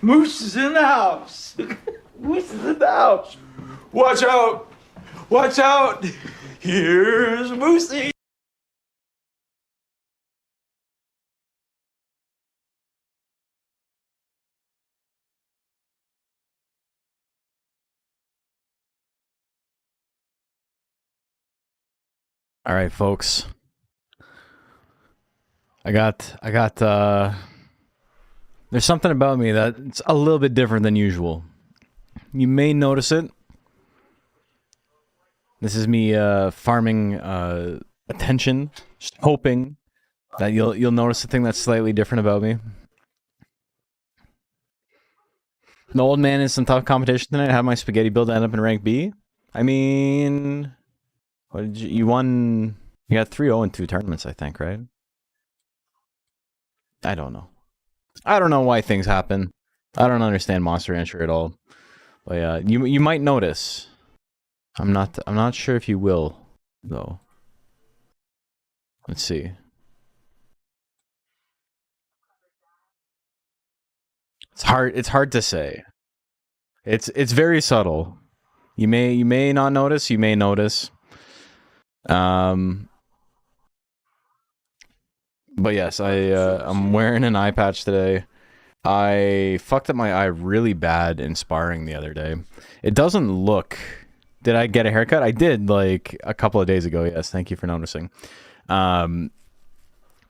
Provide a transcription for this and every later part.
Moose is in the house. Moose is in the house. Watch out. Watch out. Here's Moosey. All right, folks. I got there's something about me that it's a little bit different than usual. You may notice it. This is me farming attention, just hoping that you'll notice a thing that's slightly different about me. The old man in some tough competition tonight. How my spaghetti build end up in rank B? I mean, what did you won? You got 3-0 in 2 tournaments, I think, right? I don't know. I don't know why things happen. I don't understand Monster Rancher at all. But yeah, you might notice. I'm not sure if you will, though. Let's see. It's hard to say. It's very subtle. You may not notice, you may notice. But yes, I'm wearing an eye patch today. I fucked up my eye really bad in sparring the other day. It doesn't look. Did I get a haircut? I did, like a couple of days ago. Yes, thank you for noticing. My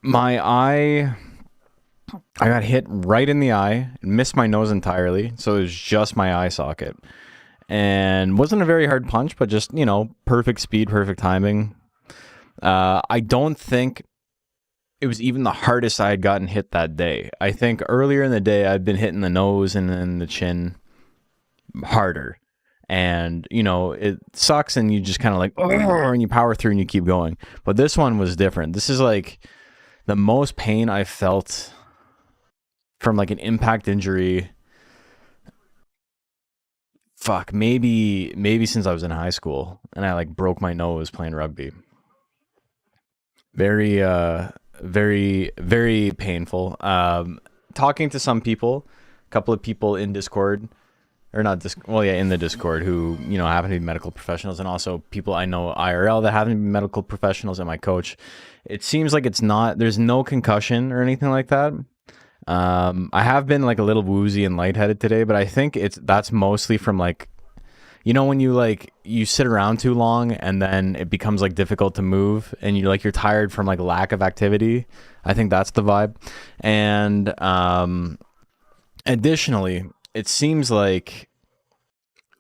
eye, I got hit right in the eye, missed my nose entirely, so it was just my eye socket. And wasn't a very hard punch, but just, you know, perfect speed, perfect timing. I don't think it was even the hardest I had gotten hit that day. I think earlier in the day I'd been hitting the nose and then the chin harder. And, you know, it sucks and you just kind of like, and you power through and you keep going. But this one was different. This is like the most pain I felt from like an impact injury. Fuck, maybe since I was in high school and I like broke my nose playing rugby. Very very painful. Talking to some people, a couple of people in Discord, or not well, yeah, in the Discord, who, you know, happen to be medical professionals, and also people I know IRL that happen to be medical professionals, and my coach. It seems like there's no concussion or anything like that. I have been like a little woozy and lightheaded today, but I think that's mostly from like, you know, when you sit around too long and then it becomes like difficult to move and you're tired from like lack of activity. I think that's the vibe. And additionally, it seems like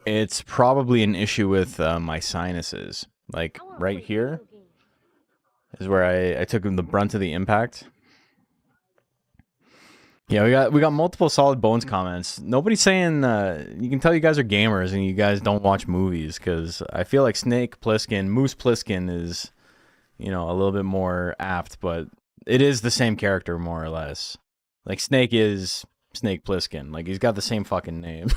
it's probably an issue with my sinuses. Like right here is where I took the brunt of the impact. Yeah, we got multiple solid bones comments. Nobody's saying you can tell you guys are gamers and you guys don't watch movies, because I feel like Moose Pliskin is, you know, a little bit more apt, but it is the same character more or less. Like Snake is Snake Plissken. Like he's got the same fucking name.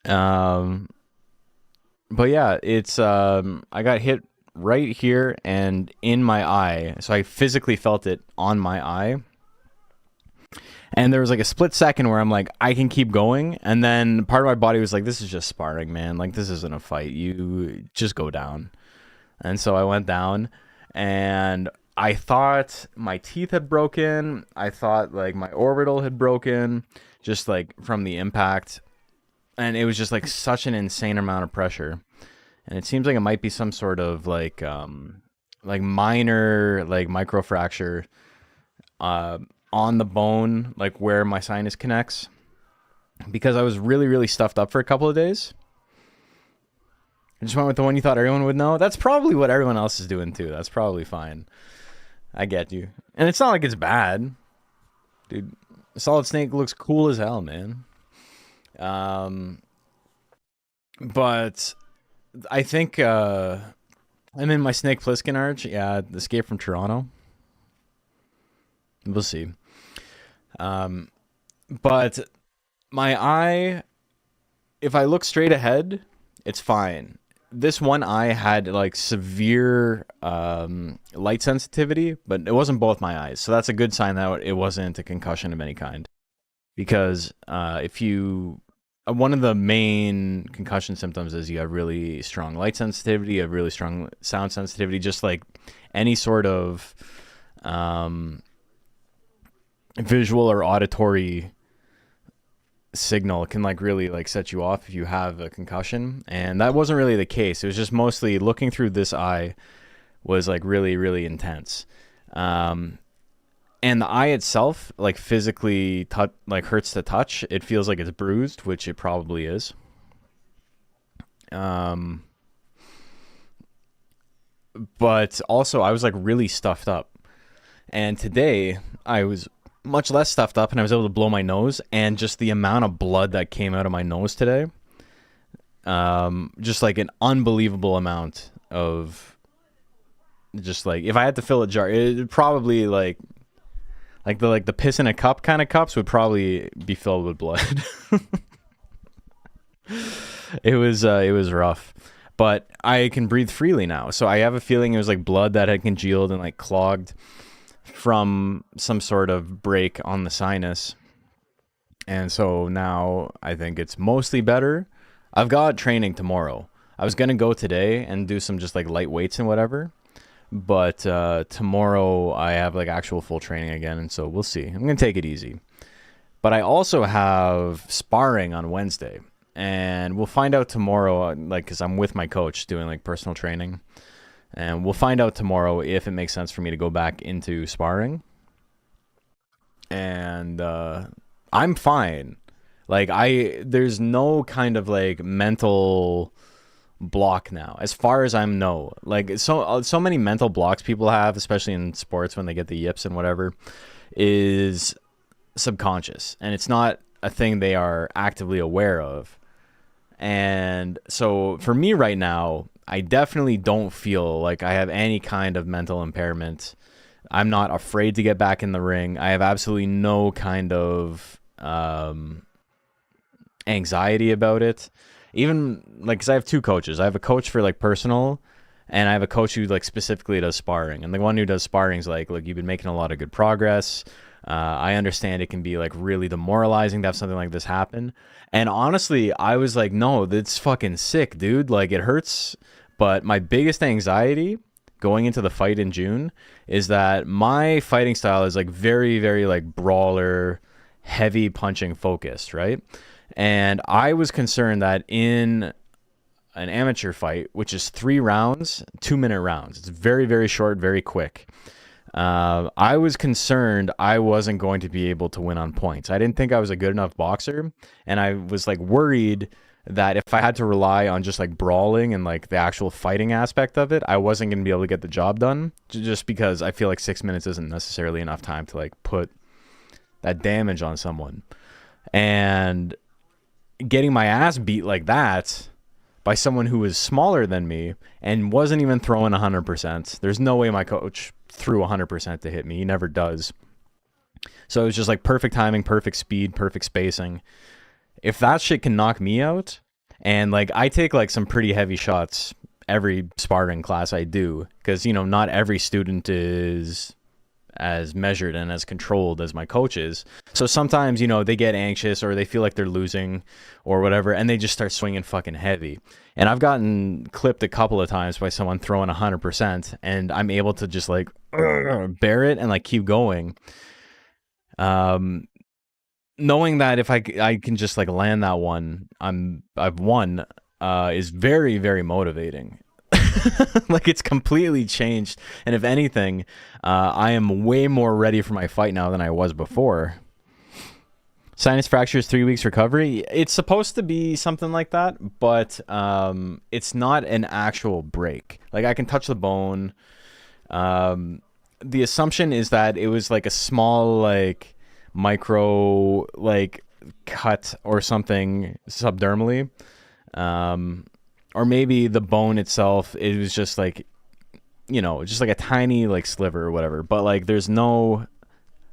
But yeah, it's I got hit right here and in my eye, so I physically felt it on my eye. And there was like a split second where I'm like, I can keep going, and then part of my body was like, this is just sparring, man. Like, this isn't a fight. You just go down. And so I went down, and I thought my teeth had broken. I thought like my orbital had broken, just like from the impact. And it was just like such an insane amount of pressure. And it seems like it might be some sort of like minor like microfracture on the bone, like where my sinus connects, because I was really stuffed up for a couple of days. I just went with the one you thought everyone would know. That's probably what everyone else is doing too. That's probably fine. I get you. And it's not like it's bad. Dude, Solid Snake looks cool as hell, man. But I think I'm in my Snake Plissken arch. Yeah, Escape from Toronto. We'll see. But my eye, if I look straight ahead, it's fine. this one eye had like severe light sensitivity, but it wasn't both my eyes. So that's a good sign that it wasn't a concussion of any kind. Because if you one of the main concussion symptoms is you have really strong light sensitivity, you have really strong sound sensitivity, just like any sort of visual or auditory signal can like really like set you off if you have a concussion. And that wasn't really the case. It was just mostly looking through this eye was like really, really intense. And the eye itself, like physically like hurts to touch. It feels like it's bruised, which it probably is. But also I was like really stuffed up. And today I was much less stuffed up and I was able to blow my nose, and just the amount of blood that came out of my nose today, just like an unbelievable amount of, just like if I had to fill a jar, it probably like the piss in a cup kind of cups would probably be filled with blood. It was rough, but I can breathe freely now. So I have a feeling it was like blood that had congealed and like clogged from some sort of break on the sinus. And so now I think it's mostly better. I've got training tomorrow. I was going to go today and do some just like light weights and whatever. But tomorrow I have like actual full training again. And so we'll see. I'm going to take it easy. But I also have sparring on Wednesday. And we'll find out tomorrow, like, because I'm with my coach doing like personal training. And we'll find out tomorrow if it makes sense for me to go back into sparring. And I'm fine. Like there's no kind of like mental block now, as far as I know. Like so many mental blocks people have, especially in sports when they get the yips and whatever, is subconscious, and it's not a thing they are actively aware of. And so for me right now, I definitely don't feel like I have any kind of mental impairment. I'm not afraid to get back in the ring. I have absolutely no kind of anxiety about it. Even like, because I have two coaches. I have a coach for like personal, and I have a coach who like specifically does sparring. And the one who does sparring is like, look, you've been making a lot of good progress. I understand it can be like really demoralizing to have something like this happen. And honestly, I was like, no, that's fucking sick, dude. Like, it hurts. But my biggest anxiety going into the fight in June is that my fighting style is like very, very like brawler, heavy punching focused, right? And I was concerned that in an amateur fight, which is 3 rounds, 2-minute rounds, it's very, very short, very quick. I was concerned I wasn't going to be able to win on points. I didn't think I was a good enough boxer, and I was like worried that if I had to rely on just like brawling and like the actual fighting aspect of it, I wasn't going to be able to get the job done, just because I feel like 6 minutes isn't necessarily enough time to like put that damage on someone. And getting my ass beat like that by someone who was smaller than me and wasn't even throwing 100%. There's no way my coach threw 100% to hit me. He never does. So it was just like perfect timing, perfect speed, perfect spacing. If that shit can knock me out, and like I take like some pretty heavy shots every sparring class I do, because, you know, not every student is as measured and as controlled as my coach is. So sometimes, you know, they get anxious or they feel like they're losing or whatever, and they just start swinging fucking heavy. And I've gotten clipped a couple of times by someone throwing 100%, and I'm able to just like bear it and like keep going. Knowing that if I can just like land that one, I've won, is very, very motivating. Like, it's completely changed. And if anything, I am way more ready for my fight now than I was before. Sinus fractures, 3 weeks recovery. It's supposed to be something like that, but it's not an actual break. Like, I can touch the bone. The assumption is that it was like a small, like, micro, like, cut or something subdermally. Or maybe the bone itself, it was just like, you know, just like a tiny like sliver or whatever. But like, there's no,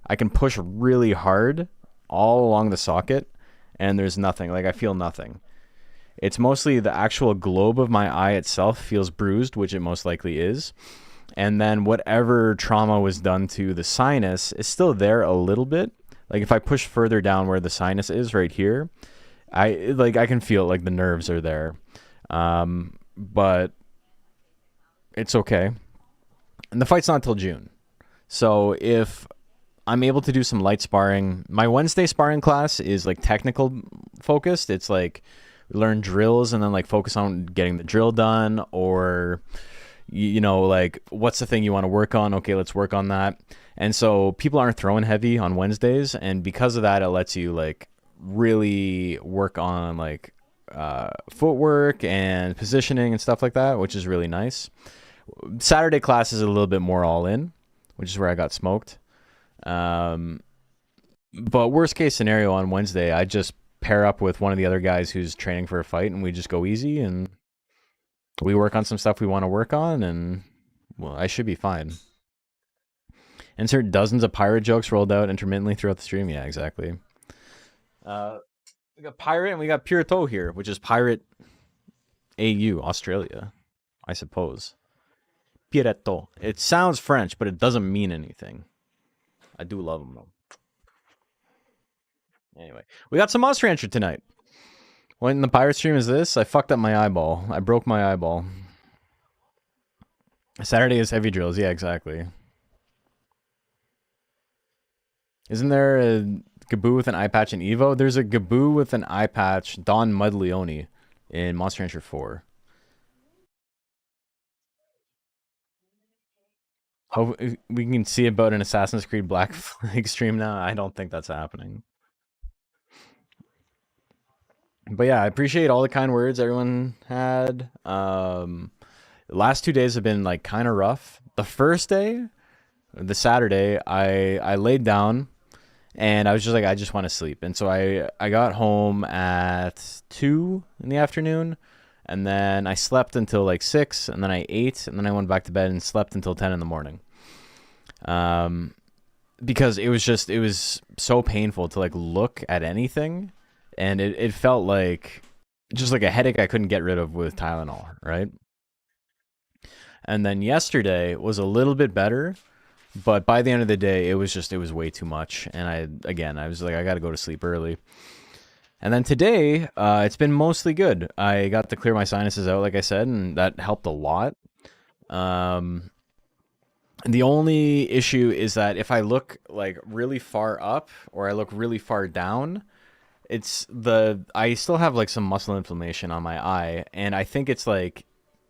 I can push really hard all along the socket, and there's nothing. Like, I feel nothing. It's mostly the actual globe of my eye itself feels bruised, which it most likely is. And then whatever trauma was done to the sinus is still there a little bit. Like if I push further down where the sinus is right here, I can feel like the nerves are there. But it's okay. And the fight's not until June. So if I'm able to do some light sparring, my Wednesday sparring class is like technical focused. It's like learn drills and then like focus on getting the drill done, or you know, like what's the thing you want to work on? Okay, let's work on that. And so people aren't throwing heavy on Wednesdays, and because of that, it lets you like really work on like footwork and positioning and stuff like that, which is really nice. Saturday class is a little bit more all in, which is where I got smoked. But worst case scenario on Wednesday, I just pair up with one of the other guys who's training for a fight, and we just go easy and we work on some stuff we want to work on, and well, I should be fine. Insert dozens of pirate jokes rolled out intermittently throughout the stream. Yeah, exactly. We got pirate and we got Pirato here, which is pirate AU, Australia, I suppose. Pirato. It sounds French, but it doesn't mean anything. I do love them though. Anyway, we got some Monster Rancher tonight. What in the pirate stream is this? I fucked up my eyeball. I broke my eyeball. Saturday is heavy drills. Yeah, exactly. Isn't there a Gaboo with an eye patch in Evo? There's a Gaboo with an eye patch, Don Mudleone, in Monster Rancher 4. Hope we can see about an Assassin's Creed Black Flag stream now. I don't think that's happening. But yeah, I appreciate all the kind words everyone had. The last 2 days have been like kind of rough. The first day, the Saturday, I laid down and I was just like, I just want to sleep. And so I got home at 2 in the afternoon, and then I slept until like 6, and then I ate, and then I went back to bed and slept until 10 in the morning. Because it was so painful to like look at anything, and it felt like just like a headache I couldn't get rid of with Tylenol, right? And then yesterday was a little bit better, but by the end of the day, it was way too much. And I was like, I got to go to sleep early. And then today, it's been mostly good. I got to clear my sinuses out, like I said, and that helped a lot. The only issue is that if I look like really far up or I look really far down, I still have like some muscle inflammation on my eye, and I think it's like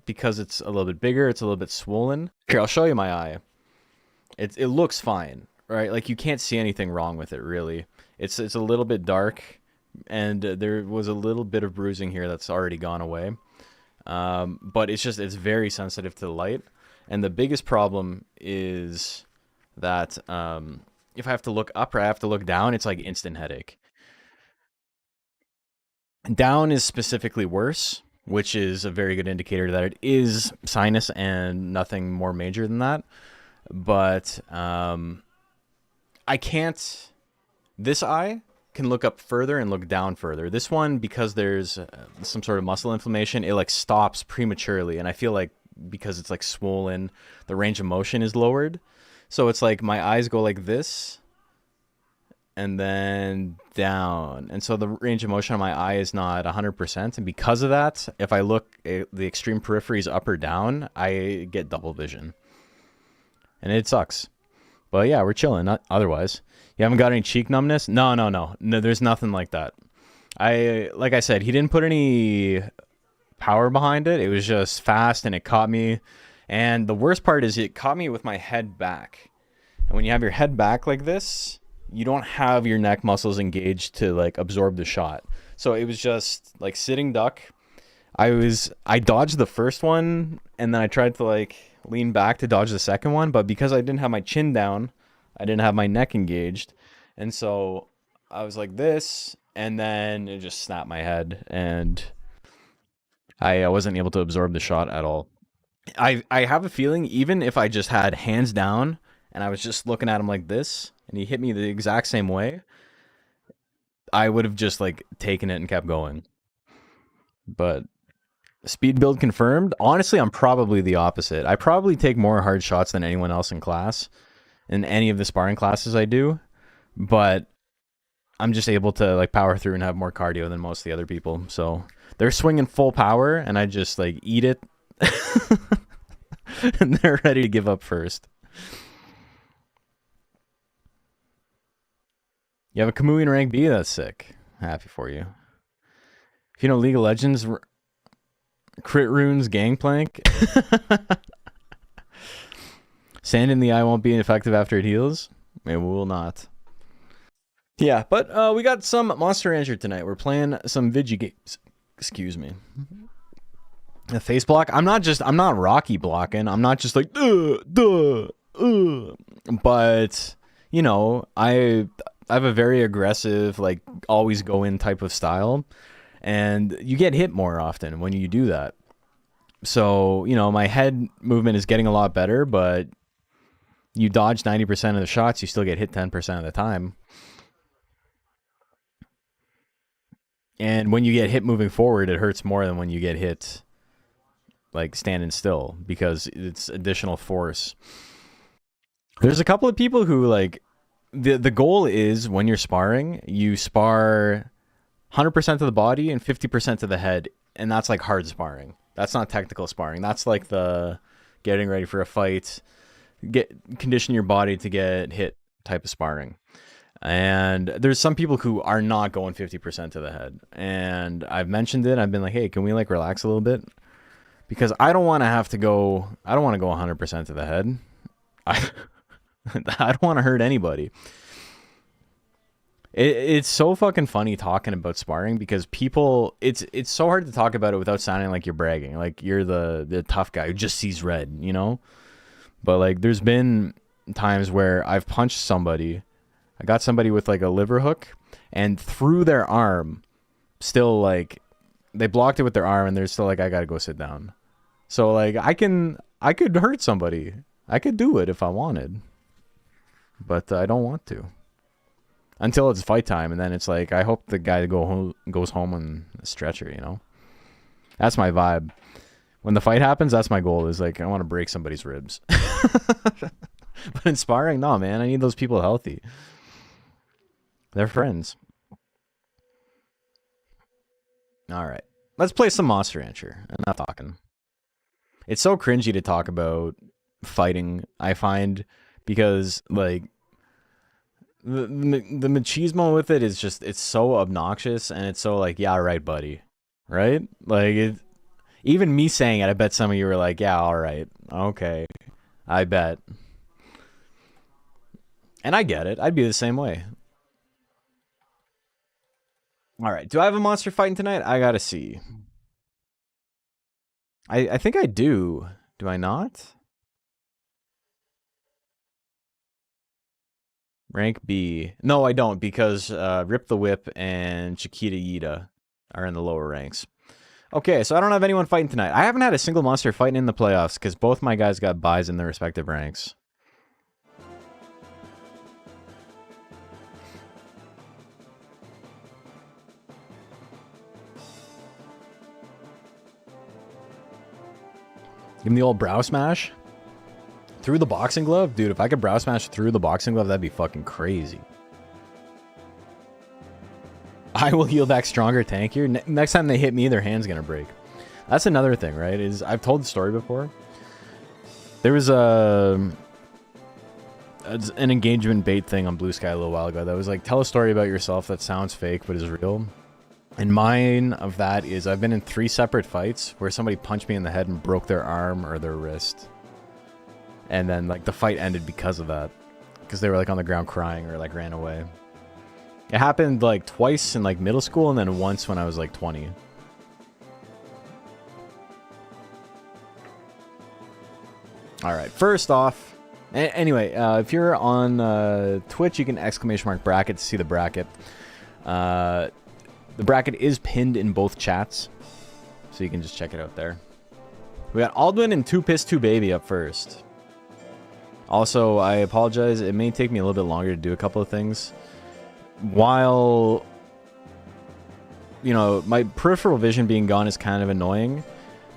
because it's a little bit bigger, it's a little bit swollen. Here, I'll show you my eye. It looks fine, right? Like you can't see anything wrong with it really. It's a little bit dark, and there was a little bit of bruising here that's already gone away. But it's very sensitive to the light. And the biggest problem is that if I have to look up or I have to look down, it's like instant headache. Down is specifically worse, which is a very good indicator that it is sinus and nothing more major than that. But I can't... This eye can look up further and look down further. This one, because there's some sort of muscle inflammation, it like stops prematurely, and I feel like because it's like swollen, the range of motion is lowered. So it's like my eyes go like this and then down, and so the range of motion on my eye is not 100%, and because of that, if I look at the extreme peripheries up or down, I get double vision, and it sucks. But yeah, we're chilling. Otherwise, you haven't got any cheek numbness? No, there's nothing like that. Like I said, he didn't put any power behind it. It was just fast, and it caught me. And the worst part is it caught me with my head back. And when you have your head back like this, you don't have your neck muscles engaged to like absorb the shot. So it was just like sitting duck. I dodged the first one, and then I tried to like lean back to dodge the second one, but because I didn't have my chin down, I didn't have my neck engaged. And so I was like this, and then it just snapped my head, and I wasn't able to absorb the shot at all. I have a feeling even if I just had hands down and I was just looking at him like this and he hit me the exact same way, I would have just like taken it and kept going. But speed build confirmed. Honestly, I'm probably the opposite. I probably take more hard shots than anyone else in class, in any of the sparring classes I do. But I'm just able to like power through and have more cardio than most of the other people. So they're swinging full power, and I just like eat it, and they're ready to give up first. You have a Kamui in rank B? That's sick. Happy for you. If you know League of Legends, Crit Runes Gangplank. Sand in the eye won't be effective after it heals. It will not. Yeah, but we got some Monster Rancher tonight. We're playing some Vigi games. Excuse me. A face block. I'm not Rocky blocking. I'm not just like but you know, I have a very aggressive, like always go in type of style, and you get hit more often when you do that. So, you know, my head movement is getting a lot better, but you dodge 90% of the shots, you still get hit 10% of the time. And when you get hit moving forward, it hurts more than when you get hit like standing still, because it's additional force. There's a couple of people who like the goal is when you're sparring, you spar 100% of the body and 50% of the head, and that's like hard sparring. That's not technical sparring. That's like the getting ready for a fight, condition your body to get hit type of sparring. And there's some people who are not going 50% to the head. And I've mentioned it. I've been like, hey, can we like relax a little bit? Because I don't want to have to go, I don't want to go 100% to the head. I don't want to hurt anybody. It's so fucking funny talking about sparring, because people, it's so hard to talk about it without sounding like you're bragging. Like you're the tough guy who just sees red, you know? But like there's been times where I've punched somebody, I got somebody with like a liver hook, and through their arm, still like, they blocked it with their arm, and they're still like, I gotta go sit down. So like I could hurt somebody. I could do it if I wanted. But I don't want to. Until it's fight time, and then it's like, I hope the guy goes home on a stretcher, you know? That's my vibe. When the fight happens, that's my goal, is like, I want to break somebody's ribs. But in sparring, no, man, I need those people healthy. They're friends. All right. Let's play some Monster Rancher. I'm not talking. It's so cringy to talk about fighting, I find, because, like, the machismo with it is just, it's so obnoxious, and it's so like, yeah, right, buddy. Right? Like, even me saying it, I bet some of you were like, yeah, all right. Okay. I bet. And I get it. I'd be the same way. All right. Do I have a monster fighting tonight? I gotta see. I think I do. Do I not? Rank B. No, I don't, because Rip the Whip and Chiquita Yida are in the lower ranks. Okay, so I don't have anyone fighting tonight. I haven't had a single monster fighting in the playoffs because both my guys got buys in their respective ranks. Give him the old brow smash. Through the boxing glove? Dude, if I could brow smash through the boxing glove, that'd be fucking crazy. I will heal back stronger, tankier. Next time they hit me, their hand's gonna break. That's another thing, right? Is I've told the story before. There was an engagement bait thing on Blue Sky a little while ago that was like, tell a story about yourself that sounds fake but is real. And mine of that is, I've been in 3 separate fights where somebody punched me in the head and broke their arm or their wrist. And then like the fight ended because of that. Because they were like on the ground crying or like ran away. It happened like twice in like middle school and then once when I was like 20. Alright, first off, anyway, if you're on Twitch, you can !bracket to see the bracket. The bracket is pinned in both chats, so you can just check it out there. We got Aldwin and 2Piss2Baby up first. Also, I apologize, it may take me a little bit longer to do a couple of things. While you know, my peripheral vision being gone is kind of annoying.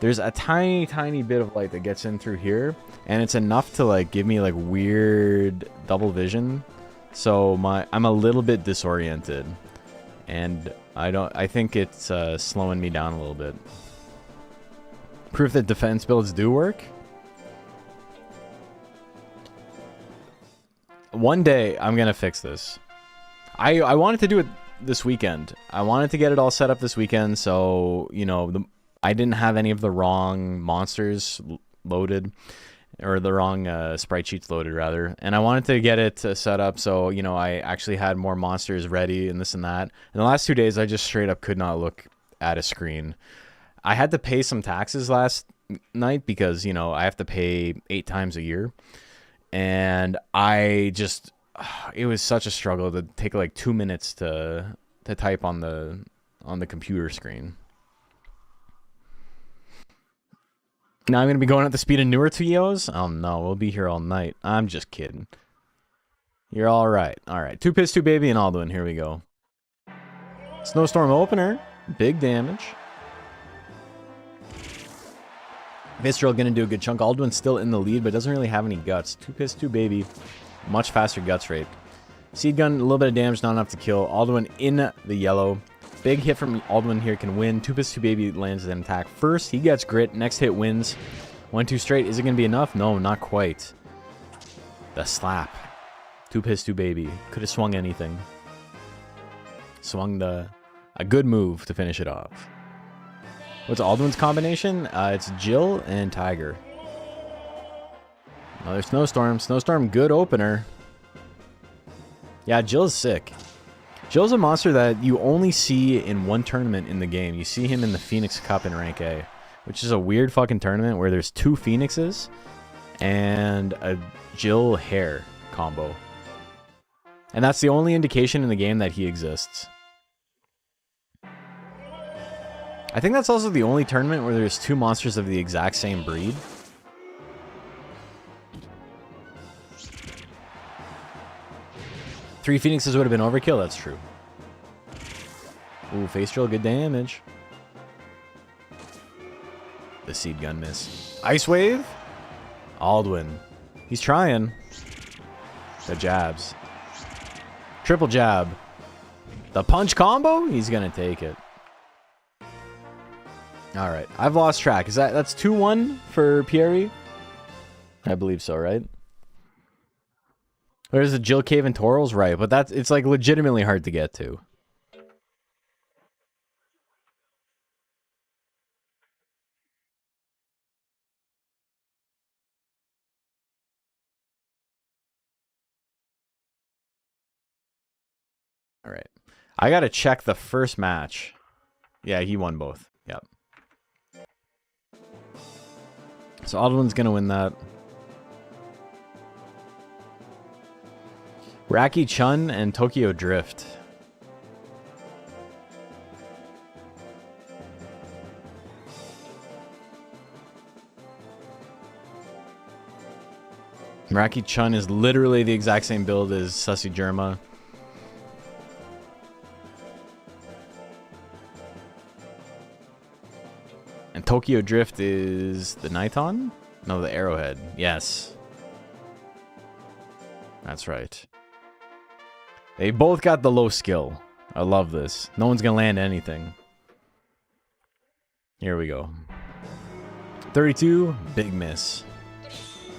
There's a tiny bit of light that gets in through here, and it's enough to like give me like weird double vision. So I'm a little bit disoriented, and I think it's slowing me down a little bit. Proof that defense builds do work. One day I'm gonna fix this. I wanted to do it this weekend. I wanted to get it all set up this weekend, so you know I didn't have any of the wrong monsters loaded, or the wrong sprite sheets loaded rather. And I wanted to get it set up so you know I actually had more monsters ready and this and that. And the last 2 days I just straight up could not look at a screen. I had to pay some taxes last night because you know I have to pay 8 times a year. And I just, it was such a struggle to take like 2 minutes to type on the computer screen. Now I'm going to be going at the speed of newer Tuios? Oh no, we'll be here all night. I'm just kidding. You're all right. All right, 2-Piss 2-Baby and Alduin, here we go. Snowstorm opener, big damage. Visceral gonna do a good chunk. Alduin's still in the lead, but doesn't really have any guts. 2-Piss 2-Baby, much faster guts rate. Seed gun, a little bit of damage, not enough to kill. Alduin in the yellow. Big hit from Alduin here can win. 2-Piss 2-Baby lands an attack. First, he gets grit. Next hit wins. 1-2 straight. Is it gonna be enough? No, not quite. The slap. 2-Piss 2-Baby. Could have swung anything. Swung a good move to finish it off. What's Alduin's combination? It's Jill and Tiger. Another Snowstorm. Snowstorm, good opener. Yeah, Jill's sick. Jill's a monster that you only see in one tournament in the game. You see him in the Phoenix Cup in Rank A, which is a weird fucking tournament where there's 2 Phoenixes and a Jill hair combo. And that's the only indication in the game that he exists. I think that's also the only tournament where there's 2 monsters of the exact same breed. Three Phoenixes would have been overkill, that's true. Ooh, face drill, good damage. The seed gun miss. Ice wave? Alduin. He's trying. The jabs. Triple jab. The punch combo? He's gonna take it. All right, I've lost track. That's 2-1 for Pierre? I believe so, right? There's the Jill Cave and Torals, right? But it's like legitimately hard to get to. All right, I gotta check the first match. Yeah, he won both. Yep. So Alduin's gonna win that. Raki Chun and Tokyo Drift. Raki Chun is literally the exact same build as Sussy Germa. And Tokyo Drift is the Niton? No, the Arrowhead. Yes. That's right. They both got the low skill. I love this. No one's gonna land anything. Here we go. 32, big miss.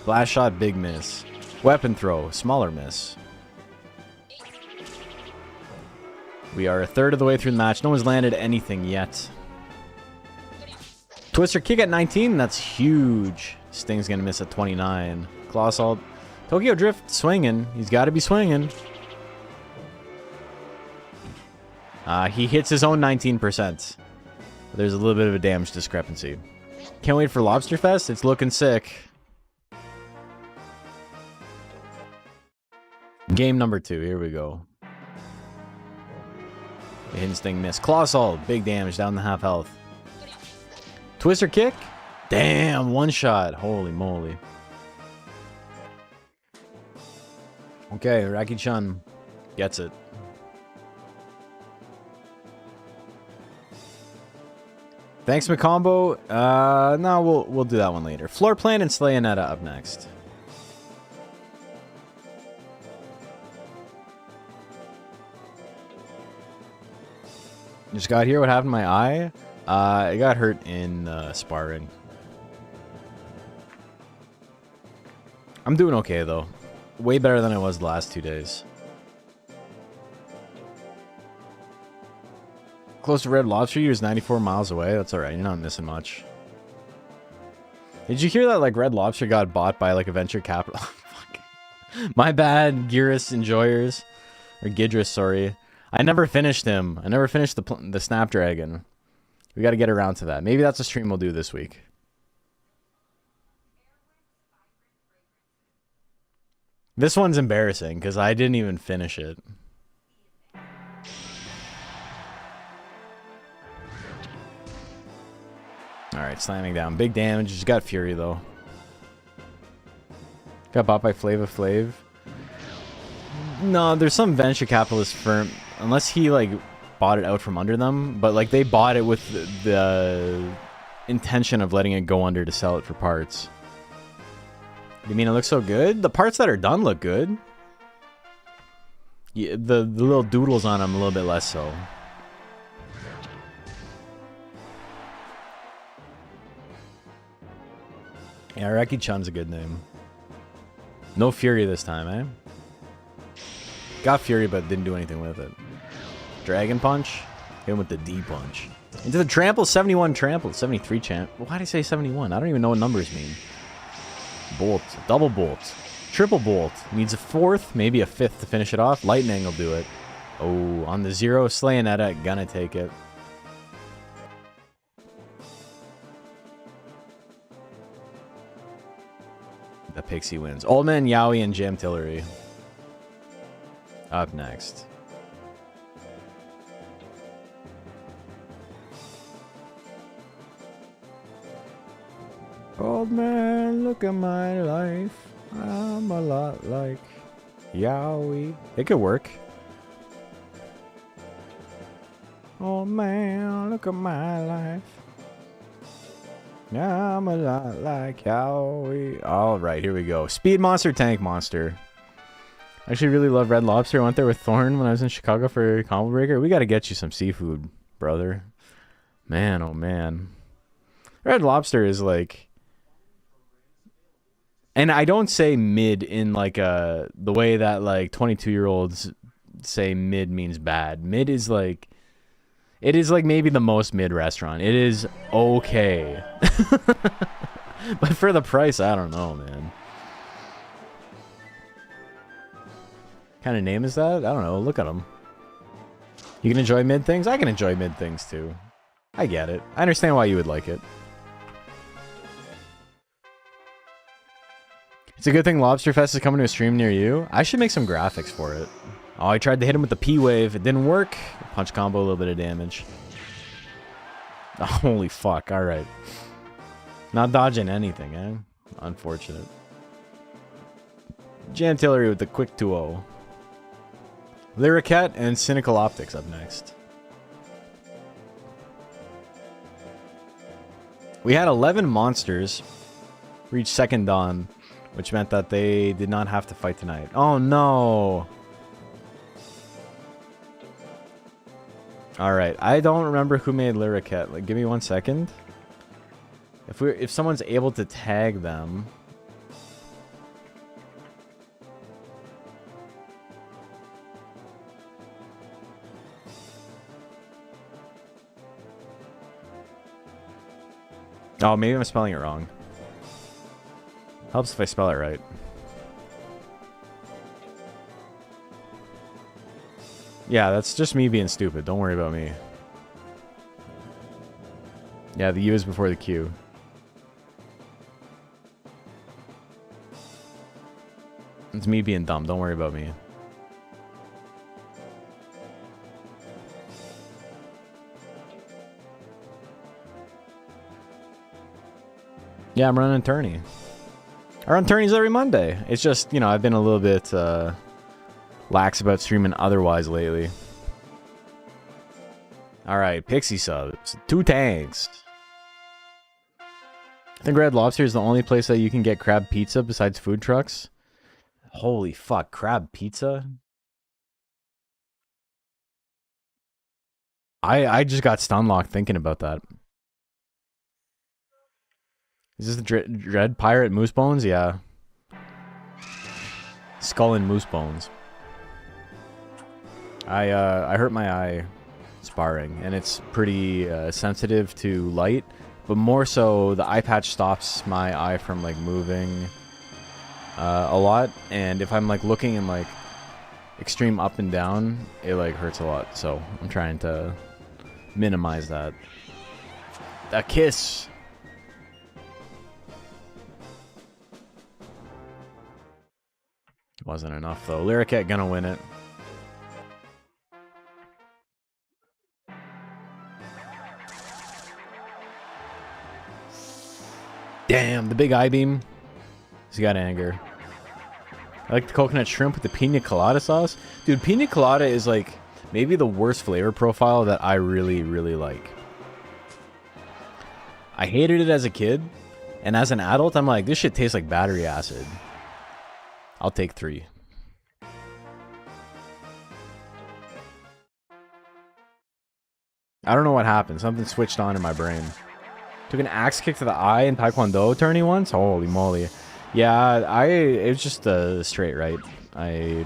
Blast shot, big miss. Weapon throw, smaller miss. We are a third of the way through the match. No one's landed anything yet. Twister kick at 19, that's huge. Sting's gonna miss at 29. Claw assault. Tokyo Drift swinging. He's got to be swinging. He hits his own 19%. There's a little bit of a damage discrepancy. Can't wait for Lobster Fest. It's looking sick. Game number 2. Here we go. The hidden Sting miss. Claw assault. Big damage down the half health. Twister kick. Damn, one shot. Holy moly. Okay, Raki-chan gets it. Thanks, McCombo. No, we'll do that one later. Floor plan and Slayonetta up next. Just got here. What happened to my eye? I got hurt in sparring. I'm doing okay though. Way better than I was the last 2 days. Close to Red Lobster, you're 94 miles away. That's alright, you're not missing much. Did you hear that like Red Lobster got bought by like a venture capital? Fuck. My bad, Gyrus Enjoyers. Or Gidris, sorry. I never finished him. I never finished the Snapdragon. We gotta get around to that. Maybe that's a stream we'll do this week. This one's embarrassing because I didn't even finish it. Alright, slamming down. Big damage. Just got Fury, though. Got bought by Flava Flav. No, there's some venture capitalist firm. Unless he, like, bought it out from under them. But, like, they bought it with the intention of letting it go under to sell it for parts. You mean it looks so good? The parts that are done look good. Yeah, the little doodles on them a little bit less so. Yeah, Reki-chan's a good name. No Fury this time, eh? Got Fury, but didn't do anything with it. Dragon Punch. Hit him with the D Punch. Into the trample, 71 trample, 73 champ. Why did I say 71? I don't even know what numbers mean. Bolt, double bolt, triple bolt. Needs a fourth, maybe a fifth to finish it off. Lightning will do it. Oh, on the 0, Slayonetta, gonna take it. The Pixie wins. Old Man Yowie and Jam Tillery. Up next. Old man, look at my life. I'm a lot like Yowie. It could work. Old man, look at my life. I'm a lot like Yowie. Alright, here we go. Speed Monster, Tank Monster. I actually really love Red Lobster. I went there with Thorn when I was in Chicago for Combo Breaker. We gotta get you some seafood, brother. Man, oh man. Red Lobster is like... And I don't say mid in like the way that like 22-year-olds say mid means bad. Mid is like... It is like maybe the most mid restaurant. It is okay. But for the price, I don't know, man. What kind of name is that? I don't know. Look at them. You can enjoy mid things? I can enjoy mid things too. I get it. I understand why you would like it. It's a good thing Lobster Fest is coming to a stream near you. I should make some graphics for it. Oh, I tried to hit him with the P-Wave. It didn't work. Punch combo, a little bit of damage. Oh, holy fuck. Alright. Not dodging anything, eh? Unfortunate. Jam Tillery with the quick 2-0. Lyricat and Cynical Optics up next. We had 11 monsters reach second dawn, which meant that they did not have to fight tonight. Oh no! Alright, I don't remember who made Lyricat. Like, give me 1 second. If someone's able to tag them... Oh, maybe I'm spelling it wrong. Helps if I spell it right. Yeah, that's just me being stupid. Don't worry about me. Yeah, the U is before the Q. It's me being dumb. Don't worry about me. Yeah, I'm running tourney. I run tourneys every Monday. It's just, you know, I've been a little bit lax about streaming otherwise lately. Alright, Pixie subs. 2 tanks. I think Red Lobster is the only place that you can get crab pizza besides food trucks. Holy fuck, crab pizza? I just got stun locked thinking about that. Is this the Dread Pirate Moose Bones? Yeah. Skull and Moose Bones. I hurt my eye sparring, and it's pretty sensitive to light, but more so the eye patch stops my eye from like moving a lot, and if I'm like looking in like extreme up and down, it like hurts a lot. So I'm trying to minimize that. That kiss. Wasn't enough though. Lyricat gonna win it. Damn, the big eye beam. He's got anger. I like the coconut shrimp with the pina colada sauce. Dude, pina colada is like maybe the worst flavor profile that I really, really like. I hated it as a kid, and as an adult, I'm like, this shit tastes like battery acid. I'll take 3. I don't know what happened. Something switched on in my brain. Took an axe kick to the eye in Taekwondo tourney once. Holy moly. Yeah, it was just a straight right. It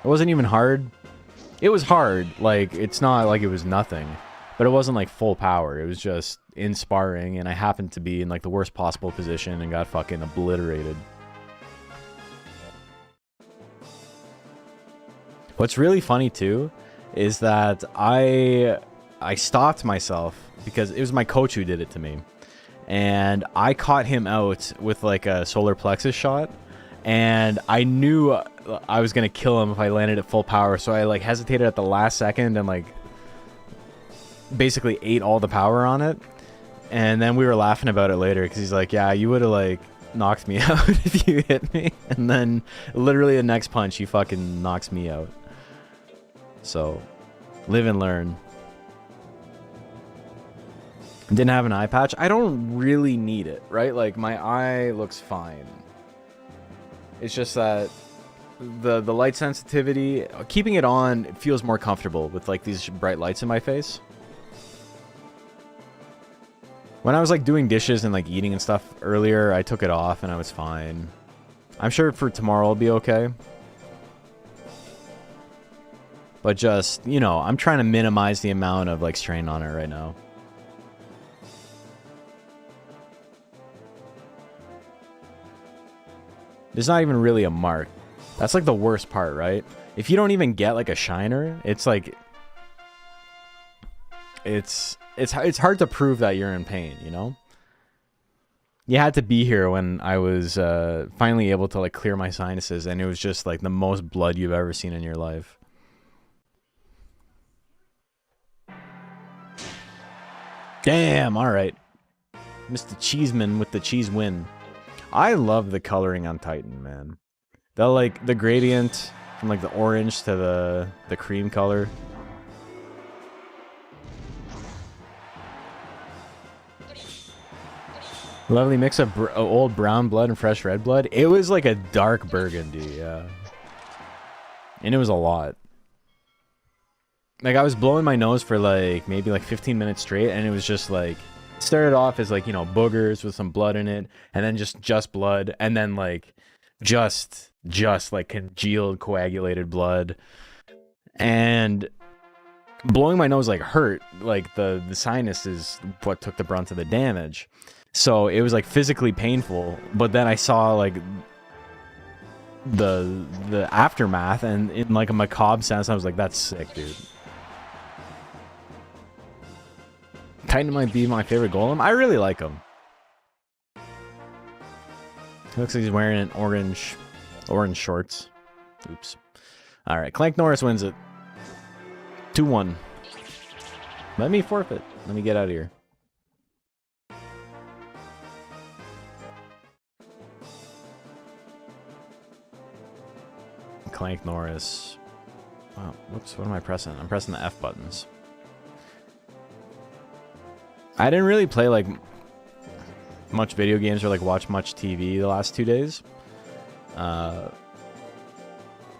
wasn't even hard. It was hard. Like, it's not like it was nothing. But it wasn't like full power. It was just in sparring, and I happened to be in like the worst possible position and got fucking obliterated. What's really funny too is that I stopped myself because it was my coach who did it to me, and I caught him out with like a solar plexus shot, and I knew I was gonna kill him if I landed at full power, so I like hesitated at the last second and like basically ate all the power on it. And then we were laughing about it later because he's like, yeah, you would have like knocked me out if you hit me. And then literally the next punch he fucking knocks me out. So, live and learn. Didn't have an eye patch. I don't really need it, right? Like, my eye looks fine. It's just that the light sensitivity, keeping it on, it feels more comfortable with, like, these bright lights in my face. When I was, like, doing dishes and, like, eating and stuff earlier, I took it off and I was fine. I'm sure for tomorrow I'll be okay. But just, you know, I'm trying to minimize the amount of, like, strain on it right now. There's not even really a mark. That's, like, the worst part, right? If you don't even get, like, a shiner, it's, like... It's hard to prove that you're in pain, you know? You had to be here when I was finally able to, like, clear my sinuses, and it was just, like, the most blood you've ever seen in your life. Damn, alright. Mr. Cheeseman with the cheese win. I love the coloring on Titan, man. The gradient from like the orange to the cream color. Lovely mix of old brown blood and fresh red blood. It was like a dark burgundy, yeah. And it was a lot. Like, I was blowing my nose for, like, maybe, like, 15 minutes straight, and it was just, like, started off as, like, you know, boogers with some blood in it, and then just blood, and then, like, just, like, congealed, coagulated blood. And blowing my nose, like, hurt. Like, the sinus is what took the brunt of the damage. So it was, like, physically painful, but then I saw, like... the aftermath, and in like a macabre sense, I was like, that's sick, dude. Titan might be my favorite golem. I really like him. He looks like he's wearing an orange shorts. Oops. All right, Clank Norris wins it. 2-1. Let me forfeit. Let me get out of here. Clank Norris. Wow, whoops, what am I pressing? I'm pressing the F buttons. I didn't really play, like, much video games or like watch much TV the last 2 days.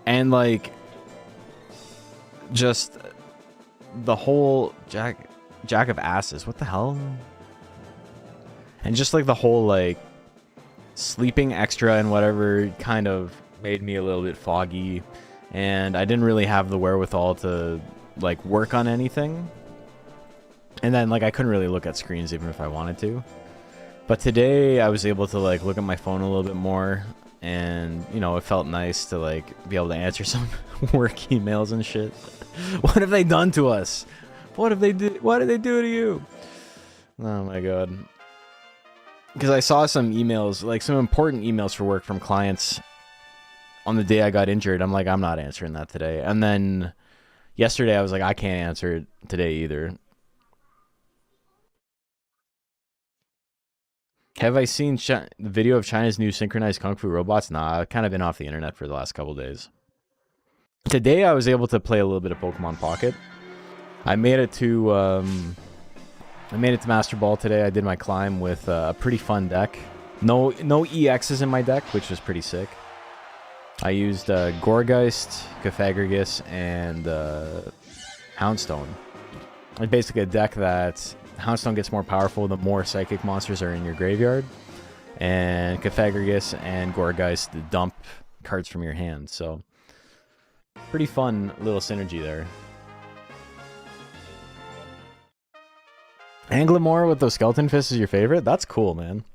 And like just the whole jack of asses. What the hell? And just like the whole like sleeping extra and whatever kind of made me a little bit foggy, and I didn't really have the wherewithal to like work on anything. And then like I couldn't really look at screens even if I wanted to. But today I was able to like look at my phone a little bit more, and you know, it felt nice to like be able to answer some work emails and shit. What have they done to us? What did they do to you? Oh my god. Because I saw some emails, like some important emails for work from clients on the day I got injured. I'm like, I'm not answering that today. And then yesterday I was like, I can't answer it today either. Have I seen the video of China's new synchronized kung fu robots? Nah, I've kind of been off the internet for the last couple days. Today I was able to play a little bit of Pokemon Pocket. I made it to Master Ball today. I did my climb with a pretty fun deck. No EXs in my deck, which was pretty sick. I used Gourgeist, Cofagrigus, and Houndstone. It's basically a deck that Houndstone gets more powerful the more psychic monsters are in your graveyard, and Cofagrigus and Gourgeist dump cards from your hand. So pretty fun little synergy there. Anglemore with those skeleton fists is your favorite? That's cool, man.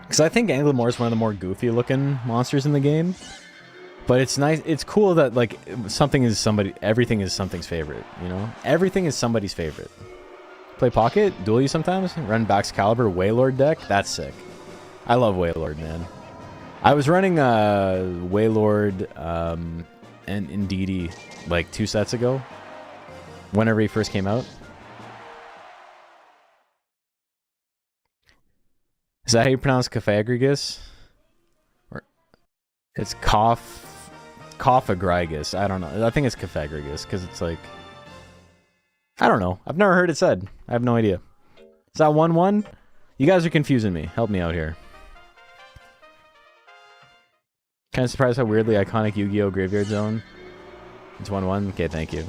Because I think Anglemore is one of the more goofy looking monsters in the game. But it's nice. It's cool that like everything is something's favorite, you know? Everything is somebody's favorite. Play Pocket? Duel you sometimes? Run Baxcalibur Wailord deck? That's sick. I love Wailord, man. I was running Wailord and Indeedee like 2 sets ago. Whenever he first came out. Is that how you pronounce Cofagrigus? Or it's Cofagrigus. I don't know. I think it's Cofagrigus because it's like, I don't know. I've never heard it said. I have no idea. Is that 1-1? You guys are confusing me. Help me out here. Kind of surprised how weirdly iconic Yu-Gi-Oh! Graveyard Zone. It's 1-1. Okay, thank you.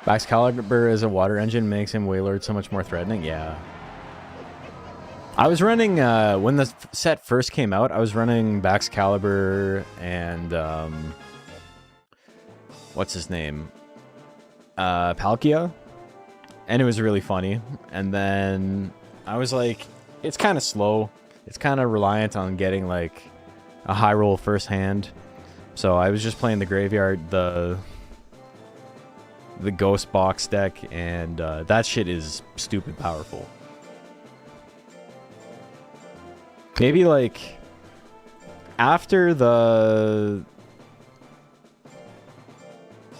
Baxcalibur as a water engine makes him Wailord so much more threatening. Yeah. I was running, when the set first came out, I was running Baxcalibur and, what's his name? Palkia. And it was really funny. And then I was like, it's kind of slow. It's kind of reliant on getting, like, a high roll first hand. So I was just playing the graveyard, the Ghost Box deck, and that shit is stupid powerful. Maybe like after the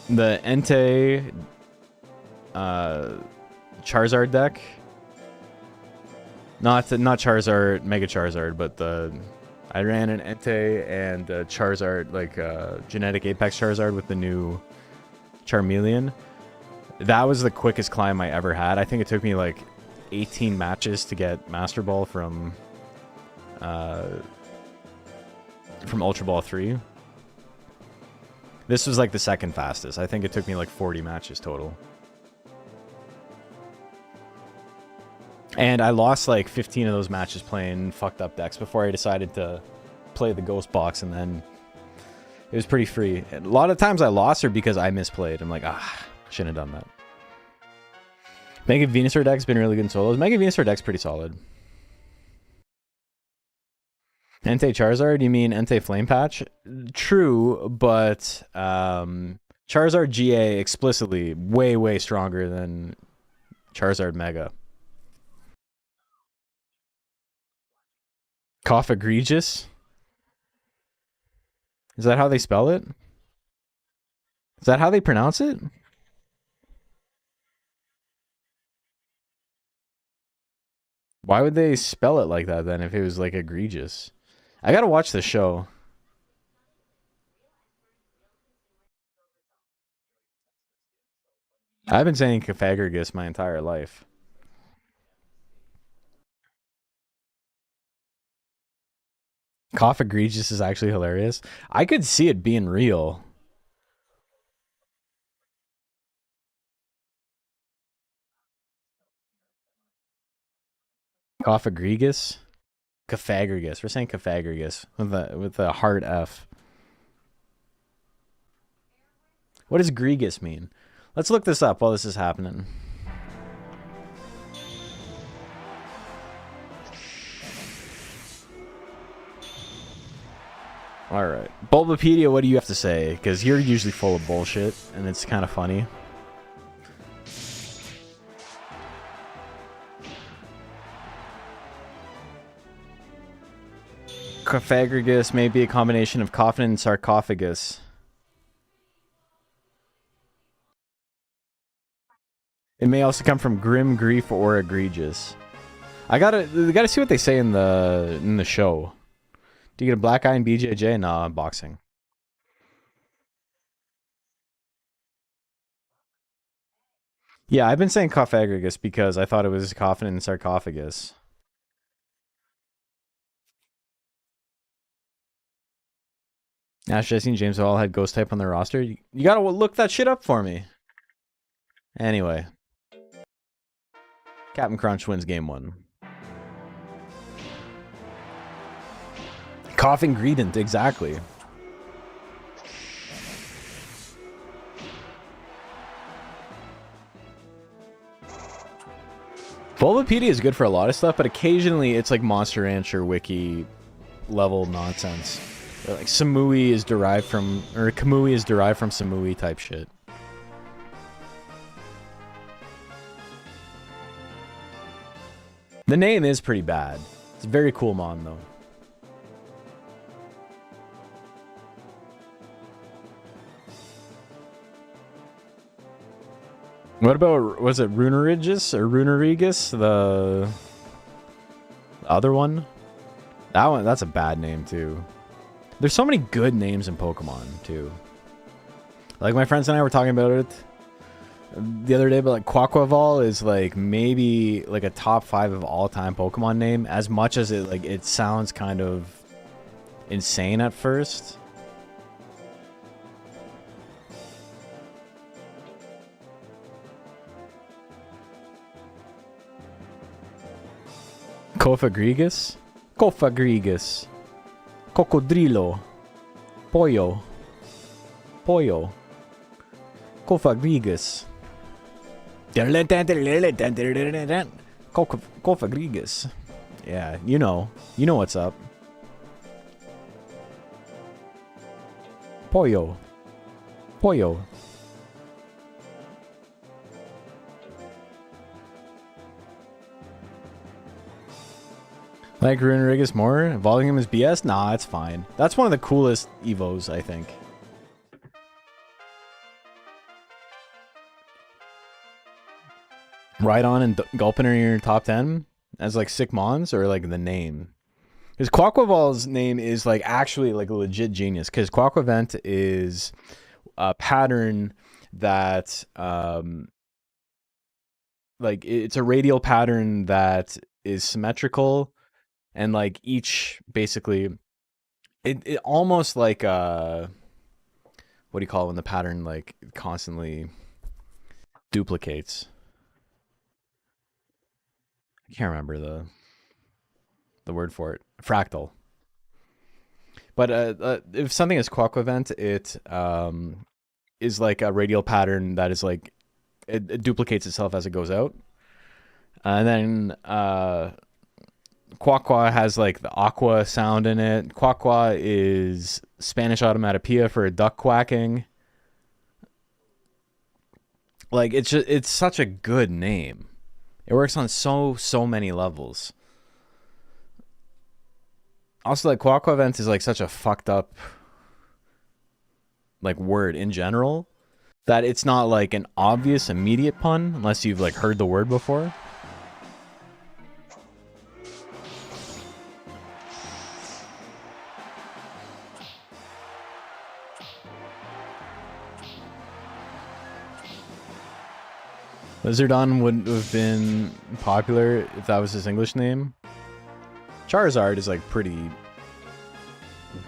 Entei Charizard deck, not Charizard, Mega Charizard, but I ran an Entei and Charizard, like Genetic Apex Charizard with the new Charmeleon. That was the quickest climb I ever had. I think it took me like 18 matches to get Master Ball from Ultra Ball 3. This was like the second fastest. I think it took me like 40 matches total. And I lost like 15 of those matches playing fucked up decks before I decided to play the Ghost Box, and then it was pretty free. A lot of times I lost her because I misplayed. I'm like, shouldn't have done that. Mega Venusaur deck's been really good in solos. Mega Venusaur deck's pretty solid. Entei Charizard? You mean Entei Flame Patch? True, but Charizard GA explicitly way, way stronger than Charizard Mega. Cough Egregious? Is that how they spell it? Is that how they pronounce it? Why would they spell it like that then if it was like egregious? I gotta watch the show. I've been saying Pythagoras my entire life. Cough egregious is actually hilarious. I could see it being real. Cough egregious? Pythagoras. We're saying Pythagoras with a hard F. What does gregus mean? Let's look this up while this is happening. All right. Bulbapedia, what do you have to say? Because you're usually full of bullshit, and it's kind of funny. Pythagoras may be a combination of coffin and sarcophagus. It may also come from grim, grief, or egregious. We gotta see what they say in the show. Do you get a black eye in BJJ? Nah, boxing. Yeah, I've been saying Pythagoras because I thought it was coffin and sarcophagus. Ash, Jesse, and James all had ghost type on their roster. You gotta look that shit up for me. Anyway. Captain Crunch wins game 1. Cough ingredient, exactly. Bulbapedia is good for a lot of stuff, but occasionally it's like Monster Rancher wiki level nonsense. Like Samui is derived from, or Kamui is derived from Samui type shit. The name is pretty bad. It's a very cool mon though. What about, was it Runerigus or Runerigus? The other one? That's a bad name too. There's so many good names in Pokemon too. Like my friends and I were talking about it the other day, but like Quaquaval is like maybe like a top 5 of all time Pokemon name, as much as it sounds kind of insane at first. Cofagrigus? Cofagrigus. Cocodrilo. Pollo. Pollo. Cofagrigus. Cofagrigus. Yeah, you know. You know what's up. Pollo. Pollo. Like Runerigus more? Evolving him as BS? Nah, it's fine. That's one of the coolest Evos, I think. Rhydon and Gulpin are in your top 10 as like sick mons, or like the name? Because Quaquaval's name is like actually like a legit genius, because Quaquavent is a pattern that like it's a radial pattern that is symmetrical, and like each basically it almost like what do you call it when the pattern like constantly duplicates? I can't remember the word for it. Fractal. But if something is Quaquavent, it is like a radial pattern that is like it duplicates itself as it goes out. And then Quaqua has like the aqua sound in it. Quaqua is Spanish onomatopoeia for a duck quacking. Like it's such a good name. It works on so many levels. Also, like Quaquavent is like such a fucked up like word in general that it's not like an obvious immediate pun unless you've like heard the word before. Lizardon wouldn't have been popular if that was his English name. Charizard is like pretty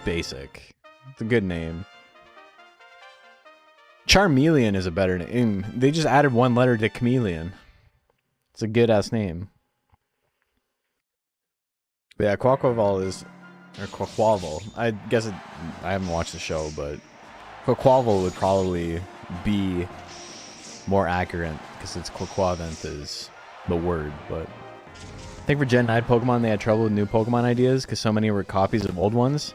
basic. It's a good name. Charmeleon is a better name. They just added one letter to chameleon. It's a good ass name. But yeah, Quaquaval is, or Quaquaval. I guess I haven't watched the show, but Quaquaval would probably be more accurate because it's Quaquavent is the word. But I think for Gen 9 Pokemon, they had trouble with new Pokemon ideas because so many were copies of old ones.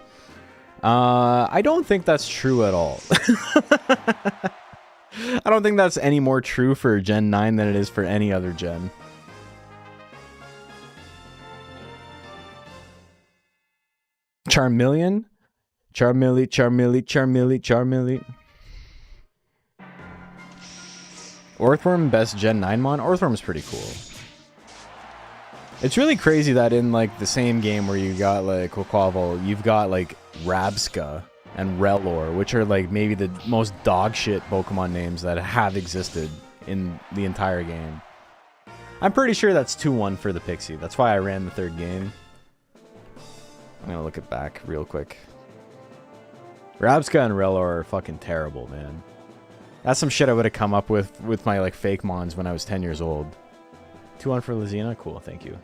I don't think that's true at all. I don't think that's any more true for Gen 9 than it is for any other gen. Charmeleon? Charmeleon. Orthworm, best Gen 9 mon? Orthworm's pretty cool. It's really crazy that in like the same game where you got like Quaquaval, you've got like Rabsca and Rellor, which are like maybe the most dog shit Pokemon names that have existed in the entire game. I'm pretty sure that's 2-1 for the Pixie. That's why I ran the third game. I'm gonna look it back real quick. Rabsca and Rellor are fucking terrible, man. That's some shit I would have come up with my like fake mons when I was 10 years old. 2-1 for Lizina? Cool, thank you.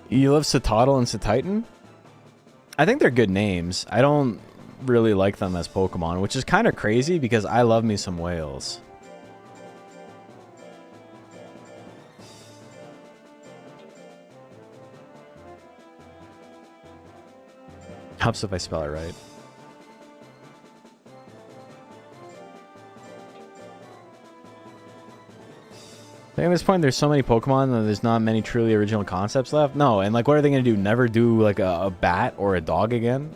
You love Citadel and Cititan? I think they're good names. I don't really like them as Pokemon, which is kind of crazy because I love me some whales. Helps if I spell it right. I think at this point there's so many Pokemon that there's not many truly original concepts left. No, and like what are they gonna do? Never do like a bat or a dog again?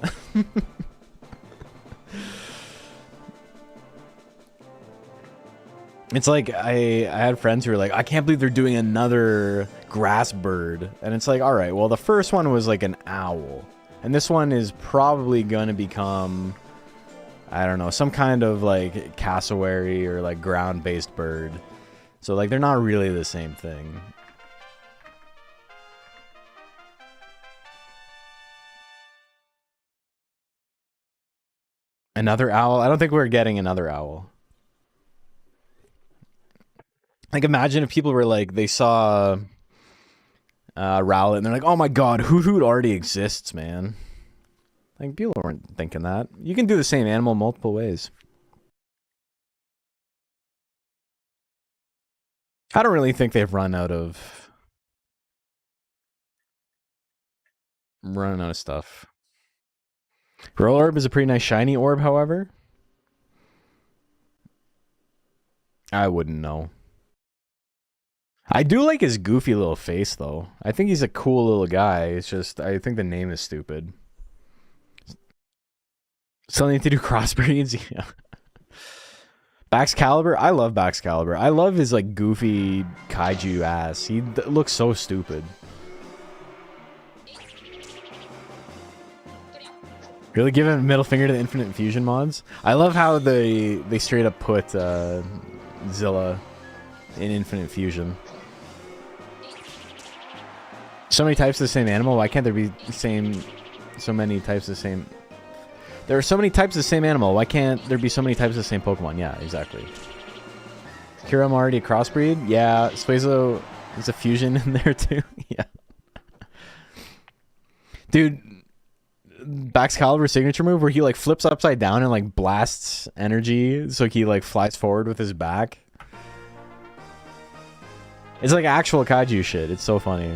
It's like I had friends who were like, I can't believe they're doing another grass bird. And it's like, all right, well the first one was like an owl. And this one is probably gonna become, I don't know, some kind of like cassowary or like ground-based bird. So like they're not really the same thing. Another owl? I don't think we're getting another owl. Like imagine if people were like, they saw Rowlet and they're like, oh my god, Hoot Hoot already exists, man. Like people weren't thinking that. You can do the same animal multiple ways. I don't really think they've run out of stuff. Roll Orb is a pretty nice shiny orb, however. I wouldn't know. I do like his goofy little face, though. I think he's a cool little guy. It's just, I think the name is stupid. Something to do crossbreeds? Yeah. Baxcalibur? I love Baxcalibur. I love his, like, goofy kaiju ass. He looks so stupid. Really giving a middle finger to the Infinite Infusion mods? I love how they straight up put Zilla in Infinite Fusion. So many types of the same animal. Why can't there be so many types of the same? There are so many types of the same animal. Why can't there be so many types of the same Pokemon? Yeah, exactly. Kiram already a crossbreed? Yeah, Suezo is a fusion in there too. Yeah. Dude, Baxcalibur's signature move where he like flips upside down and like blasts energy so he like flies forward with his back. It's like actual kaiju shit. It's so funny.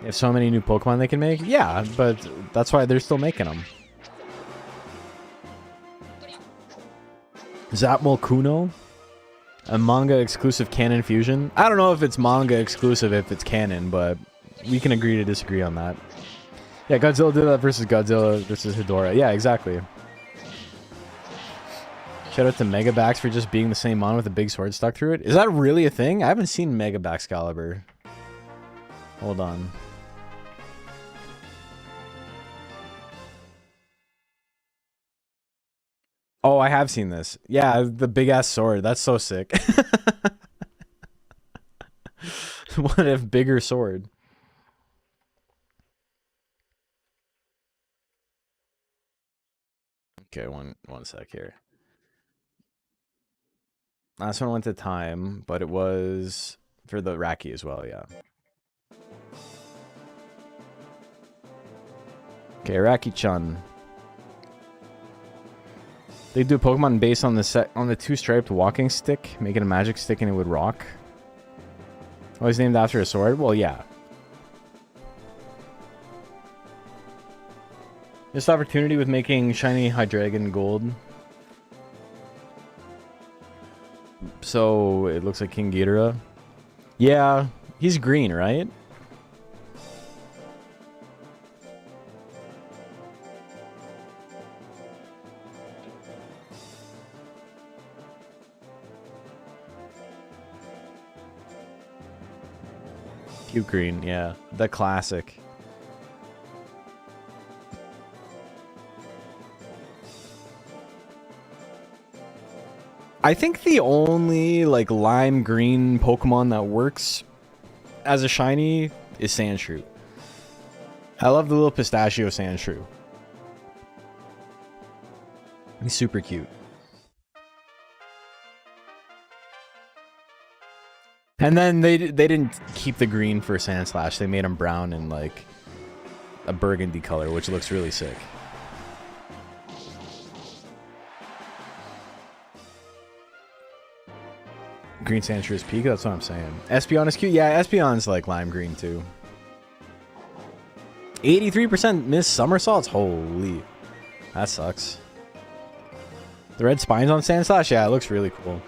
They have so many new Pokemon they can make? Yeah, but that's why they're still making them. Zapmol Kuno? A manga exclusive canon fusion? I don't know if it's manga exclusive if it's canon, but we can agree to disagree on that. Yeah, Godzilla did that versus Godzilla versus Hedorah. Yeah, exactly. Shout out to Megabax for just being the same mon with a big sword stuck through it. Is that really a thing? I haven't seen Megabax Caliber. Hold on. Oh, I have seen this. Yeah, the big ass sword. That's so sick. What if bigger sword? Okay, one sec here. Last one went to time, but it was for the Raki as well, yeah. Okay, Raki-chan. They do a Pokemon based on the two-striped walking stick, make it a magic stick and it would rock. Oh, he's named after a sword? Well, yeah. Missed opportunity with making shiny Hydreigon gold. So, it looks like King Ghidorah. Yeah, he's green, right? Cute green, yeah. The classic. I think the only, like, lime green Pokemon that works as a shiny is Sandshrew. I love the little pistachio Sandshrew. He's super cute. And then they didn't keep the green for Sandslash. They made him brown and, like, a burgundy color, which looks really sick. Green Sandshrew is peak, that's what I'm saying. Espeon is cute. Yeah, Espeon's like lime green too. 83% missed somersaults? Holy. That sucks. The red spines on Sandslash? Yeah, it looks really cool.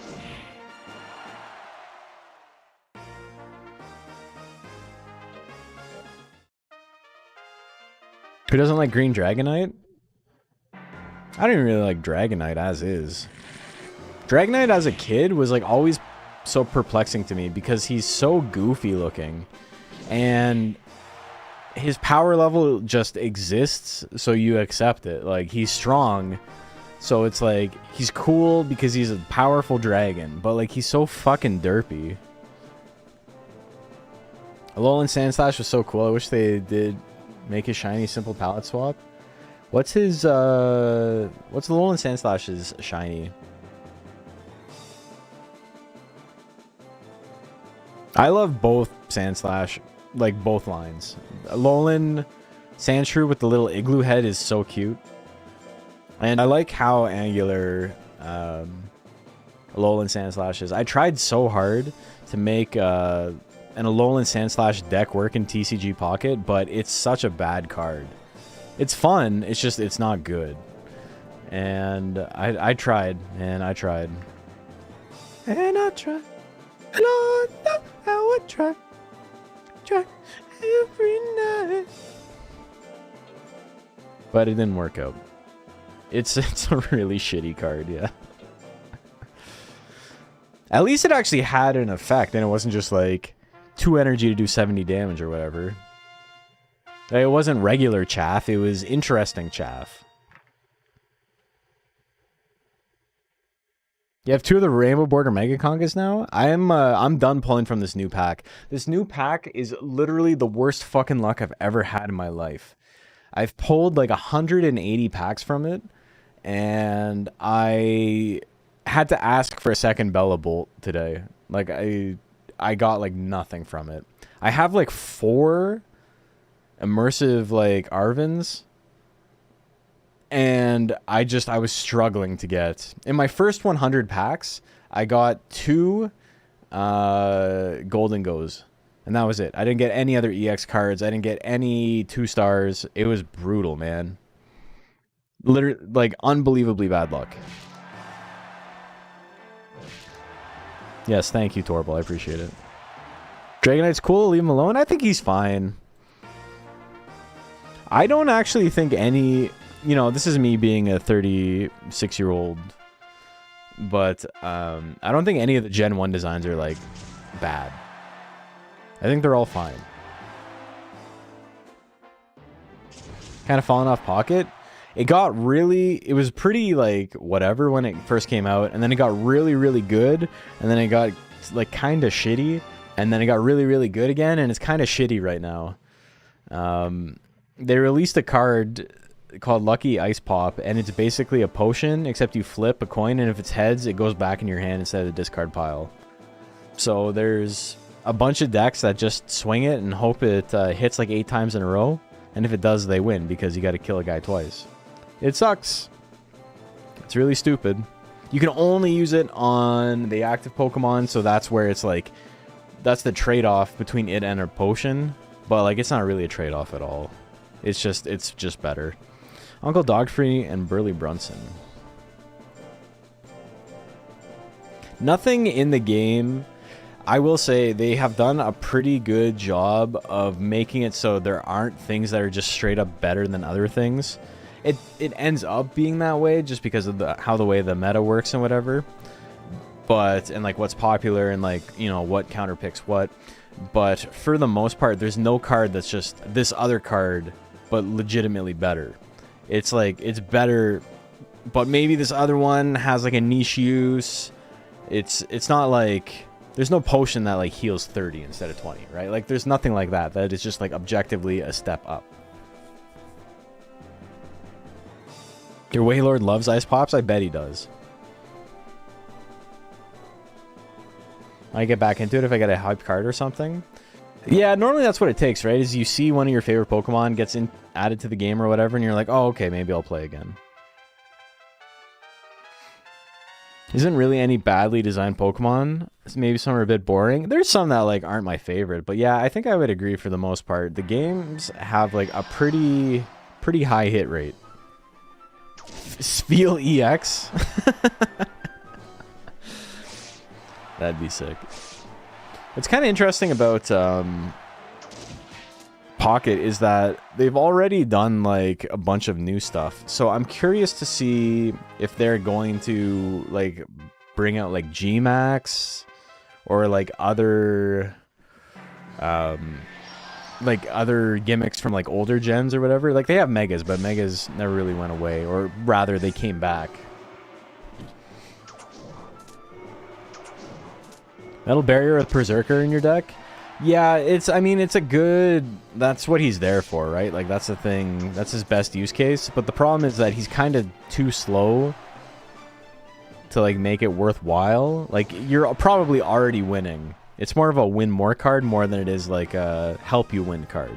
Who doesn't like green Dragonite? I don't even really like Dragonite as is. Dragonite as a kid was like always so perplexing to me because he's so goofy looking and his power level just exists, so you accept it. Like, he's strong, so it's like he's cool because he's a powerful dragon, but like he's so fucking derpy. Alolan Sandslash was so cool. I wish they did make a shiny simple palette swap. What's Alolan Sandslash's shiny? I love both Sandslash, like both lines. Alolan Sandshrew with the little igloo head is so cute. And I like how angular Alolan Sandslash is. I tried so hard to make an Alolan Sandslash deck work in TCG Pocket, but it's such a bad card. It's fun, it's just, it's not good. And I tried, and I tried. And I tried. Lord, I would try every night. But it didn't work out. It's a really shitty card, yeah. At least it actually had an effect, and it wasn't just like 2 energy to do 70 damage or whatever. It wasn't regular chaff, it was interesting chaff. You have 2 of the Rainbow Border Mega Congas now? I'm done pulling from this new pack. This new pack is literally the worst fucking luck I've ever had in my life. I've pulled like 180 packs from it, and I had to ask for a second Bella Bolt today. Like, I got like nothing from it. I have like 4 immersive like Arvins. And I was struggling to get. In my first 100 packs, I got 2 Golden Goes. And that was it. I didn't get any other EX cards. I didn't get any 2 stars. It was brutal, man. Literally, like, unbelievably bad luck. Yes, thank you, Torble. I appreciate it. Dragonite's cool. Leave him alone. I think he's fine. I don't actually think any, you know, this is me being a 36-year-old, but I don't think any of the Gen 1 designs are, like, bad. I think they're all fine. Kind of falling off pocket. It was pretty, like, whatever when it first came out, and then it got really, really good, and then it got, like, kind of shitty, and then it got really, really good again, and it's kind of shitty right now. They released a card called Lucky Ice Pop, and it's basically a potion, except you flip a coin, and if it's heads, it goes back in your hand instead of the discard pile. So there's a bunch of decks that just swing it and hope it hits like 8 times in a row, and if it does, they win, because you got to kill a guy twice. It sucks. It's really stupid. You can only use it on the active Pokemon, so that's where it's like, that's the trade-off between it and a potion, but like it's not really a trade-off at all. It's just better. Uncle Dogfree and Burly Brunson. Nothing in the game, I will say they have done a pretty good job of making it so there aren't things that are just straight up better than other things. It ends up being that way just because of how the way the meta works and whatever. But, and like what's popular and like, you know, what counter picks what. But for the most part, there's no card that's just this other card but legitimately better. It's like, it's better, but maybe this other one has like a niche use. It's not like, there's no potion that like heals 30 instead of 20, right? Like there's nothing like that. That is just like objectively a step up. Your Wailord loves Ice Pops? I bet he does. I get back into it if I get a hype card or something. Yeah, normally that's what it takes, right? Is you see one of your favorite Pokemon gets added to the game or whatever, and you're like, oh, okay, maybe I'll play again. Isn't really any badly designed Pokemon. Maybe some are a bit boring. There's some that like aren't my favorite, but yeah, I think I would agree for the most part. The games have like a pretty high hit rate. Spiel EX? That'd be sick. What's kind of interesting about Pocket is that they've already done like a bunch of new stuff. So I'm curious to see if they're going to like bring out like Gmax or like other gimmicks from like older gens or whatever. Like they have Megas, but Megas never really went away, or rather they came back. Metal Barrier with Berserker in your deck? Yeah, I mean, it's a good... That's what he's there for, right? Like, that's the thing. That's his best use case. But the problem is that he's kind of too slow to, like, make it worthwhile. Like, you're probably already winning. It's more of a win more card more than it is, like, a help you win card.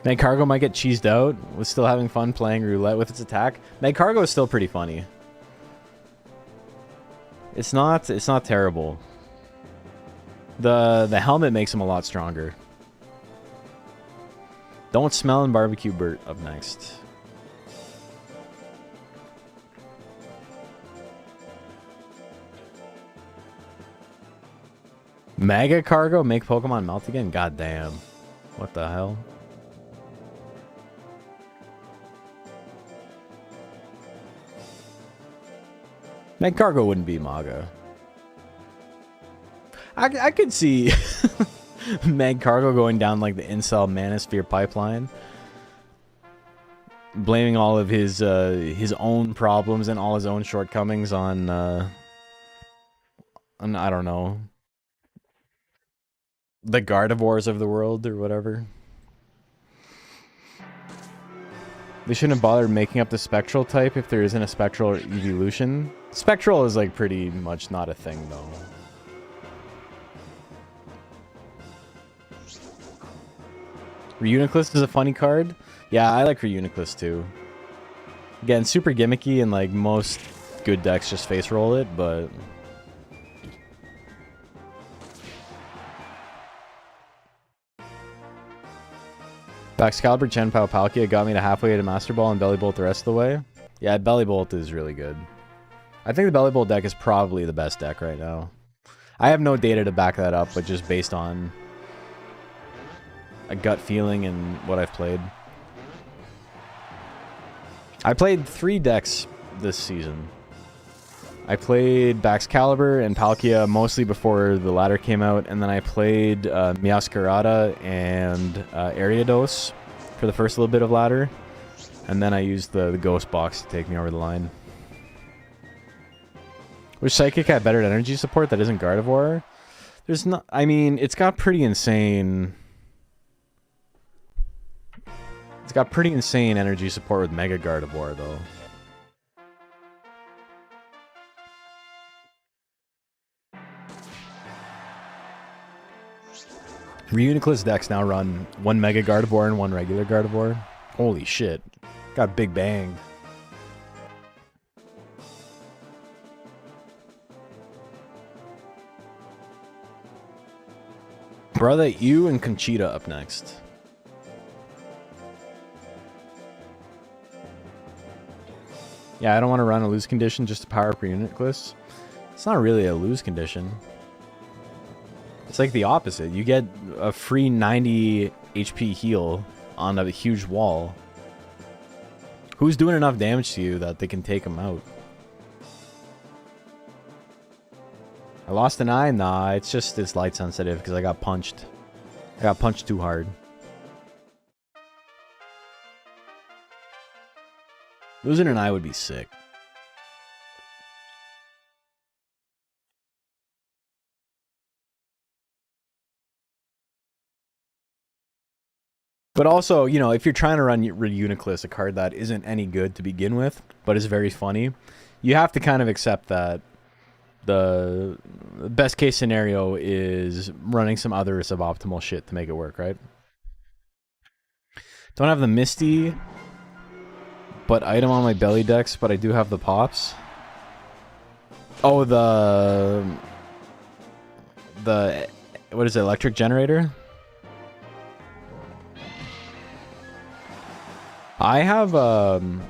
Magcargo might get cheesed out. Was still having fun playing roulette with its attack. Magcargo is still pretty funny. It's not terrible. The helmet makes him a lot stronger. Don't Smell and Barbecue Burt up next. Mega Cargo make Pokemon melt again? God damn. What the hell? Magcargo wouldn't be Maga. I could see Magcargo going down like the incel Manosphere pipeline, blaming all of his own problems and all his own shortcomings on I don't know, the Gardevoirs of the world or whatever. They shouldn't have bothered making up the Spectral type if there isn't a Spectral evolution. Spectral is like pretty much not a thing though. Reuniclus is a funny card. Yeah, I like Reuniclus too. Again, super gimmicky and like most good decks just face roll it, but... Baxcalibur, Chenpao, Palkia got me to halfway to Master Ball and Belly Bolt the rest of the way. Yeah, Belly Bolt is really good. I think the Belly Bolt deck is probably the best deck right now. I have no data to back that up, but just based on a gut feeling in what I've played. I played 3 decks this season. I played Baxcalibur and Palkia mostly before the ladder came out, and then I played Meowscarada and Ariados for the first little bit of ladder, and then I used the Ghost Box to take me over the line. Which Psychic had better energy support that isn't Gardevoir? There's not... I mean, it's got pretty insane... It's got pretty insane energy support with Mega Gardevoir, though. Reuniclus decks now run 1 Mega Gardevoir and 1 regular Gardevoir. Holy shit. Got big banged. Brother, you and Conchita up next. Yeah, I don't want to run a lose condition just to power up Reuniclus. It's not really a lose condition. It's like the opposite. You get a free 90 HP heal on a huge wall. Who's doing enough damage to you that they can take him out? I lost an eye? Nah, it's just it's light sensitive because I got punched. I got punched too hard. Losing an eye would be sick. But also, you know, if you're trying to run Reuniclus, a card that isn't any good to begin with, but is very funny, you have to kind of accept that the best case scenario is running some other suboptimal shit to make it work, right? Don't have the Misty, but item on my belly decks, but I do have the pops. Oh, the what is it, electric generator? I haven't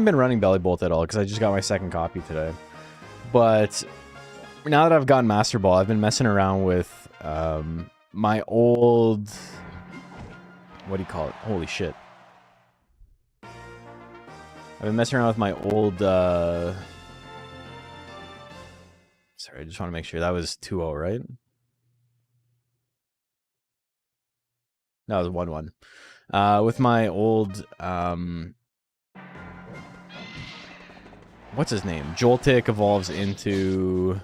been running Belly Bolt at all because I just got my second copy today. But now that I've gotten Master Ball, I've been messing around with my old... What do you call it? Holy shit. I've been messing around with my old... Sorry, I just want to make sure. That was 2-0, right? No, it was 1-1. With my old... what's his name? Joltik evolves into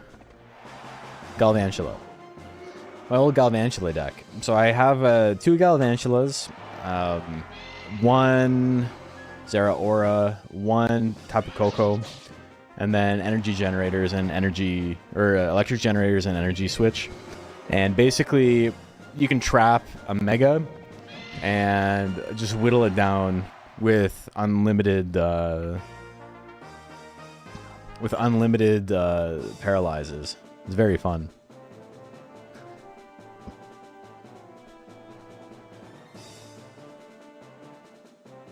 Galvantula. My old Galvantula deck. So I have 2 Galvantulas, 1 Zeraora, 1 Tapu Koko, and then energy generators and electric generators and energy switch. And basically, you can trap a Mega and just whittle it down with unlimited paralyzes. It's very fun.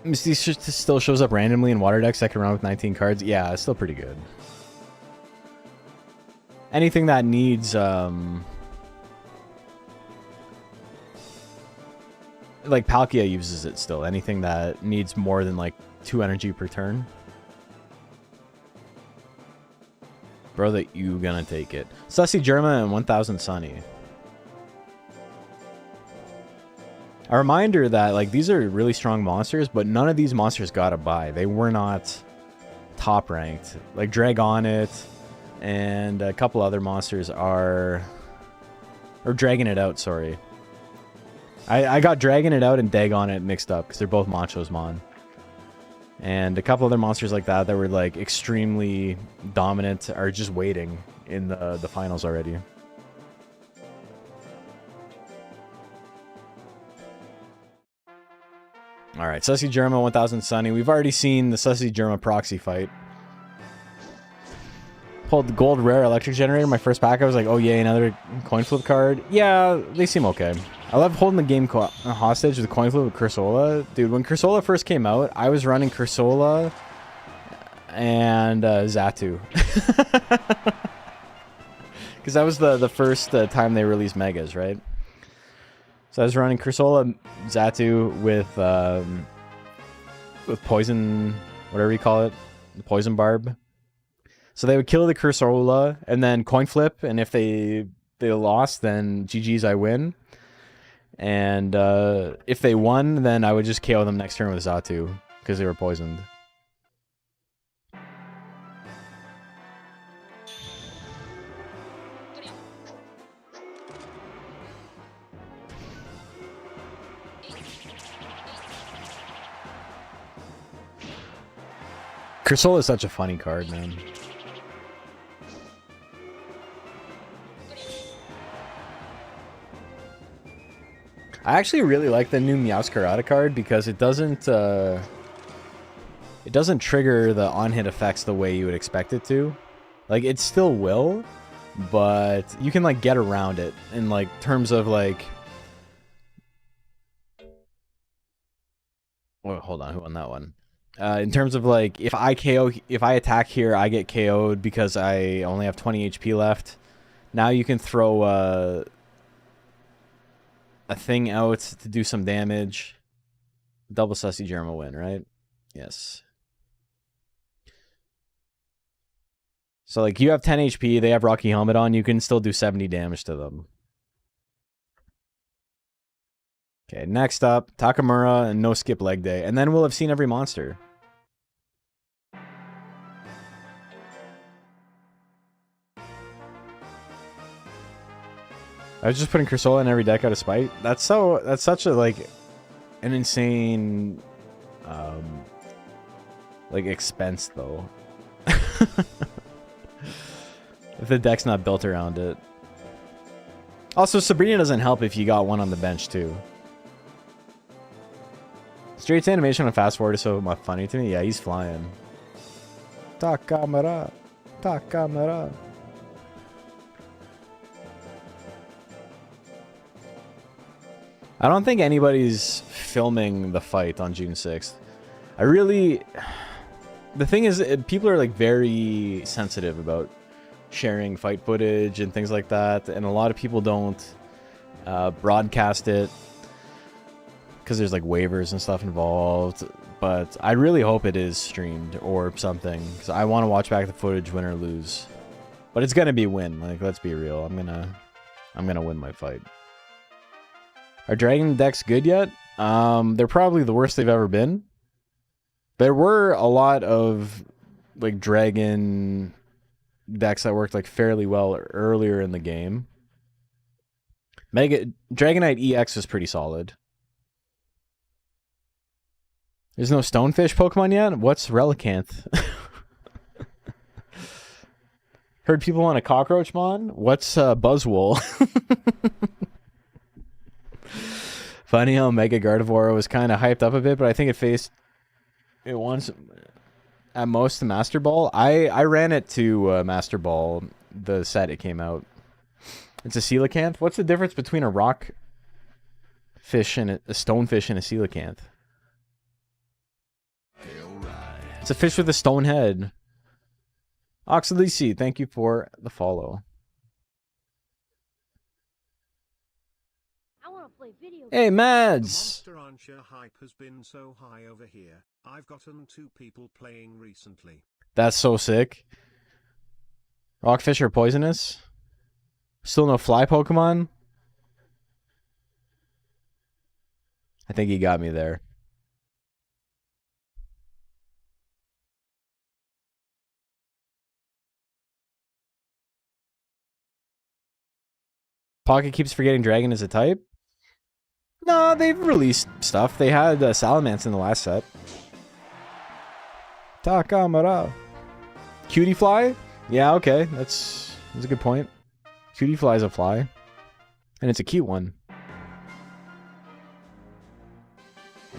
Misty still shows up randomly in water decks second round with 19 cards. Yeah, it's still pretty good. Anything that needs like Palkia uses it still. Anything that needs more than like 2 energy per turn. Bro, that you gonna take it. Sussy Germa and 1000 Sunny. A reminder that like these are really strong monsters, but none of these monsters got a buy. They were not top ranked. Like Dragonite and a couple other monsters are... Or Dragon It Out, sorry. I got Dragon It Out and Dagonit mixed up because they're both Machos Mon. And a couple other monsters like that were like extremely dominant are just waiting in the finals already. Alright, Sussy Germa, 1000 Sunny. We've already seen the Sussy Germa proxy fight. Pulled the gold rare electric generator. My first pack, I was like, oh yay, another coin flip card. Yeah, they seem okay. I love holding the game hostage with the coin flip with Cursola. Dude, when Cursola first came out, I was running Cursola and Xatu. Because that was the first time they released Megas, right? So I was running Cursola Zatu with poison, whatever you call it, the poison barb. So they would kill the Cursola and then coin flip, and if they lost, then GG's, I win. And if they won, then I would just KO them next turn with Zatu because they were poisoned. Cursola is such a funny card, man. I actually really like the new Meowscarada card because it doesn't trigger the on-hit effects the way you would expect it to. Like, it still will, but you can like get around it in like terms of like. Oh, hold on, who won that one? In terms of like, if I attack here, I get KO'd because I only have 20 HP left. Now you can throw a thing out to do some damage. Double Sussy Germ will win, right? Yes. So like, you have 10 HP, they have Rocky Helmet on, you can still do 70 damage to them. Okay, next up, Takamura and no skip leg day. And then we'll have seen every monster. I was just putting Cursola in every deck out of spite. That's such a like an insane like expense though. If the deck's not built around it. Also, Sabrina doesn't help if you got one on the bench too. Straight's animation on fast forward is so much funny to me. Yeah, he's flying. Takamura. Takamura. I don't think anybody's filming the fight on June 6th. The thing is, people are like very sensitive about sharing fight footage and things like that, and a lot of people don't broadcast it because there's like waivers and stuff involved. But I really hope it is streamed or something, because I want to watch back the footage, win or lose. But it's gonna be win. Like, let's be real. I'm gonna win my fight. Are Dragon decks good yet? They're probably the worst they've ever been. There were a lot of like Dragon decks that worked like fairly well earlier in the game. Dragonite EX is pretty solid. There's no Stonefish Pokemon yet? What's Relicanth? Heard people want a Cockroachmon? What's Buzzwole? Funny how Mega Gardevoir was kind of hyped up a bit, but I think it faced it once at most to Master Ball. I ran it to Master Ball, the set it came out. It's a Coelacanth. What's the difference between a rock fish and a stonefish and a Coelacanth? It's a fish with a stone head. Oxalisi, thank you for the follow. Hey, Mads! The Monster Rancher hype has been so high over here. I've gotten 2 people playing recently. That's so sick. Rockfish are poisonous? Still no fly Pokemon? I think he got me there. Pocket keeps forgetting Dragon is a type? No, they've released stuff. They had Salamence in the last set. Takamura. Cutie Fly? Yeah, okay. That's a good point. Cutie Fly is a fly. And it's a cute one.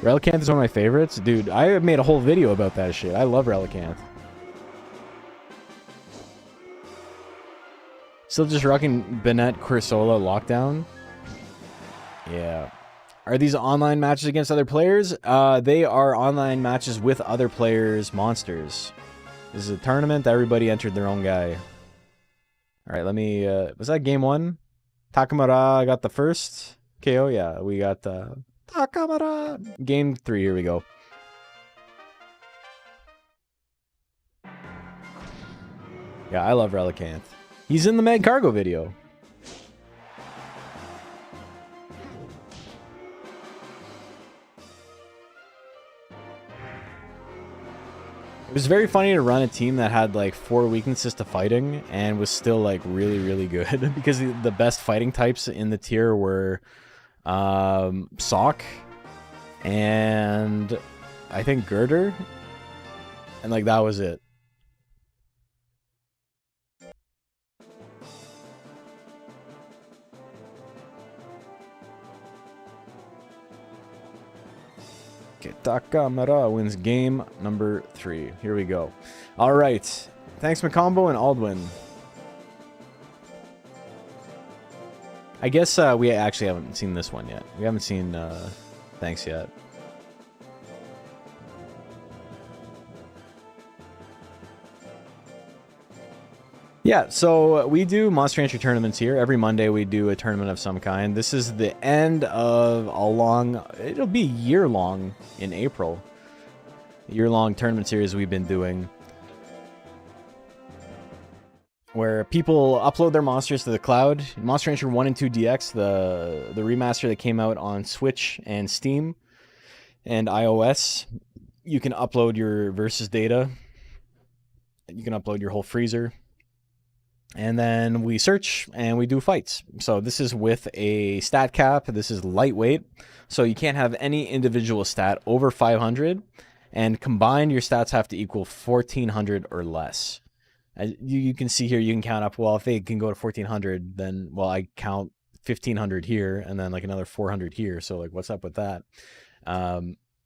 Relicanth is one of my favorites. Dude, I made a whole video about that shit. I love Relicanth. Still just rocking Bennett Cursola Lockdown? Yeah. Are these online matches against other players? They are online matches with other players' monsters. This is a tournament. Everybody entered their own guy. Alright, let me... was that game 1? Takamura got the first. KO, yeah. We got Takamura. Game 3, here we go. Yeah, I love Relicanth. He's in the Mag Cargo video. It was very funny to run a team that had like 4 weaknesses to fighting and was still like really, really good because the best fighting types in the tier were Sock and I think Girder, and like that was it. Okay, Takamura wins game number 3. Here we go. All right. Thanks, Macombo and Aldwin. I guess we actually haven't seen this one yet. We haven't seen thanks yet. Yeah, so we do Monster Rancher tournaments here. Every Monday we do a tournament of some kind. This is the end of a long... It'll be year-long in April. Year-long tournament series we've been doing. Where people upload their monsters to the cloud. Monster Rancher 1 and 2 DX, the remaster that came out on Switch and Steam and iOS. You can upload your versus data. You can upload your whole freezer. And then we search and we do fights. So this is with a stat cap. This is lightweight. So you can't have any individual stat over 500. And combined, your stats have to equal 1400 or less. As you can see here, you can count up, well, if they can go to 1400, then, well, I count 1500 here and then like another 400 here. So like, what's up with that?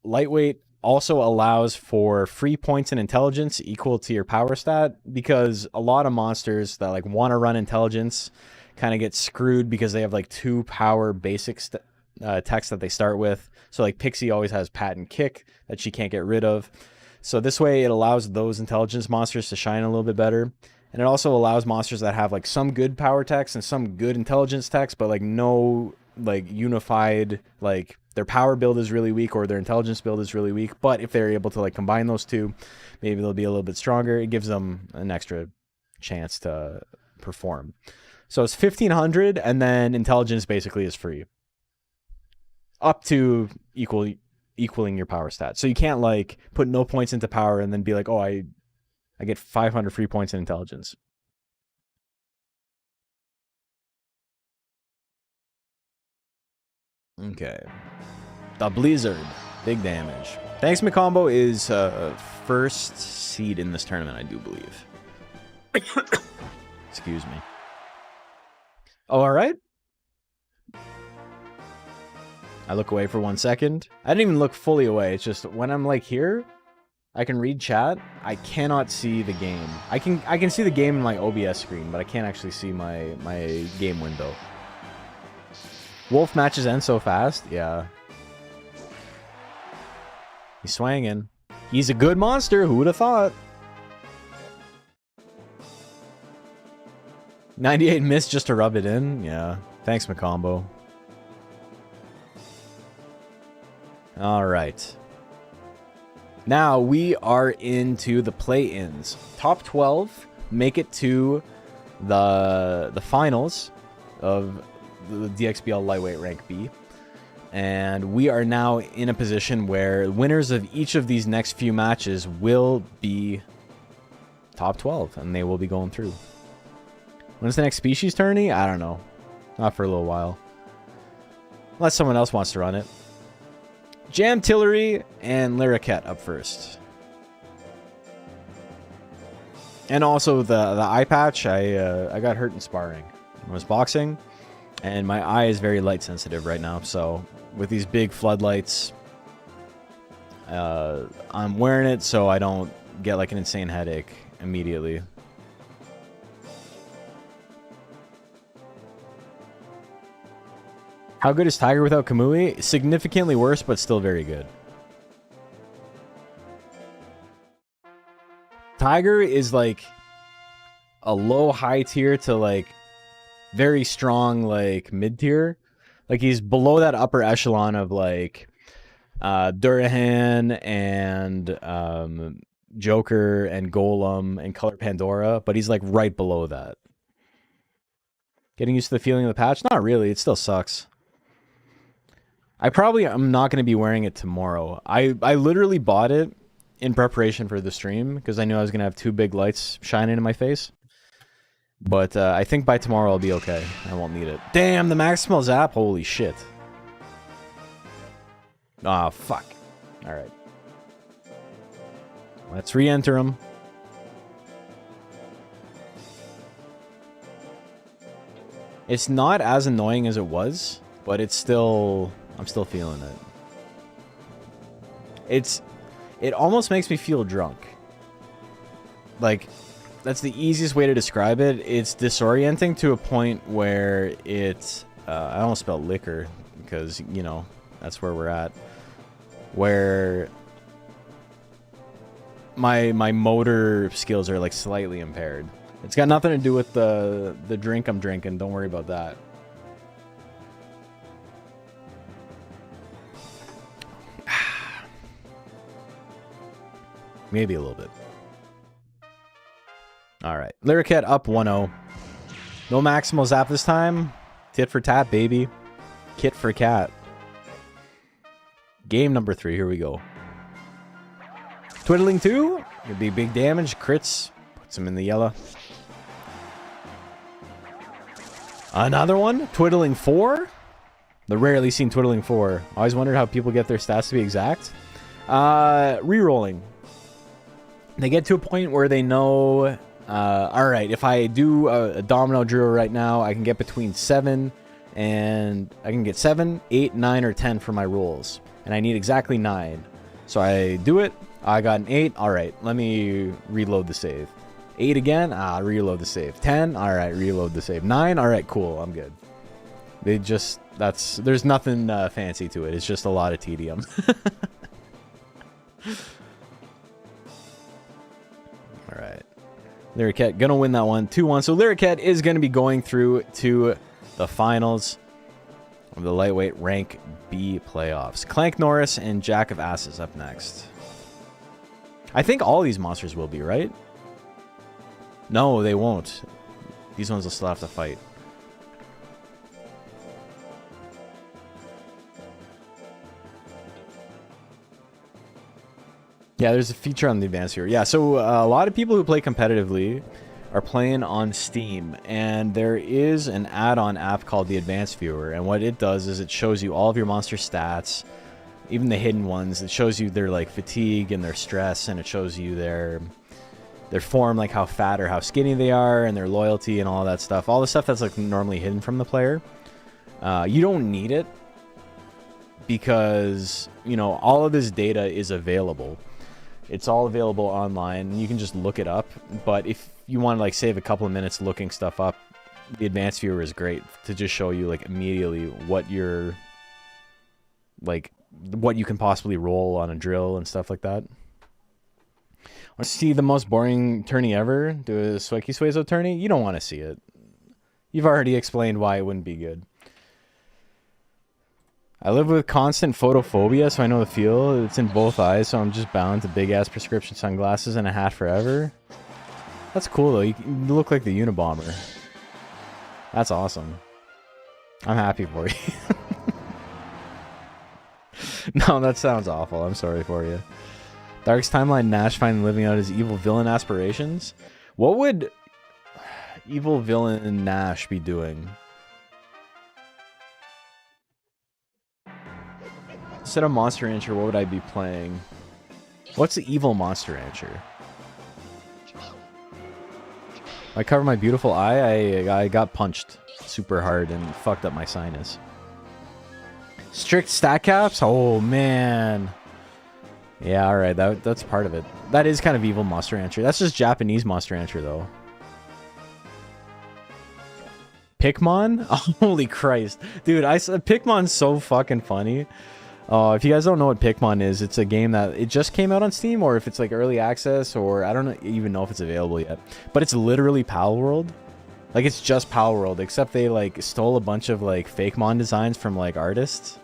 Lightweight also allows for free points in intelligence equal to your power stat, because a lot of monsters that like want to run intelligence kind of get screwed because they have like 2 power basic techs that they start with. So like Pixie always has patent kick that she can't get rid of. So this way it allows those intelligence monsters to shine a little bit better. And it also allows monsters that have like some good power techs and some good intelligence techs, but like no like unified, like their power build is really weak or their intelligence build is really weak. But if they're able to like combine those two, maybe they'll be a little bit stronger. It gives them an extra chance to perform. So it's 1500, and then intelligence basically is free. Up to equaling your power stat. So you can't like put no points into power and then be like, oh, I get 500 free points in intelligence. Okay. The Blizzard. Big damage. Thanks, Macombo is first seed in this tournament, I do believe. Excuse me. Oh, all right. I look away for 1 second. I didn't even look fully away. It's just when I'm like here, I can read chat. I cannot see the game. I can see the game in my OBS screen, but I can't actually see my game window. Wolf matches end so fast. Yeah. He's swanging. He's a good monster. Who would have thought? 98 missed just to rub it in. Yeah. Thanks, Macombo. All right. Now we are into the play-ins. Top 12 make it to the finals of the DXBL Lightweight Rank B. And we are now in a position where winners of each of these next few matches will be top 12, and they will be going through. When's the next species tourney? I don't know. Not for a little while. Unless someone else wants to run it. Jam Tillery and Lyricat up first. And also the eye patch, I got hurt in sparring. I was boxing, and my eye is very light sensitive right now, so with these big floodlights, I'm wearing it so I don't get like an insane headache immediately. How good is Tiger without Kamui? Significantly worse, but still very good. Tiger is like a low high tier to like very strong like mid tier. Like, he's below that upper echelon of, like, Durahan and Joker and Golem and Color Pandora, but he's, like, right below that. Getting used to the feeling of the patch? Not really. It still sucks. I'm not going to be wearing it tomorrow. I literally bought it in preparation for the stream because I knew I was going to have 2 big lights shining in my face. But I think by tomorrow I'll be okay. I won't need it. Damn, the maximal zap. Holy shit. Ah, fuck. All right. Let's re-enter him. It's not as annoying as it was, but it's still... I'm still feeling it. It almost makes me feel drunk. Like... That's the easiest way to describe it. It's disorienting to a point where it's... I almost spelled liquor because, you know, that's where we're at. Where my motor skills are, like, slightly impaired. It's got nothing to do with the drink I'm drinking. Don't worry about that. Maybe a little bit. Alright. Lyricat up 1-0. No maximal zap this time. Tit for tat, baby. Kit for cat. Game number 3. Here we go. Twiddling 2. Could be big damage. Crits. Puts him in the yellow. Another one. Twiddling 4. The rarely seen Twiddling 4. Always wondered how people get their stats to be exact. Rerolling. They get to a point where they know... Alright, if I do a domino drill right now, I can get between 7 and... I can get 7, 8, 9, or 10 for my rolls. And I need exactly 9. So I do it. I got an 8. Alright, let me reload the save. 8 again. Reload the save. 10. Alright, reload the save. 9. Alright, cool. I'm good. They just... There's nothing fancy to it. It's just a lot of tedium. Alright. Lyricat gonna win that one 2-1. So Lyricat is gonna be going through to the finals of the lightweight rank B playoffs. Clank Norris and Jack of Asses up next. I think all these monsters will be, right? No, they won't. These ones will still have to fight. Yeah, there's a feature on the advanced viewer. Yeah, so a lot of people who play competitively are playing on Steam, and there is an add-on app called the advanced viewer, and what it does is it shows you all of your monster stats, even the hidden ones. It shows you their like fatigue and their stress, and it shows you their form, like how fat or how skinny they are, and their loyalty and all that stuff. All the stuff that's like normally hidden from the player. You don't need it because, you know, all of this data is available. It's all available online. You can just look it up. But if you want to like save a couple of minutes looking stuff up, the advanced viewer is great to just show you like immediately what you're like what you can possibly roll on a drill and stuff like that. Want to see the most boring tourney ever? Do a Sweki Suezo tourney? You don't want to see it. You've already explained why it wouldn't be good. I live with constant photophobia, so I know the feel. It's in both eyes, so I'm just bound to big-ass prescription sunglasses and a hat forever. That's cool, though. You look like the Unabomber. That's awesome. I'm happy for you. No, that sounds awful. I'm sorry for you. Dark's timeline, Nash finally living out his evil villain aspirations. What would evil villain Nash be doing? Instead of Monster Rancher, what would I be playing? What's the evil Monster Rancher? I cover my beautiful eye. I got punched super hard and fucked up my sinus. Strict stat caps? Oh, man. Yeah, alright. That's part of it. That is kind of evil Monster Rancher. That's just Japanese Monster Rancher, though. Pikmon? Holy Christ. Dude, Pikmon's so fucking funny. If you guys don't know what Pikmon is, it's a game that it just came out on Steam, or if it's like early access, or I don't even know if it's available yet. But it's literally Pal World, Like, it's just Power World, except they, like, stole a bunch of, like, fake mon designs from, like, artists.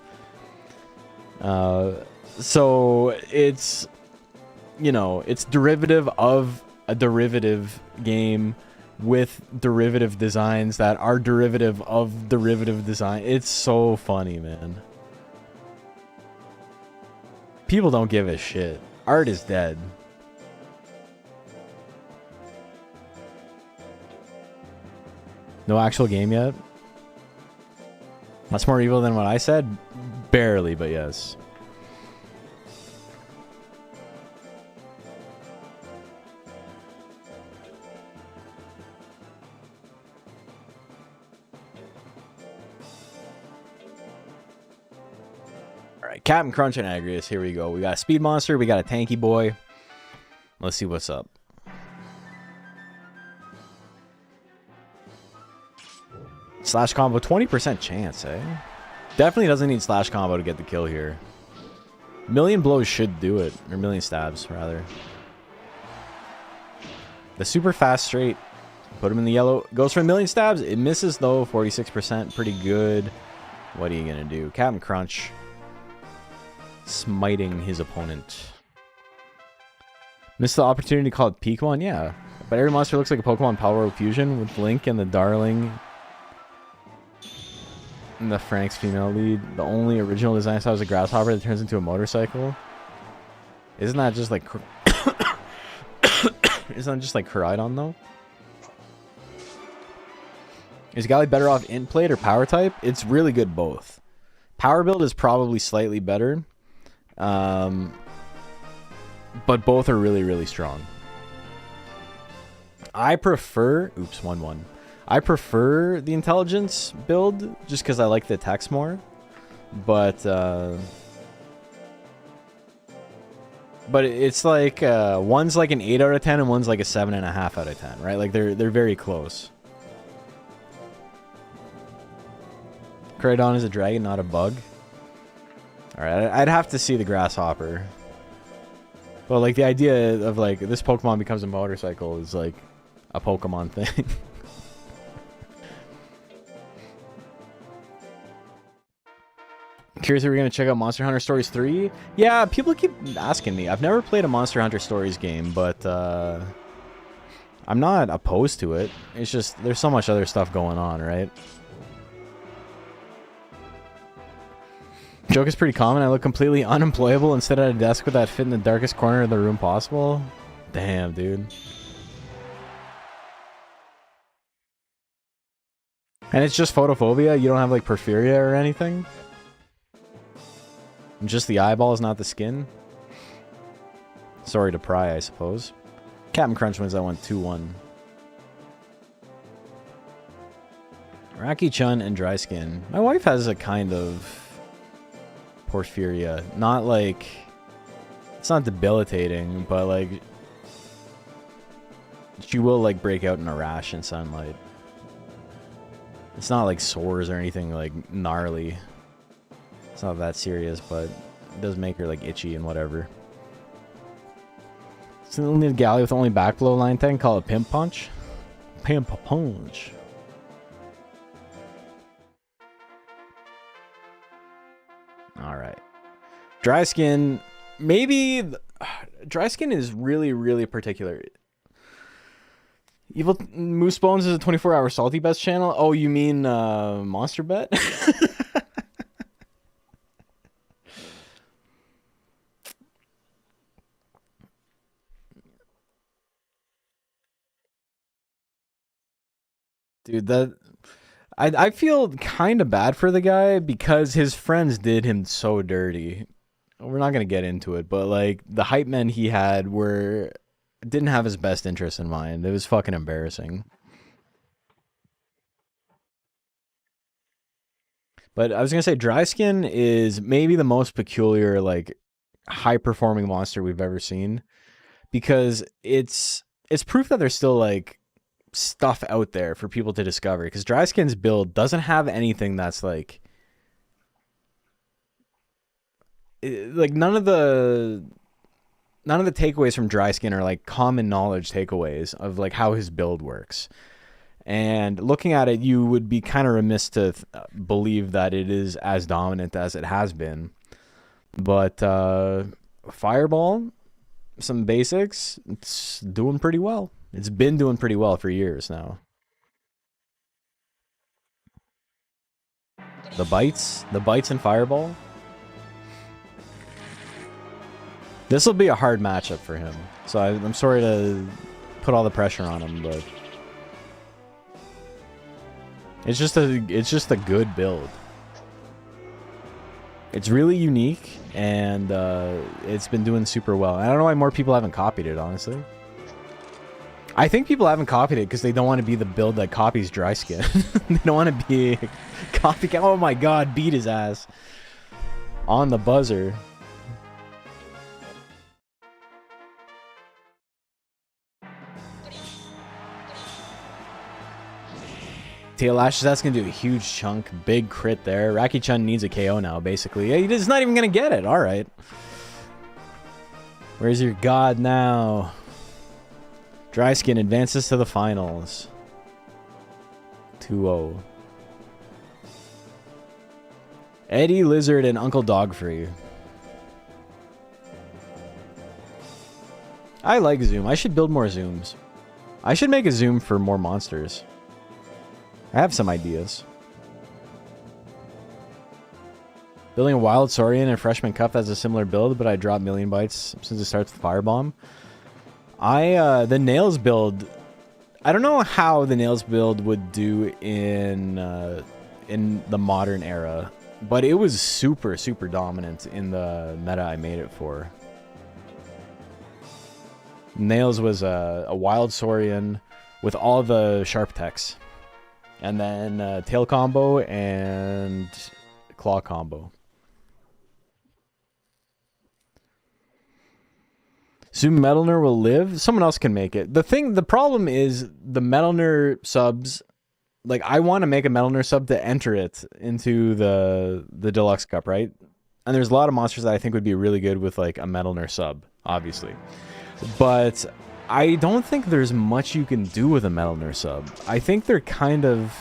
So it's, you know, it's derivative of a derivative game with derivative designs that are derivative of derivative design. It's so funny, man. People don't give a shit. Art is dead. No actual game yet? That's more evil than what I said? Barely, but yes. Alright, Captain Crunch and Agrius. Here we go. We got a speed monster. We got a tanky boy. Let's see what's up. Slash combo, 20% chance, eh? Definitely doesn't need slash combo to get the kill here. Million blows should do it. Or million stabs, rather. The super fast straight. Put him in the yellow. Goes for a million stabs. It misses, though. 46%. Pretty good. What are you going to do? Captain Crunch. Smiting his opponent. Missed the opportunity to call it Peak One? Yeah. But every monster looks like a Pokemon Power World Fusion with Link and the Darling. And the Frank's female lead. The only original design style is a grasshopper that turns into a motorcycle. Isn't that just like... Isn't that just like Koraidon, though? Is Galley better off int plate or power type? It's really good both. Power build is probably slightly better. But both are really, really strong. I prefer... Oops, 1-1. I prefer the intelligence build just because I like the attacks more. But it's like one's like an 8 out of 10 and one's like a 7.5 out of 10, right? Like they're very close. Koraidon is a dragon, not a bug. Alright, I'd have to see the grasshopper. But like the idea of like this Pokemon becomes a motorcycle is like a Pokemon thing. Curious if we're going to check out Monster Hunter Stories 3? Yeah, people keep asking me. I've never played a Monster Hunter Stories game, but I'm not opposed to it. It's just, there's so much other stuff going on, right? Joke is pretty common. I look completely unemployable instead at a desk with that fit in the darkest corner of the room possible. Damn, dude. And it's just photophobia? You don't have like porphyria or anything? Just the eyeballs, not the skin? Sorry to pry, I suppose. Captain Crunch wins that one 2-1. Raki-chan and Dry Skin. My wife has a kind of porphyria. Not like... It's not debilitating, but like... She will like break out in a rash in sunlight. It's not like sores or anything like gnarly. It's not that serious, but it does make her like itchy and whatever. Still need a Galley with only back blow line 10. Call it Pimp Punch. Pimp Punch. Alright. Dry Skin. Maybe... Dry Skin is really, really particular. Evil Moose Bones is a 24-hour Salty Best channel? Oh, you mean Monster Bet? Dude, that... I feel kind of bad for the guy because his friends did him so dirty. We're not going to get into it, but like the hype men he had didn't have his best interests in mind. It was fucking embarrassing. But I was going to say Dry Skin is maybe the most peculiar, like high-performing monster we've ever seen because it's proof that there's still like stuff out there for people to discover because Dry Skin's build doesn't have anything that's like none of the takeaways from Dry Skin are like common knowledge takeaways of like how his build works. And looking at it, you would be kind of remiss to believe that it is as dominant as it has been. But Fireball, some basics, it's doing pretty well. It's been doing pretty well for years now. The bites and Fireball. This will be a hard matchup for him. So I'm sorry to put all the pressure on him, but it's just a good build. It's really unique, and it's been doing super well. I don't know why more people haven't copied it, honestly. I think people haven't copied it because they don't want to be the build that copies dry skin. They don't want to be copycat. Oh my god, beat his ass on the buzzer. Tail Lashes, that's going to do a huge chunk. Big crit there. Raki-chan needs a KO now, basically. Yeah, he's not even going to get it. All right. Where's your god now? Dry Skin advances to the finals. 2-0. Eddie Lizard and Uncle Dogfree. I like Zoom. I should build more Zooms. I should make a Zoom for more monsters. I have some ideas. Building a Wild Saurian and Freshman Cup has a similar build, but I dropped Million Bites since it starts with Firebomb. The Nails build, I don't know how the Nails build would do in the modern era, but it was super, super dominant in the meta I made it for. Nails was a Wild Saurian with all the sharp techs. And then tail combo and claw combo. Zoom Metalner will live. Someone else can make it. The problem is the Metalner subs. Like, I want to make a Metalner sub to enter it into the Deluxe Cup, right? And there's a lot of monsters that I think would be really good with like a Metalner sub, obviously. But I don't think there's much you can do with a Metalner sub. I think they're kind of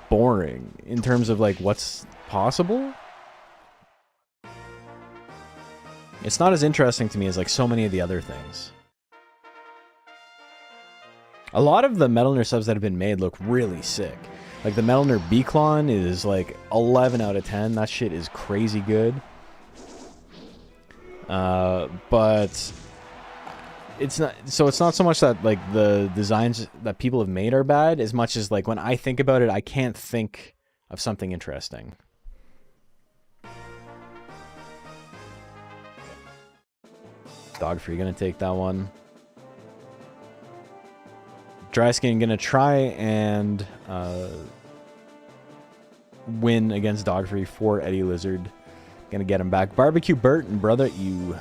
boring in terms of like what's possible. It's not as interesting to me as like so many of the other things. A lot of the Metalner subs that have been made look really sick. Like the Metalner Beaclon is like 11 out of 10. That shit is crazy good. But it's not so much that like the designs that people have made are bad as much as like when I think about it, I can't think of something interesting. Dogfree gonna take that one. Dry Skin gonna try and win against Dogfree for Eddie Lizard. Gonna get him back. Barbecue Bert and Brother You.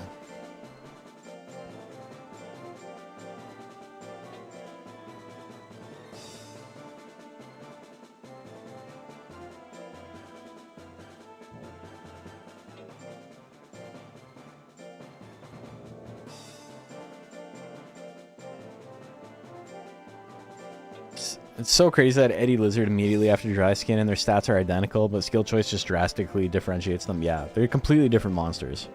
It's so crazy that Eddie Lizard immediately after Dry Skin and their stats are identical, but skill choice just drastically differentiates them. Yeah, they're completely different monsters.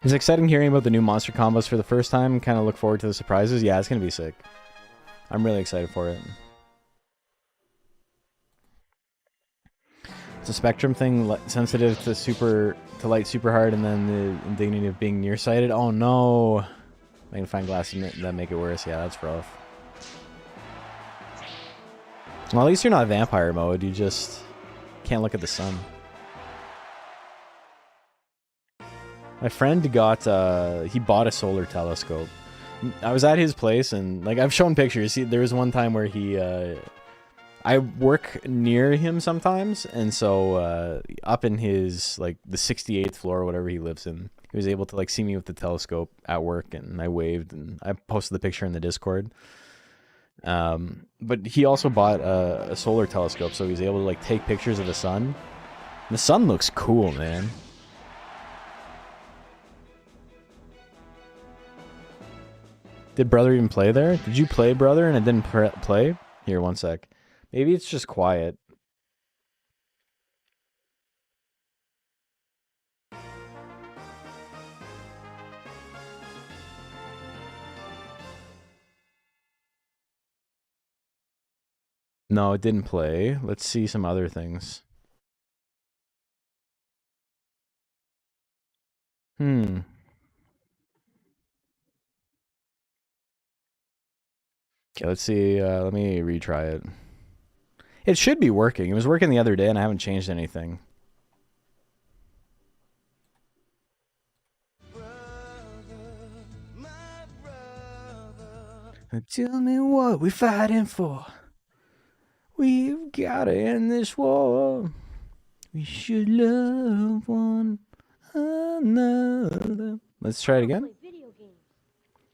It's exciting hearing about the new monster combos for the first time. Kind of look forward to the surprises. Yeah, it's going to be sick. I'm really excited for it. It's a spectrum thing, sensitive to light super hard, and then the indignity of being nearsighted. Oh no. Magnifying glasses that make it worse. Yeah, that's rough. Well, at least you're not vampire mode. You just can't look at the sun. My friend got, he bought a solar telescope. I was at his place and, like, I've shown pictures. There was one time where he, I work near him sometimes. And so, up in his, like, the 68th floor or whatever he lives in, he was able to, like, see me with the telescope at work. And I waved and I posted the picture in the Discord. But he also bought a solar telescope. So he was able to, like, take pictures of the sun. The sun looks cool, man. Did brother even play there? Did you play brother and it didn't play? Here, one sec. Maybe it's just quiet. No, it didn't play. Let's see some other things. Okay, let's see. Let me retry it. It should be working. It was working the other day and I haven't changed anything. Tell me what we're fighting for. We've gotta end this war. We should love one another. Let's try it again.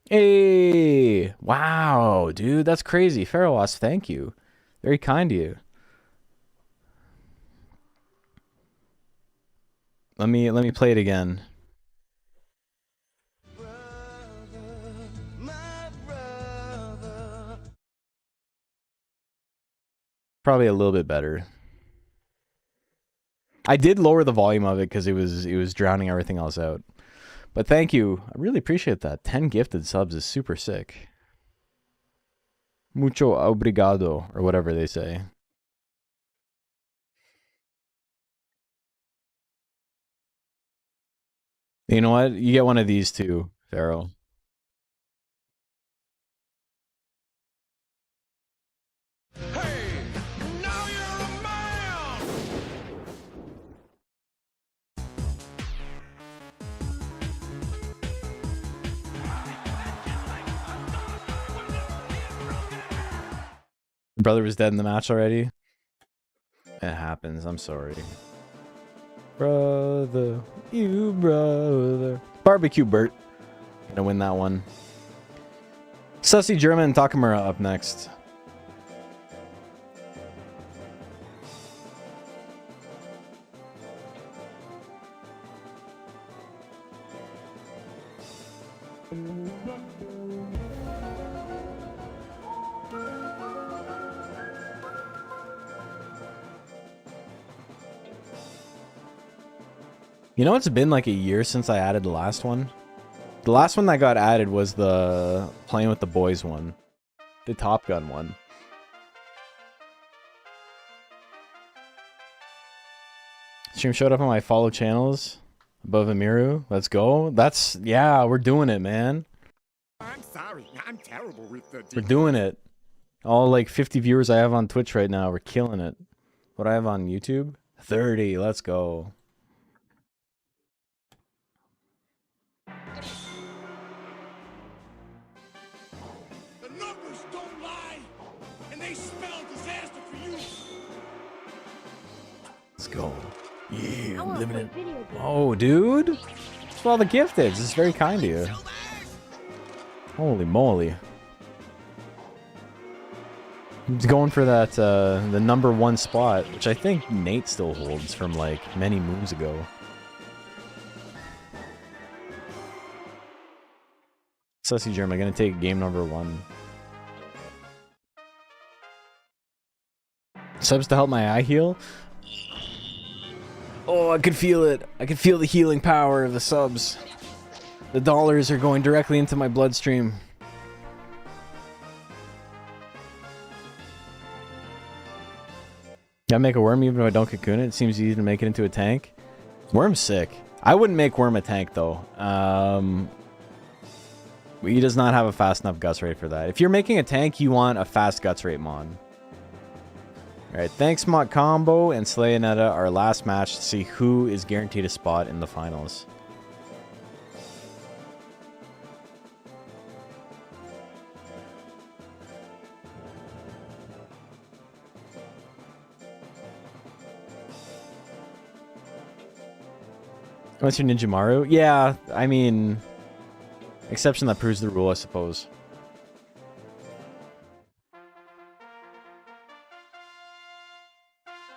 Hey! Wow, dude, that's crazy. Pharaoh Wasp, thank you. Very kind of you. Let me play it again. Probably a little bit better. I did lower the volume of it because it was drowning everything else out. But thank you. I really appreciate that. 10 gifted subs is super sick. Mucho obrigado, or whatever they say. You know what? You get one of these too, Pharaoh. Hey, now you're a man! Brother was dead in the match already. It happens. I'm sorry. Brother, you brother. Barbecue Bert. Gonna win that one. Sussy German and Takamura up next. You know, it's been like a year since I added the last one. The last one that got added was the playing with the boys one. The Top Gun one. Stream showed up on my follow channels above Amiru. Let's go. That's, yeah, we're doing it, man. I'm sorry, I'm terrible with the... We're doing it. All like 50 viewers I have on Twitch right now, we're killing it. What I have on YouTube? 30, let's go. The numbers don't lie, and they spell disaster for you. Let's go. Yeah, I'm living it. Oh, dude. It's for all the gifteds. It's very kind of you. Holy moly. He's going for that, the #1 spot, which I think Nate still holds from, like, many moons ago. Sussy German, gonna take game #1. Subs to help my eye heal? Oh, I could feel it. I could feel the healing power of the subs. The dollars are going directly into my bloodstream. Gotta make a worm even if I don't cocoon it. It seems easy to make it into a tank. Worm's sick. I wouldn't make worm a tank though. He does not have a fast enough guts rate for that. If you're making a tank, you want a fast guts rate mon. Alright, thanks Mott Combo and Slayonetta, our last match to see who is guaranteed a spot in the finals. What's your Ninjamaru? Yeah, I mean, exception that proves the rule, I suppose.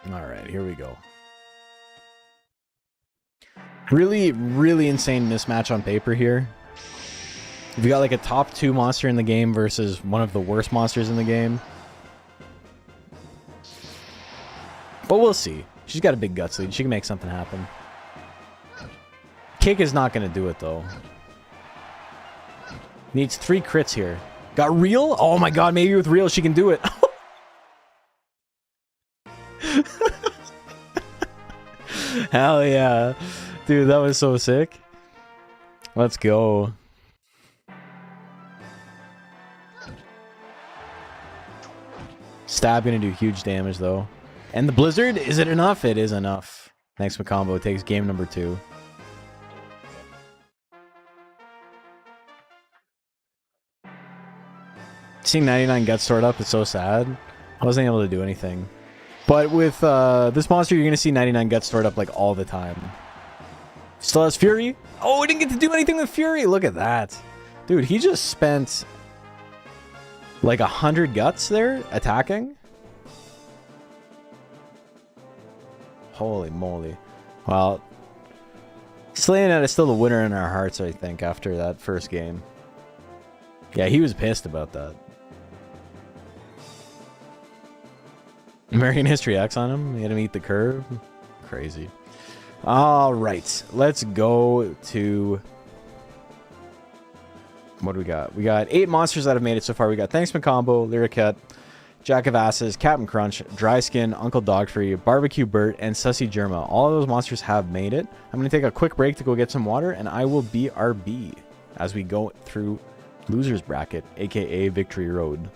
Alright, here we go. Really, really insane mismatch on paper here. If you got like a top 2 monster in the game versus one of the worst monsters in the game. But we'll see. She's got a big guts lead. She can make something happen. Kick is not going to do it, though. Needs 3 crits here. Got real? Oh my god, maybe with real she can do it. Hell yeah. Dude, that was so sick. Let's go. Stab gonna do huge damage, though. And the Blizzard, is it enough? It is enough. Next combo takes game number 2. Seeing 99 get stored up is so sad. I wasn't able to do anything. But with this monster, you're going to see 99 get stored up like all the time. Still has Fury. Oh, we didn't get to do anything with Fury. Look at that. Dude, he just spent like 100 guts there attacking. Holy moly. Well, Slaynet is still the winner in our hearts, I think, after that first game. Yeah, he was pissed about that. American History X on him. He had him eat the curve. Crazy. All right. Let's go to... What do we got? We got 8 monsters that have made it so far. We got Thanksman Combo, Lyricat, Jack of Asses, Captain Crunch, Dry Skin, Uncle Dogfree, Barbecue Bert, and Sussy Germa. All of those monsters have made it. I'm going to take a quick break to go get some water, and I will be RB as we go through Loser's Bracket, aka Victory Road.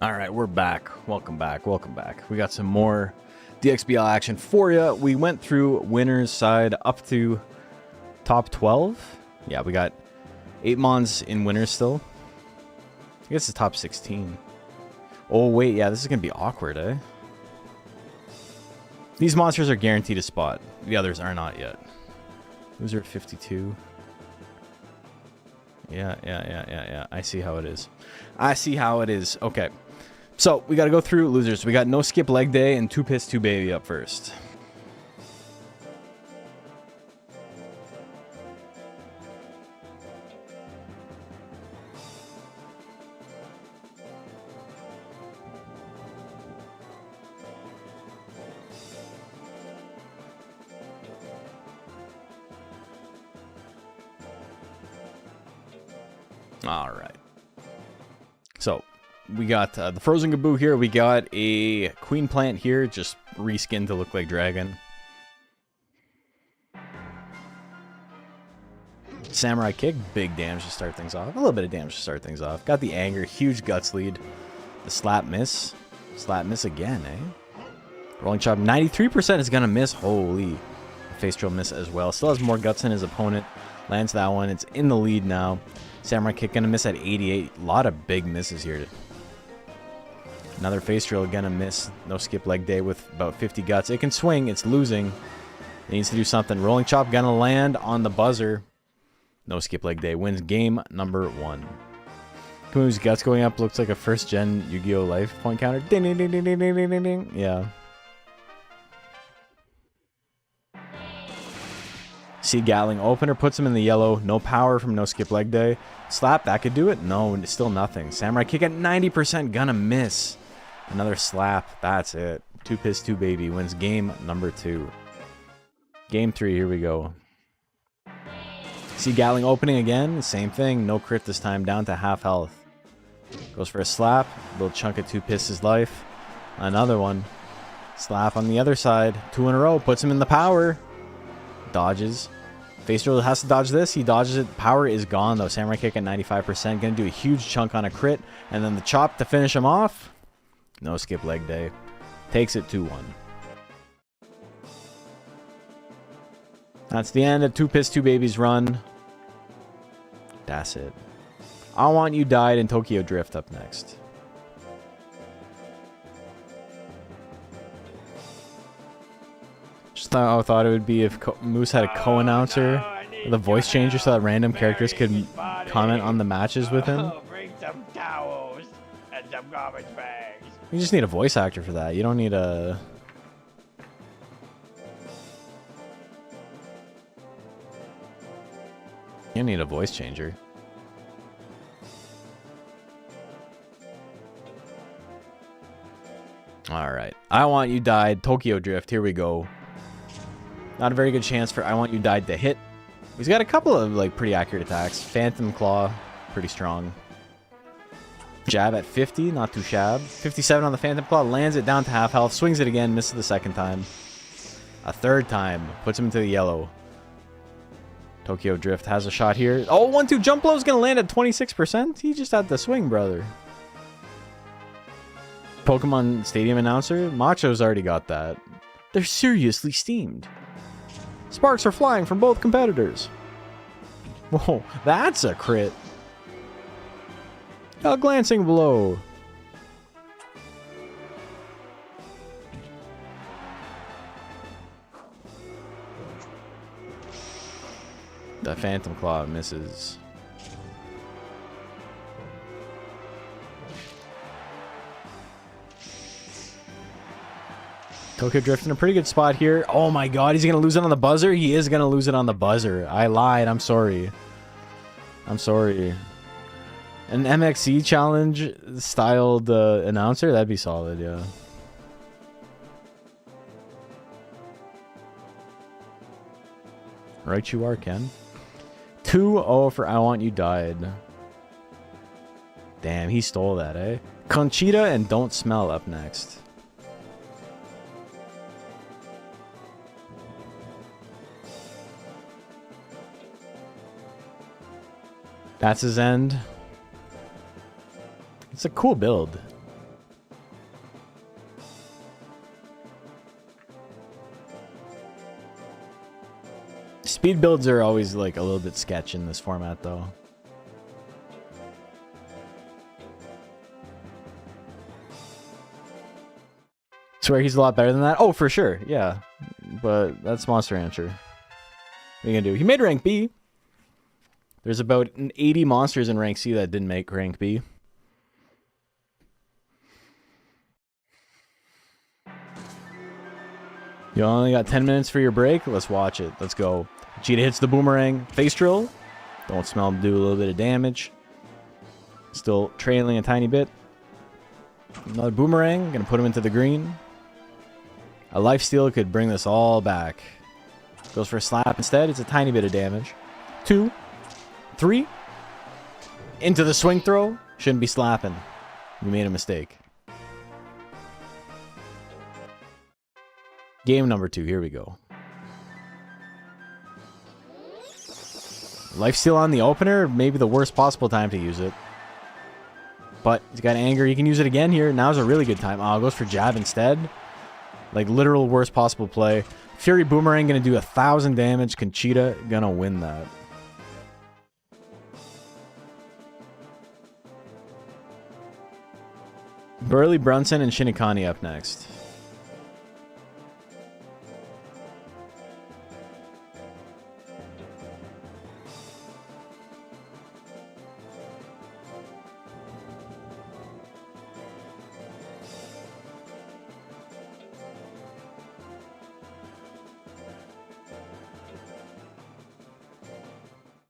All right, we're back. Welcome back. Welcome back. We got some more DXBL action for you. We went through winners side up to top 12. Yeah, we got 8 mons in winners still. I guess it's top 16. Oh, wait. Yeah, this is going to be awkward, eh? These monsters are guaranteed to spot. The others are not yet. Loser at 52. Yeah. I see how it is. I see how it is. Okay. So, we got to go through losers. We got No Skip Leg Day and 2 Piss 2 Baby up first. All right. So, we got the Frozen Gaboo here. We got a Queen Plant here, just reskinned to look like Dragon. Samurai Kick, big damage to start things off. A little bit of damage to start things off. Got the Anger, huge Guts lead. The Slap Miss. Slap Miss again, eh? Rolling Chop, 93% is going to miss. Holy. Face Drill miss as well. Still has more Guts than his opponent. Lands that one. It's in the lead now. Samurai Kick gonna miss at 88. A lot of big misses here. Another Face Drill gonna miss. No Skip Leg Day with about 50 Guts. It can swing. It's losing. It needs to do something. Rolling Chop gonna land on the buzzer. No Skip Leg Day wins game number 1. Kamu's Guts going up looks like a first gen Yu-Gi-Oh! Life point counter. Ding ding ding ding ding ding ding ding. Yeah. Seed Gatling opener puts him in the yellow. No power from No Skip Leg Day. Slap, that could do it? No, still nothing. Samurai Kick at 90%, gonna miss. Another slap, that's it. 2 Piss 2 Baby wins game number 2. Game 3, here we go. Seed Gatling opening again, same thing. No crit this time, down to half health. Goes for a slap, little chunk of 2 Pisses life. Another one. Slap on the other side. 2 in a row, puts him in the power. Dodges. Face Drill has to dodge this. He dodges it. Power is gone, though. Samurai Kick at 95%. Going to do a huge chunk on a crit. And then the chop to finish him off. No Skip Leg Day. Takes it 2-1. That's the end of 2 Piss 2 Babies run. That's it. I Want You Died in Tokyo Drift up next. Just thought it would be if Moose had a co-announcer with a voice changer so that random characters could comment on the matches with him. Bring some towels and some garbage bags. You just need a voice actor for that. You don't need a... You don't need a voice changer. Alright. I Want You Died. Tokyo Drift. Here we go. Not a very good chance for I Want You Died to hit. He's got a couple of like pretty accurate attacks. Phantom Claw, pretty strong. Jab at 50, not too shab. 57 on the Phantom Claw, lands it down to half health, swings it again, misses the second time. A third time, puts him into the yellow. Tokyo Drift has a shot here. Oh, 1-2 jump blow is going to land at 26%. He just had the swing, brother. Pokemon Stadium announcer, Macho's already got that. They're seriously steamed. Sparks are flying from both competitors. Whoa, that's a crit. A glancing blow. The Phantom Claw misses. Tokyo Drift in a pretty good spot here. Oh my god, he's going to lose it on the buzzer? He is going to lose it on the buzzer. I lied. I'm sorry. I'm sorry. An MXC challenge styled announcer? That'd be solid, yeah. Right you are, Ken. 2-0 for I Want You Died. Damn, he stole that, eh? Conchita and Don't Smell up next. That's his end. It's a cool build. Speed builds are always like a little bit sketch in this format though. Swear he's a lot better than that. Oh, for sure. Yeah. But that's Monster Rancher. What are you gonna do? He made rank B. There's about 80 monsters in rank C that didn't make rank B. You only got 10 minutes for your break. Let's watch it. Let's go. Cheetah hits the boomerang. Face drill. Don't smell him do a little bit of damage. Still trailing a tiny bit. Another boomerang. Gonna put him into the green. A lifesteal could bring this all back. Goes for a slap instead. It's a tiny bit of damage. 2, 3. Into the swing throw. Shouldn't be slapping. We made a mistake. Game number 2. Here we go. Lifesteal on the opener. Maybe the worst possible time to use it. But he's got anger. He can use it again here. Now's a really good time. Oh, goes for jab instead. Like literal worst possible play. Fury Boomerang gonna do 1,000 damage. Conchita gonna win that. Burley Brunson and Shinikani up next.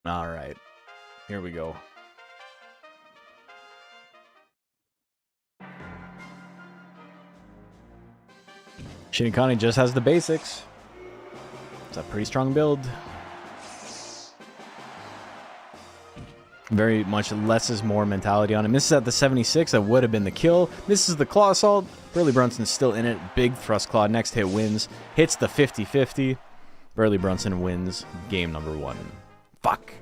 All right, here we go. Shinikani just has the basics. It's a pretty strong build. Very much less is more mentality on him. Misses at the 76. That would have been the kill. Misses the claw assault. Burley Brunson's still in it. Big thrust claw. Next hit wins. Hits the 50-50. Burley Brunson wins game number 1. Fuck.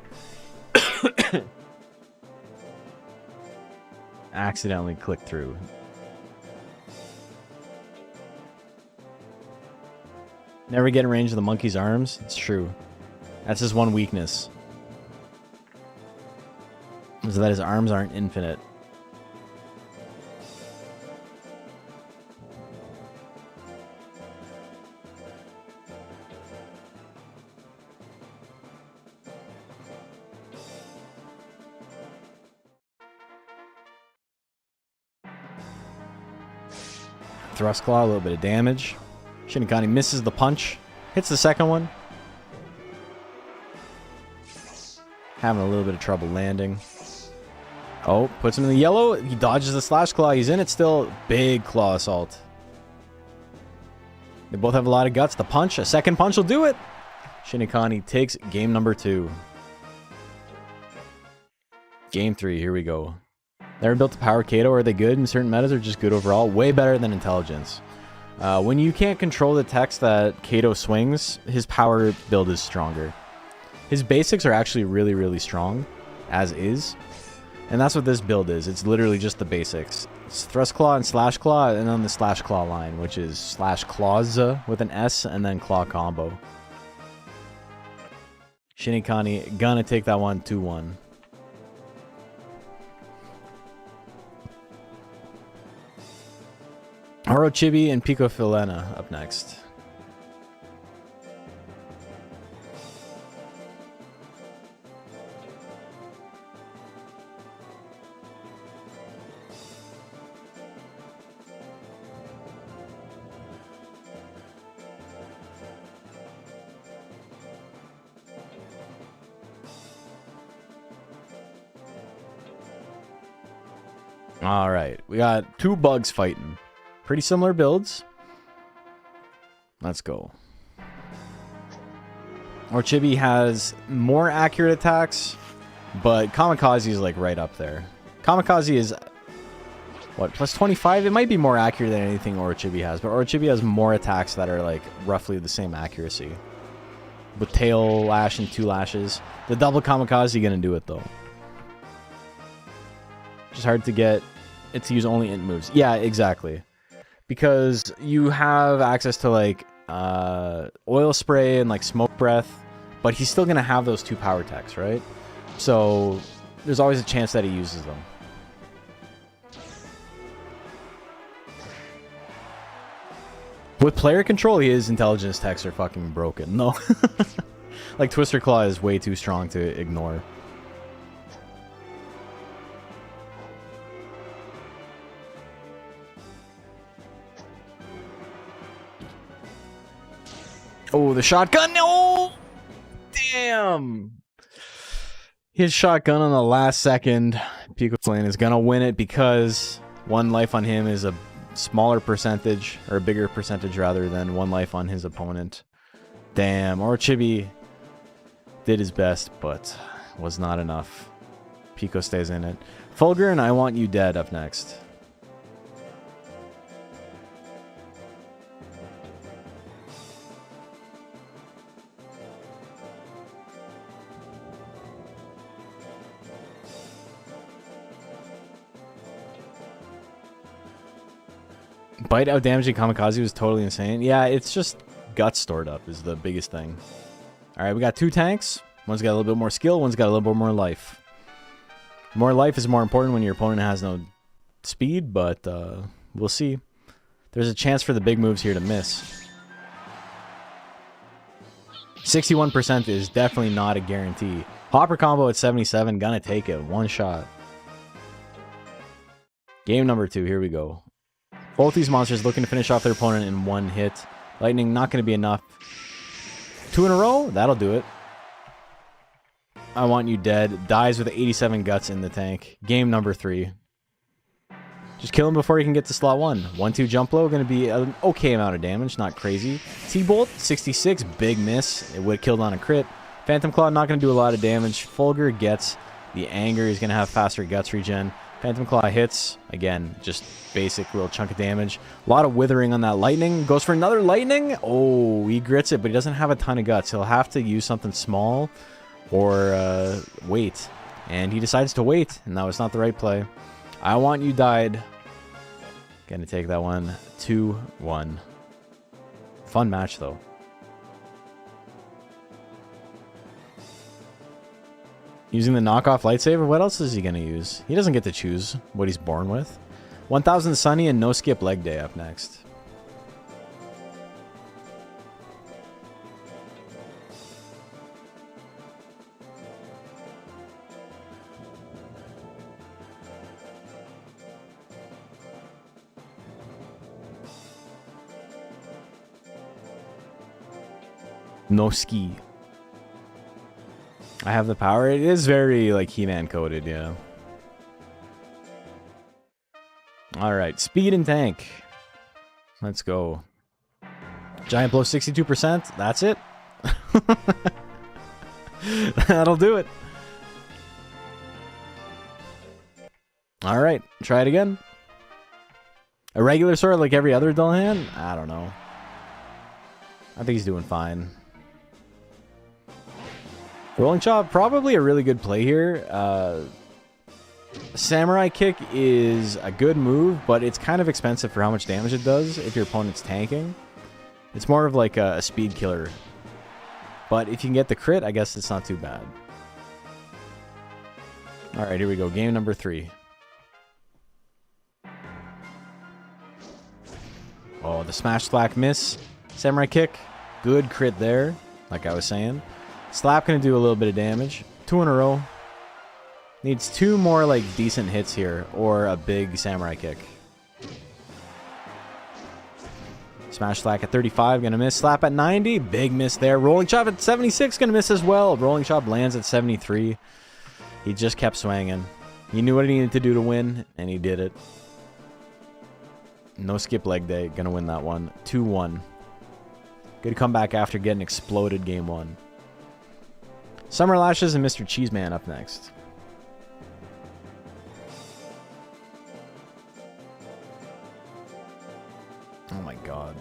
Accidentally clicked through. Never get in range of the monkey's arms. It's true. That's his one weakness. Is that his arms aren't infinite. Thrust claw, a little bit of damage. Shinikani misses the punch. Hits the second one. Having a little bit of trouble landing. Oh, puts him in the yellow. He dodges the slash claw. He's in it still. Big claw assault. They both have a lot of guts. The punch, a second punch will do it. Shinikani takes game number 2. Game 3, here we go. Never built to power Kato. Are they good in certain metas or just good overall? Way better than intelligence. When you can't control the text that Kato swings, his power build is stronger. His basics are actually really, really strong, as is. And that's what this build is. It's literally just the basics. It's thrust claw and slash claw, and then the slash claw line, which is slash claws with an S and then claw combo. Shinikani gonna take that one 2-1. Orochibi and Pico Filena up next. All right, we got 2 bugs fighting. Pretty similar builds. Let's go. Orochibi has more accurate attacks, but Kamikaze is like right up there. Kamikaze is, what, plus 25? It might be more accurate than anything Orochibi has, but Orochibi has more attacks that are like roughly the same accuracy. With tail lash and 2 lashes. The double Kamikaze gonna do it though. Just hard to get it to use only int moves. Yeah, exactly. Because you have access to like oil spray and like smoke breath, but he's still gonna have those 2 power techs, right? So there's always a chance that he uses them. With player control, his intelligence techs are fucking broken. No. Like, Twister Claw is way too strong to ignore. Oh, the shotgun. No! Damn. His shotgun on the last second. Pico Flame is going to win it because 1 life on him is a smaller percentage, or a bigger percentage rather, than 1 life on his opponent. Damn. Or Chibi did his best, but was not enough. Pico stays in it. Fulgur and I Want You Dead up next. Bite out damaging Kamikaze was totally insane. Yeah, it's just guts stored up is the biggest thing. Alright, we got 2 tanks. One's got a little bit more skill, one's got a little bit more life. More life is more important when your opponent has no speed, but we'll see. There's a chance for the big moves here to miss. 61% is definitely not a guarantee. Hopper combo at 77, gonna take it. 1 shot. Game number 2, here we go. Both these monsters looking to finish off their opponent in 1 hit. Lightning not going to be enough. 2 in a row? That'll do it. I Want You Dead. Dies with 87 guts in the tank. Game number 3. Just kill him before he can get to slot 1. 1-2 jump low. Going to be an okay amount of damage. Not crazy. T-Bolt, 66. Big miss. It would have killed on a crit. Phantom Claw not going to do a lot of damage. Fulgur gets the anger. He's going to have faster guts regen. Phantom Claw hits. Again, just basic little chunk of damage. A lot of withering on that lightning. Goes for another lightning. Oh, he grits it, but he doesn't have a ton of guts. He'll have to use something small or wait. And he decides to wait, and that was not the right play. I Want You died. Gonna take that one. 2-1. Fun match, though. Using the knockoff lightsaber? What else is he going to use? He doesn't get to choose what he's born with. 1000 Sunny and No Skip Leg Day up next. No Ski. I have the power. It is very, like, He-Man coded, yeah. Alright, speed and tank. Let's go. Giant blow 62%. That's it. That'll do it. Alright, try it again. A regular sword like every other dull hand? I don't know. I think he's doing fine. Rolling Chop, probably a really good play here. Samurai Kick is a good move, but it's kind of expensive for how much damage it does if your opponent's tanking. It's more of like a speed killer. But if you can get the crit, I guess it's not too bad. Alright, here we go. Game number 3. Oh, the Smash Slack miss. Samurai Kick. Good crit there, like I was saying. Slap gonna do a little bit of damage. 2 in a row. Needs 2 more like decent hits here, or a big Samurai Kick. Smash Slack at 35, gonna miss. Slap at 90, big miss there. Rolling Chop at 76, gonna miss as well. Rolling Chop lands at 73. He just kept swinging. He knew what he needed to do to win, and he did it. No Skip Leg Day, gonna win that one. 2-1. Good comeback after getting exploded game 1. Summer Lashes and Mr. Cheeseman up next. Oh my god.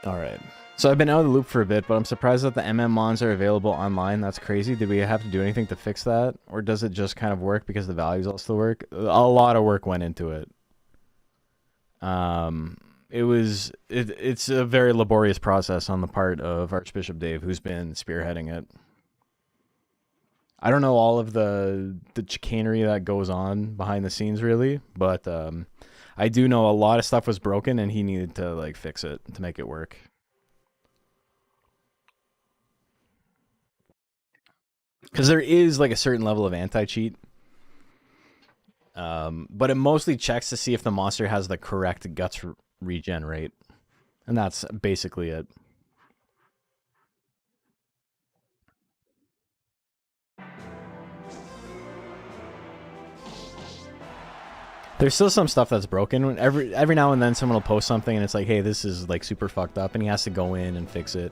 Alright. So I've been out of the loop for a bit, but I'm surprised that the MM mons are available online. That's crazy. Did we have to do anything to fix that? Or does it just kind of work because the values all still work? A lot of work went into it. It's a very laborious process on the part of Archbishop Dave, who's been spearheading it. I don't know all of the chicanery that goes on behind the scenes, really, but I do know a lot of stuff was broken, and he needed to like fix it to make it work. Because there is like a certain level of anti-cheat, but it mostly checks to see if the monster has the correct guts regen rate, and that's basically it. There's still some stuff that's broken. Every now and then someone will post something and it's like, hey, this is like super fucked up, and he has to go in and fix it.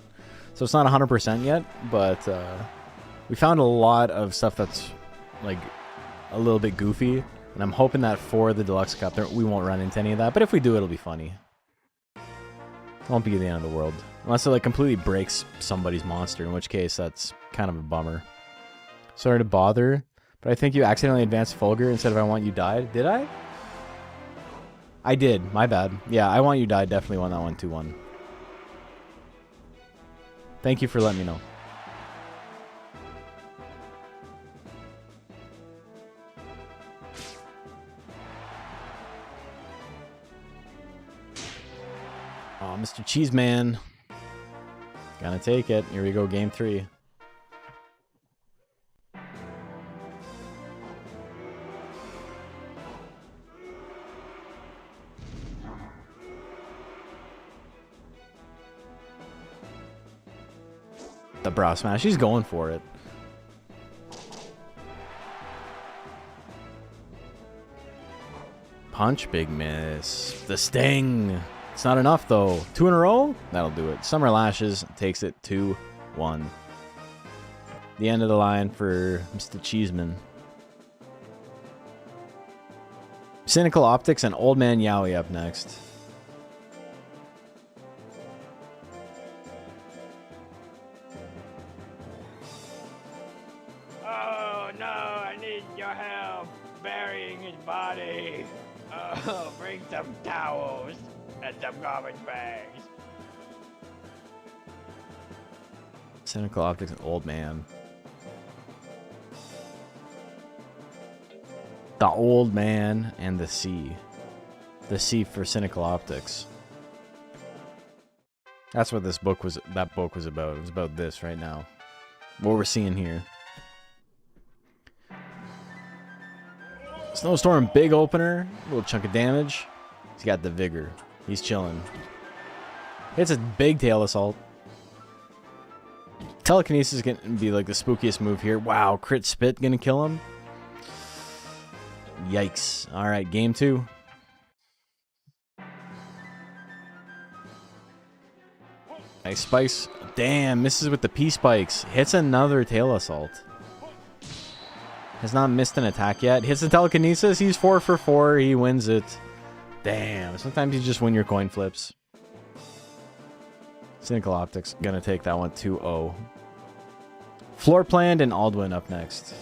So it's not 100% yet, but we found a lot of stuff that's like a little bit goofy, and I'm hoping that for the Deluxe Cup we won't run into any of that, but if we do, it'll be funny. It won't be the end of the world. Unless it like completely breaks somebody's monster, in which case that's kind of a bummer. Sorry to bother, but I think you accidentally advanced Fulgur instead of I Want You Died. Did I? I did. My bad. Yeah, I Want You Died definitely won that one 2-1. Thank you for letting me know. Oh, Mr. Cheeseman. Gonna take it. Here we go, game 3. The bra smash. He's going for it. Punch, big miss. The sting. It's not enough, though. 2 in a row? That'll do it. Summer Lashes takes it 2-1. The end of the line for Mr. Cheeseman. Cynical Optics and Old Man Yowie up next. Oh no, I need your help burying his body. Oh, bring some towels and some garbage bags. Cynical Optics and Old Man. The Old Man and the Sea. The Sea for Cynical Optics. That's what that book was about. It was about this right now. What we're seeing here. Snowstorm, big opener. Little chunk of damage. He's got the vigor. He's chilling. It's a big tail assault. Telekinesis is going to be like the spookiest move here. Wow, crit spit going to kill him. Yikes. All right, game 2. Nice spice. Damn, misses with the P-spikes. Hits another tail assault. Has not missed an attack yet. Hits the telekinesis. He's 4 for 4. He wins it. Damn. Sometimes you just win your coin flips. Cynical Optics gonna take that one 2-0. Floor Planned and Aldwin up next.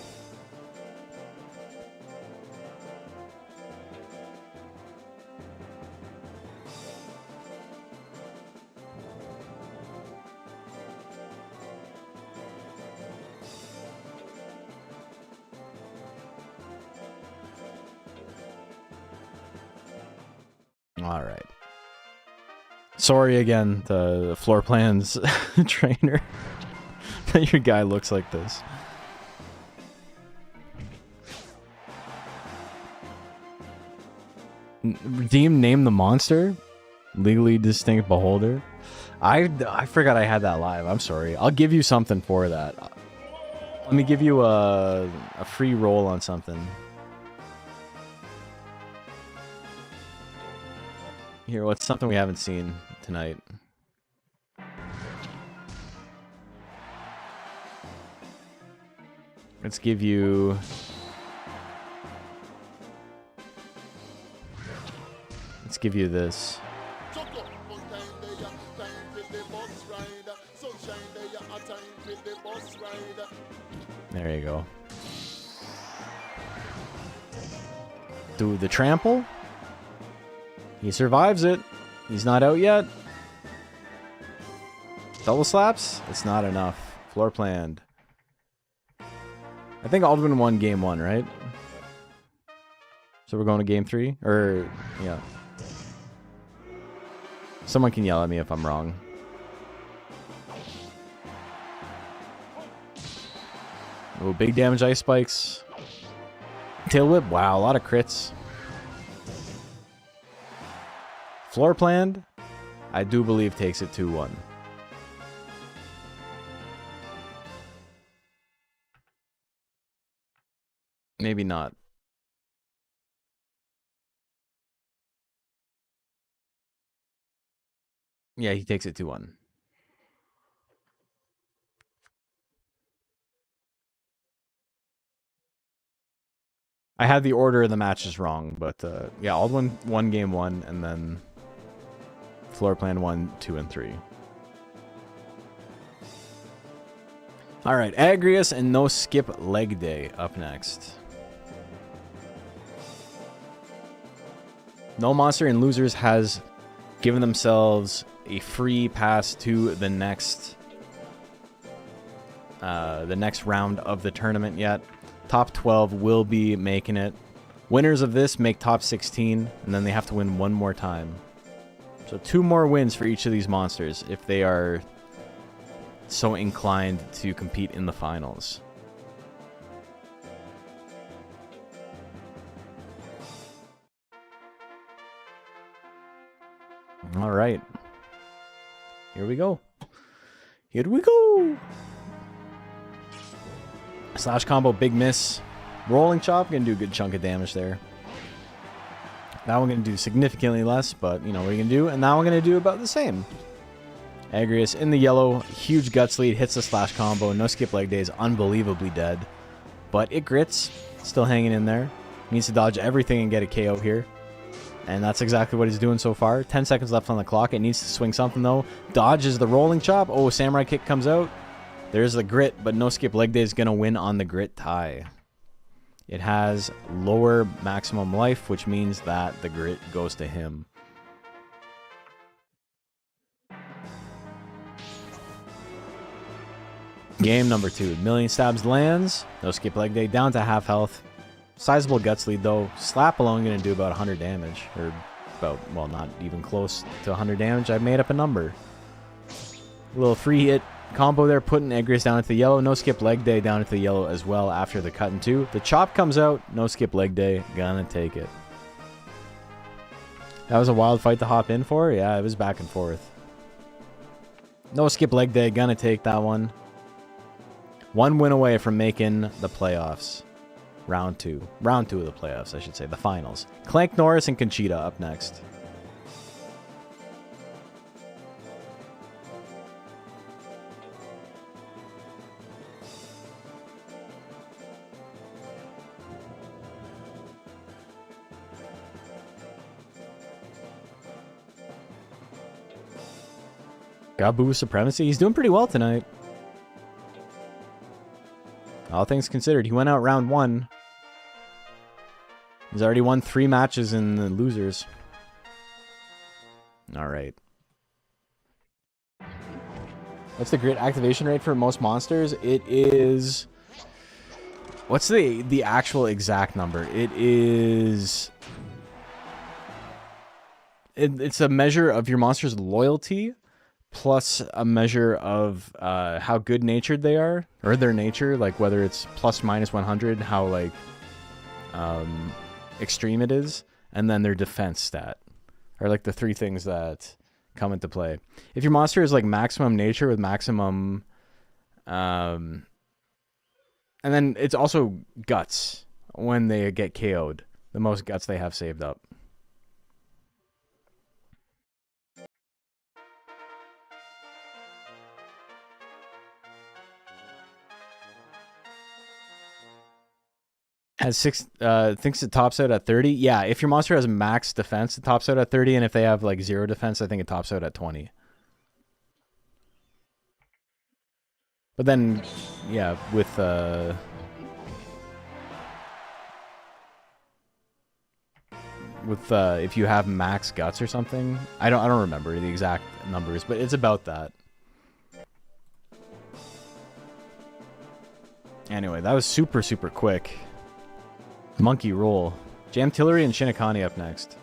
All right. Sorry again, the Floor Plans trainer. That your guy looks like this. Redeem Name the Monster? Legally Distinct Beholder? I forgot I had that live. I'm sorry. I'll give you something for that. Let me give you a free roll on something. Here, what's something we haven't seen tonight? Let's give you... Let's give you this. There you go. Do the trample. He survives it. He's not out yet. Double slaps? It's not enough. Floor planned. I think Aldwin won game 1, right? So we're going to game 3? Or, yeah. Someone can yell at me if I'm wrong. Oh, big damage ice spikes. Tail whip. Wow, a lot of crits. Floor planned. I do believe takes it 2-1. Maybe not. Yeah, he takes it 2-1. I had the order of the matches wrong, but yeah, Aldwin won game 1, and then Floor Plan 1, 2, and 3. All right, Agrius and No Skip Leg Day up next. No monster in losers has given themselves a free pass to the next round of the tournament yet. Top 12 will be making it. Winners of this make top 16, and then they have to win one more time. So 2 more wins for each of these monsters if they are so inclined to compete in the finals. All right. Here we go. Here we go. Slash combo, big miss. Rolling chop, gonna do a good chunk of damage there. That one gonna do significantly less, but you know what you're gonna do. And that one gonna do about the same. Agrius in the yellow, huge guts lead, hits the slash combo. No skip leg day is unbelievably dead. But it grits, still hanging in there. Needs to dodge everything and get a KO here. And that's exactly what he's doing so far. 10 seconds left on the clock. It needs to swing something though. Dodges the rolling chop. Oh, samurai kick comes out. There's the grit, but no skip leg day is going to win on the grit tie. It has lower maximum life, which means that the grit goes to him. Game number 2. Million stabs lands. No skip leg day down to half health. Sizable guts lead though. Slap alone going to do about 100 damage. Or about, well, not even close to 100 damage. I made up a number. A little free hit combo there, putting Agrius down into the yellow. No skip leg day down into the yellow as well after the cut in 2. The chop comes out. No skip leg day. Gonna take it. That was a wild fight to hop in for. Yeah, it was back and forth. No skip leg day. Gonna take that one. 1 win away from making the playoffs. Round 2. Round 2 of the playoffs, I should say. The finals. Clank Norris and Conchita up next. Gabu Supremacy. He's doing pretty well tonight. All things considered, he went out round 1. He's already won 3 matches in the losers. All right. What's the grit activation rate for most monsters? It is... What's the actual exact number? It is... It's a measure of your monster's loyalty plus a measure of how good-natured they are, or their nature, like whether it's plus minus 100, how like extreme it is, and then their defense stat are like the 3 things that come into play. If your monster is like maximum nature with maximum and then it's also guts when they get KO'd, the most guts they have saved up. Has 6, thinks it tops out at 30. Yeah, if your monster has max defense, it tops out at 30, and if they have like 0 defense, I think it tops out at 20. But then, yeah, with if you have max guts or something, I don't remember the exact numbers, but it's about that. Anyway, that was super quick. Monkey roll. Jam Tillery and Shinigami up next.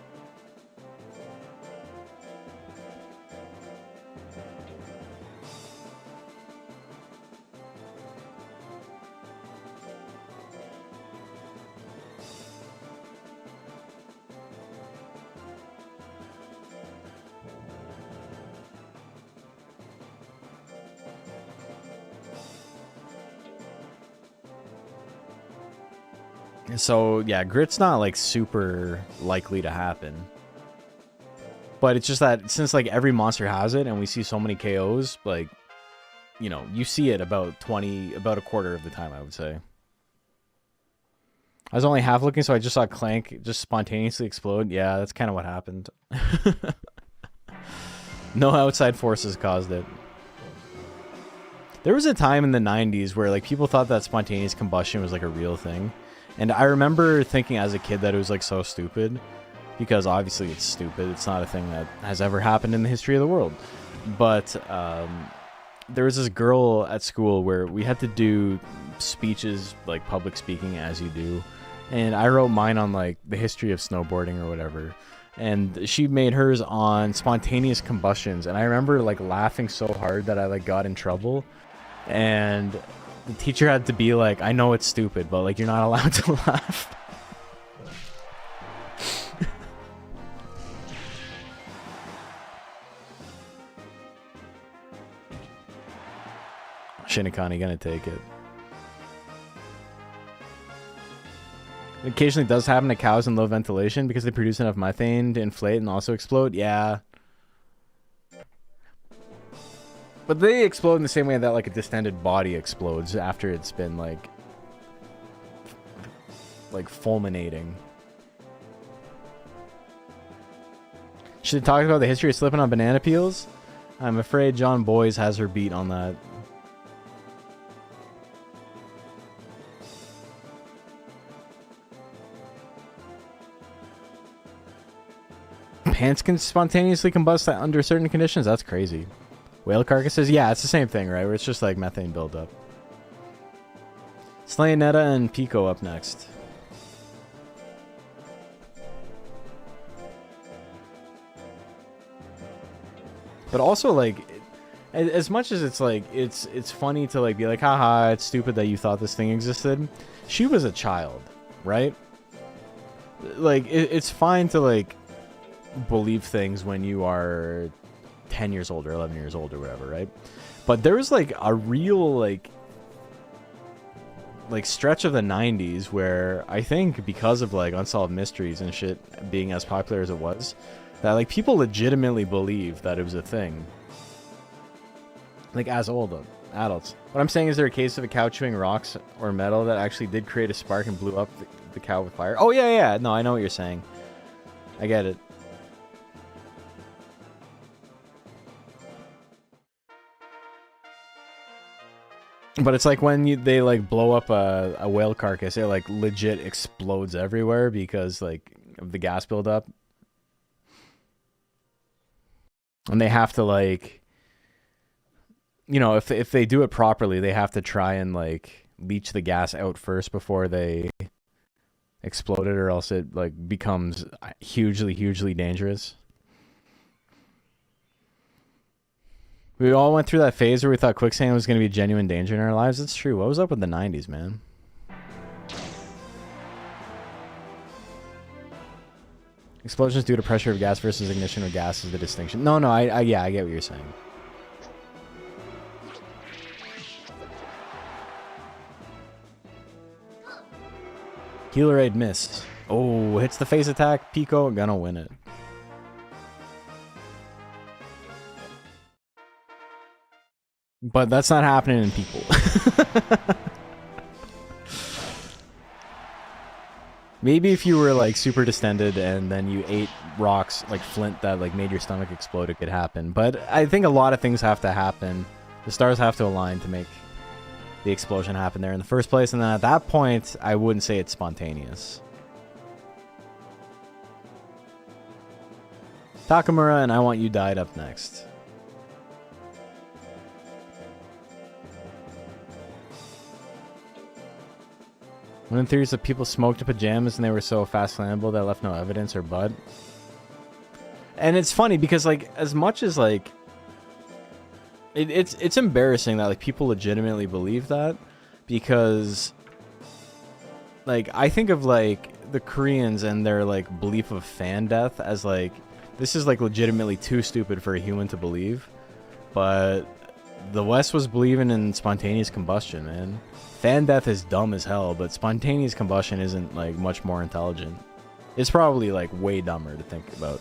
So, yeah, Grit's not, like, super likely to happen. But it's just that since, like, every monster has it and we see so many KOs, like, you know, you see it about a quarter of the time, I would say. I was only half looking, so I just saw Clank just spontaneously explode. Yeah, that's kind of what happened. No outside forces caused it. There was a time in the 90s where, like, people thought that spontaneous combustion was, like, a real thing. And I remember thinking as a kid that it was, like, so stupid. Because obviously it's stupid. It's not a thing that has ever happened in the history of the world. But there was this girl at school where we had to do speeches, like public speaking as you do. And I wrote mine on, like, the history of snowboarding or whatever. And she made hers on spontaneous combustions. And I remember, like, laughing so hard that I, like, got in trouble. And the teacher had to be like, I know it's stupid, but, like, you're not allowed to laugh. Shinigami gonna take it. It occasionally does happen to cows in low ventilation because they produce enough methane to inflate and also explode. Yeah. But they explode in the same way that, like, a distended body explodes after it's been, like fulminating. Should have talked about the history of slipping on banana peels? I'm afraid John Boyes has her beat on that. Pants can spontaneously combust under certain conditions? That's crazy. Whale carcasses? Yeah, it's the same thing, right? Where it's just like methane buildup. Slayonetta and Pico up next. But also, like, as much as it's like, it's funny to, like, be like, haha, it's stupid that you thought this thing existed. She was a child, right? Like, it's fine to, like, believe things when you are 10 years old or 11 years old or whatever, right? But there was, like, a real, like stretch of the 90s where I think because of, like, Unsolved Mysteries and shit being as popular as it was, that, like, people legitimately believed that it was a thing. Like, as old adults. What I'm saying is, there a case of a cow chewing rocks or metal that actually did create a spark and blew up the cow with fire? Oh, yeah. No, I know what you're saying. I get it. But it's like when they, like, blow up a whale carcass, it, like, legit explodes everywhere because, like, of the gas buildup. And they have to, like, you know, if they do it properly, they have to try and, like, leach the gas out first before they explode it, or else it, like, becomes hugely dangerous. We all went through that phase where we thought quicksand was going to be a genuine danger in our lives. That's true. What was up with the 90s, man? Explosions due to pressure of gas versus ignition of gas is the distinction. No, yeah, I get what you're saying. Healer Aid missed. Oh, hits the phase attack. Pico gonna win it. But that's not happening in people. Maybe if you were, like, super distended and then you ate rocks like flint that, like, made your stomach explode, it could happen. But I think a lot of things have to happen. The stars have to align to make the explosion happened there in the first place. And then at that point, I wouldn't say it's spontaneous. Takamura and I Want You Died up next. One of the theories that people smoked in pajamas and they were so fast flammable that left no evidence or bud. And it's funny because, like, as much as, like, it's embarrassing that, like, people legitimately believe that, because, like, I think of, like, the Koreans and their, like, belief of fan death as, like, this is, like, legitimately too stupid for a human to believe. But the West was believing in spontaneous combustion, man. Fan death is dumb as hell, but spontaneous combustion isn't, like, much more intelligent. It's probably, like, way dumber to think about.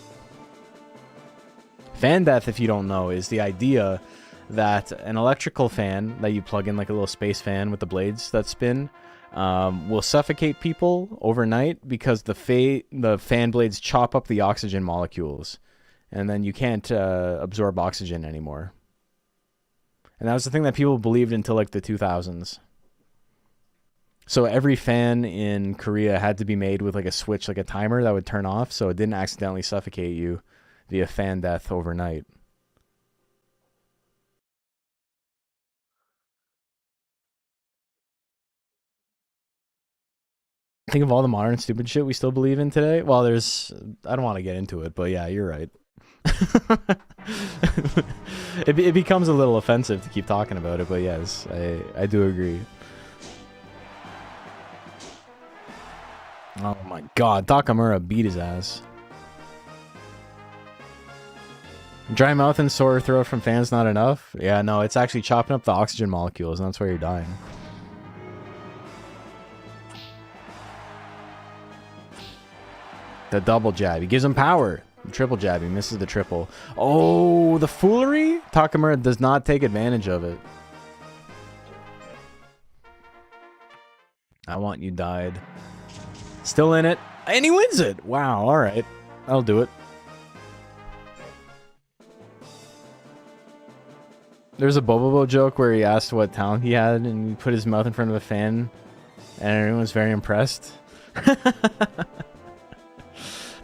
Fan death, if you don't know, is the idea that an electrical fan that you plug in, like a little space fan with the blades that spin, will suffocate people overnight because the fan blades chop up the oxygen molecules, and then you can't absorb oxygen anymore. And that was the thing that people believed until, like, the 2000s. So every fan in Korea had to be made with, like, a switch, like a timer that would turn off so it didn't accidentally suffocate you via fan death overnight. Think of all the modern stupid shit we still believe in today. Well, there's... I don't want to get into it, but yeah, you're right. It becomes a little offensive to keep talking about it, but yes, I do agree. Oh my god, Takamura beat his ass. Dry mouth and sore throat from fans not enough? Yeah, no, it's actually chopping up the oxygen molecules, and that's why you're dying. The double jab. He gives him power. The triple jab. He misses the triple. Oh, the foolery? Takamura does not take advantage of it. I Want You Died. Still in it. And he wins it. Wow, alright. I'll do it. There's a Bobobo joke where he asked what talent he had and he put his mouth in front of a fan and everyone was very impressed.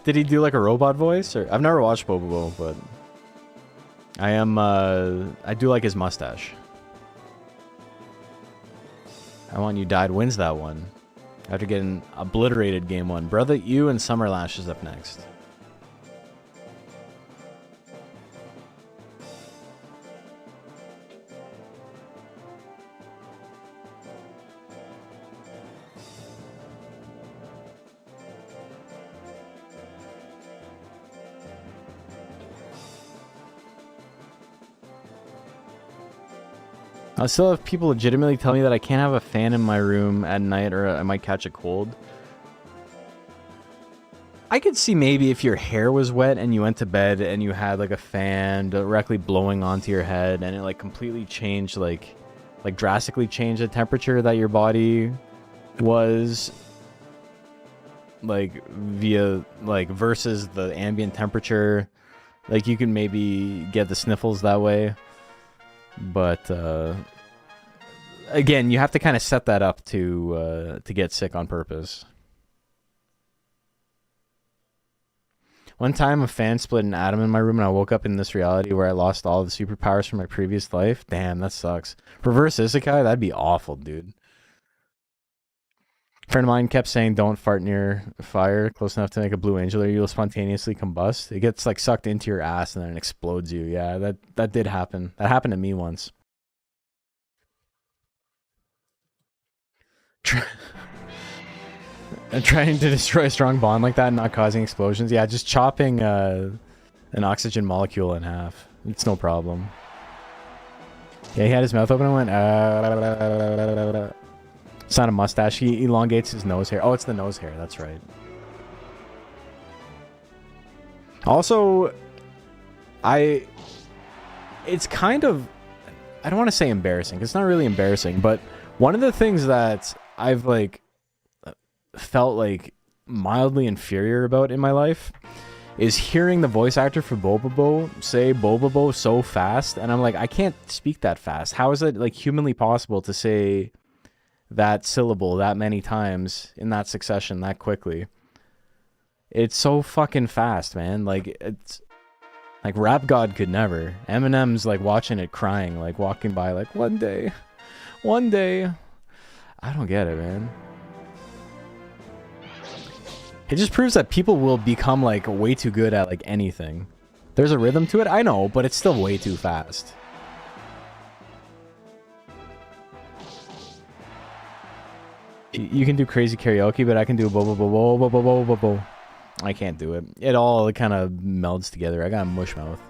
Did he do like a robot voice? Or I've never watched Bobobo, but I do like his mustache. I Want You Died wins that one. After getting obliterated game one. Brother You and Summer Lash is up next. I still have people legitimately tell me that I can't have a fan in my room at night or I might catch a cold. I could see maybe if your hair was wet and you went to bed and you had like a fan directly blowing onto your head and it like completely changed like drastically changed the temperature that your body was like via like versus the ambient temperature. Like you can maybe get the sniffles that way. But again, you have to kind of set that up to get sick on purpose. One time, a fan split an atom in my room, and I woke up in this reality where I lost all the superpowers from my previous life. Damn, that sucks. Reverse isekai? That'd be awful, dude. A friend of mine kept saying, don't fart near fire close enough to make a blue angel or you'll spontaneously combust. It gets like sucked into your ass and then it explodes you. Yeah, that did happen. That happened to me once. And trying to destroy a strong bond like that and not causing explosions. Yeah, just chopping an oxygen molecule in half. It's no problem. Yeah, he had his mouth open and went... It's not a mustache. He elongates his nose hair. Oh, it's the nose hair. That's right. Also, it's kind of... I don't want to say embarrassing. It's not really embarrassing, but one of the things that I've, like, felt, like, mildly inferior about in my life is hearing the voice actor for Bobobo say Bobobo so fast, and I'm like, I can't speak that fast. How is it like humanly possible to say that syllable that many times in that succession that quickly? It's so fucking fast, man. Like, it's like Rap God could never. Eminem's like watching it crying, like walking by, like one day. I don't get it, man. It just proves that people will become like way too good at like anything. There's a rhythm to it, I know, but it's still way too fast. You can do crazy karaoke, but I can do bo bo bo bo bo bo bo bo bo. I can't do it. It all kind of melds together. I got a mush mouth.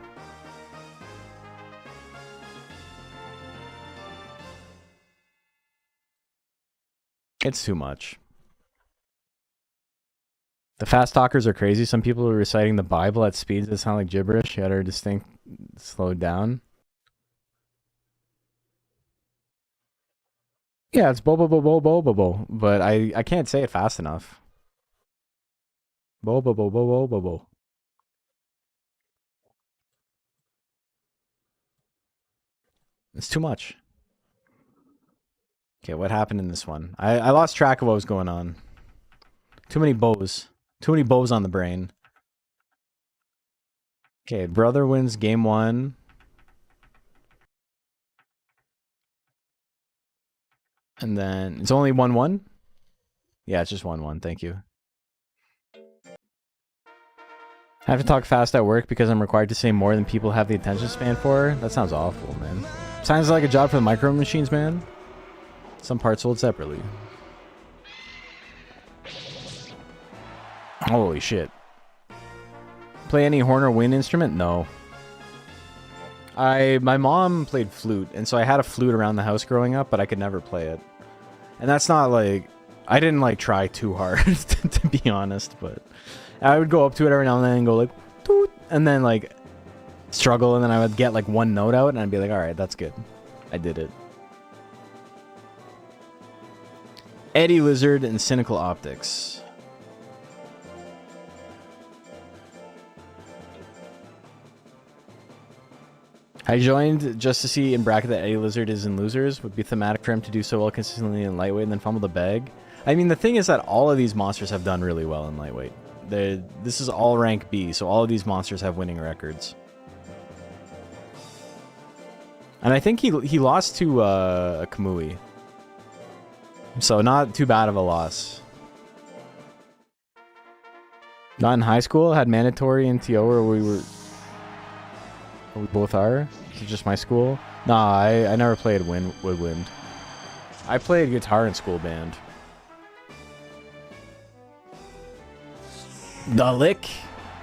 It's too much. The fast talkers are crazy. Some people are reciting the Bible at speeds that sound like gibberish, yet are distinct slowed down. Yeah, it's bo bo bo bo bo bo bo, but I can't say it fast enough. Bo bo bo bo bo bo bo. It's too much. Okay, what happened in this one? I lost track of what was going on. Too many bows. Too many bows on the brain. Okay, brother wins game 1. And then it's only 1-1? Yeah, it's just 1-1. Thank you. I have to talk fast at work because I'm required to say more than people have the attention span for. That sounds awful, man. Sounds like a job for the micro machines, man. Some parts sold separately. Holy shit. Play any horn or wind instrument? No. My mom played flute, and so I had a flute around the house growing up, but I could never play it. And that's not like, I didn't like try too hard to be honest, but I would go up to it every now and then and go like, toot, and then like struggle, and then I would get like one note out, and I'd be like, all right, that's good. I did it. Eddie Lizard and Cynical Optics. I joined just to see in bracket that Eddie Lizard is in losers. Would be thematic for him to do so well consistently in lightweight and then fumble the bag. I mean, the thing is that all of these monsters have done really well in lightweight. This is all rank B, so all of these monsters have winning records. And I think he lost to Kamui. So not too bad of a loss. Not in high school, had mandatory in TO where we both are. Is it just my school? Nah, I never played woodwind. I played guitar in school band. The lick.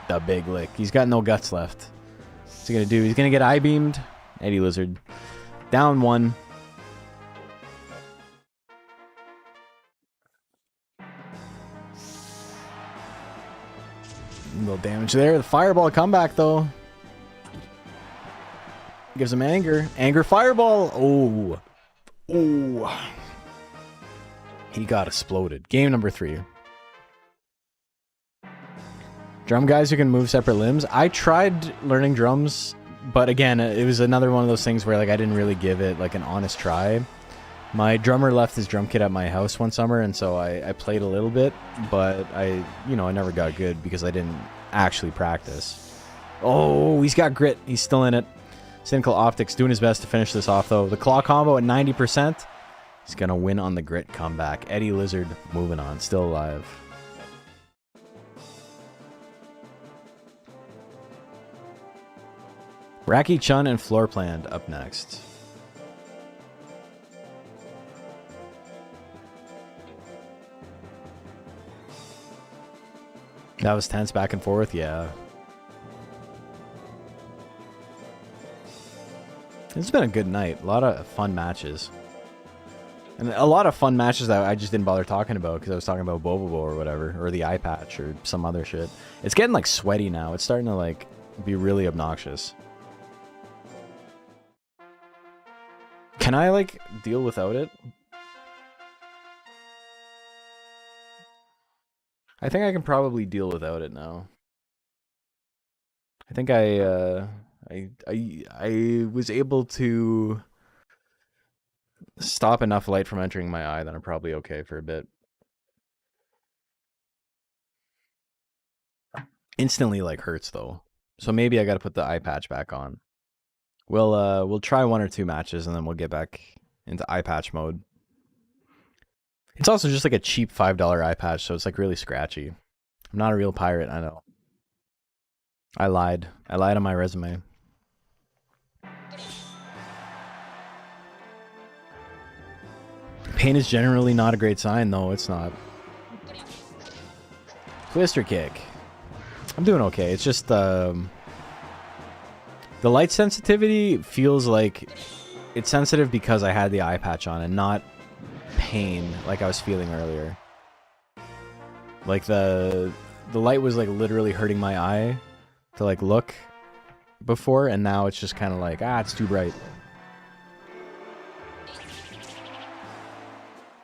The big lick. He's got no guts left. What's he gonna do? He's gonna get eye-beamed. Eddie Lizard. Down 1. A little damage there. The fireball comeback though. Gives him anger. Anger fireball. Oh. Oh. He got exploded. Game number 3. Drum guys who can move separate limbs. I tried learning drums, but again, it was another one of those things where like I didn't really give it like an honest try. My drummer left his drum kit at my house one summer, and so I played a little bit, but I never got good because I didn't actually practice. Oh, he's got grit. He's still in it. Cynical Optics doing his best to finish this off, though. The claw combo at 90%. He's going to win on the grit comeback. Eddie Lizard moving on. Still alive. Raki Chun and Floorplanned up next. That was tense back and forth, yeah. It's been a good night. A lot of fun matches. And a lot of fun matches that I just didn't bother talking about because I was talking about Bobobo or whatever, or the eye patch or some other shit. It's getting like sweaty now. It's starting to like be really obnoxious. Can I like deal without it? I think I can probably deal without it now. I think I was able to stop enough light from entering my eye that I'm probably okay for a bit. Instantly like hurts though. So maybe I got to put the eye patch back on. We'll try 1 or 2 matches and then we'll get back into eye patch mode. It's also just like a cheap $5 eye patch, so it's like really scratchy. I'm not a real pirate, I know. I lied. I lied on my resume. Pain is generally not a great sign, though. It's not. Twister kick. I'm doing okay. It's just the light sensitivity feels like it's sensitive because I had the eye patch on and not pain like I was feeling earlier. Like the light was like literally hurting my eye to like look before, and now it's just kind of like, it's too bright.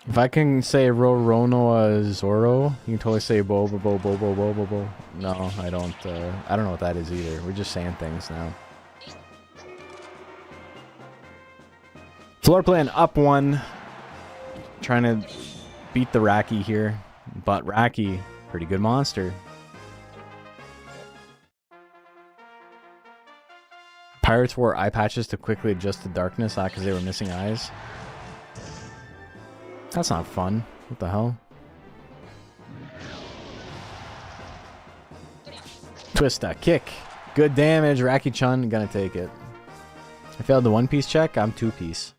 If I can say Roronoa Zoro, you can totally say bo bo bo bo bo bo bo bo. No, I don't know what that is either. We're just saying things now. Floor plan up 1. Trying to beat the Raki here. But Raki, pretty good monster. Pirates wore eye patches to quickly adjust to darkness, not because they were missing eyes. That's not fun. What the hell? Twista, kick. Good damage. Raki-chan, gonna take it. I failed the 1-piece check. I'm 2-piece.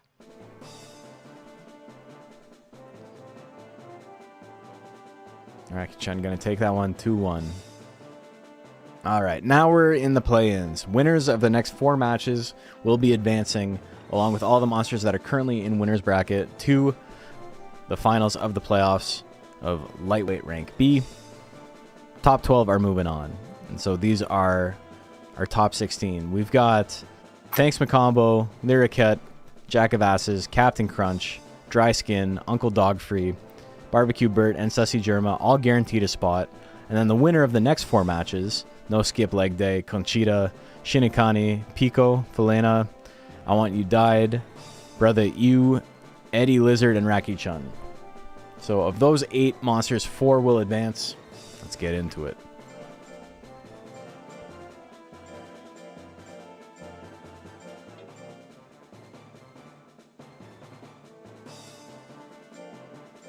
Raki-chan gonna take that one 2-1. Alright, now we're in the play-ins. Winners of the next 4 matches will be advancing, along with all the monsters that are currently in winner's bracket, to the finals of the playoffs of lightweight rank B. Top 12 are moving on. And so these are our top 16. We've got Thanks Macombo, Lyricat, Jack of Asses, Captain Crunch, Dry Skin, Uncle Dogfree, Barbecue Bert, and Sussy Germa, all guaranteed a spot. And then the winner of the next 4 matches, No Skip Leg Day, Conchita, Shinikani, Pico, Felena, I Want You Died, Brother You, Eddie Lizard, and Raki-chan. So of those 8 monsters, 4 will advance. Let's get into it.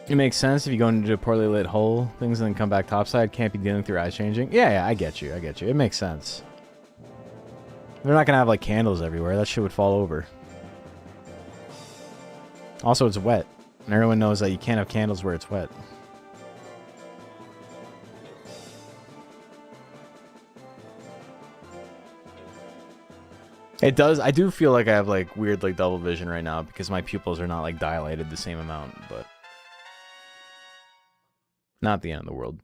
It makes sense if you go into a poorly lit hole, things, and then come back topside. Can't be dealing through eyes changing. Yeah, I get you. It makes sense. They're not going to have, like, candles everywhere. That shit would fall over. Also, it's wet. And everyone knows that you can't have candles where it's wet. It does. I do feel like I have, like, weird, like, double vision right now because my pupils are not, like, dilated the same amount, but not the end of the world.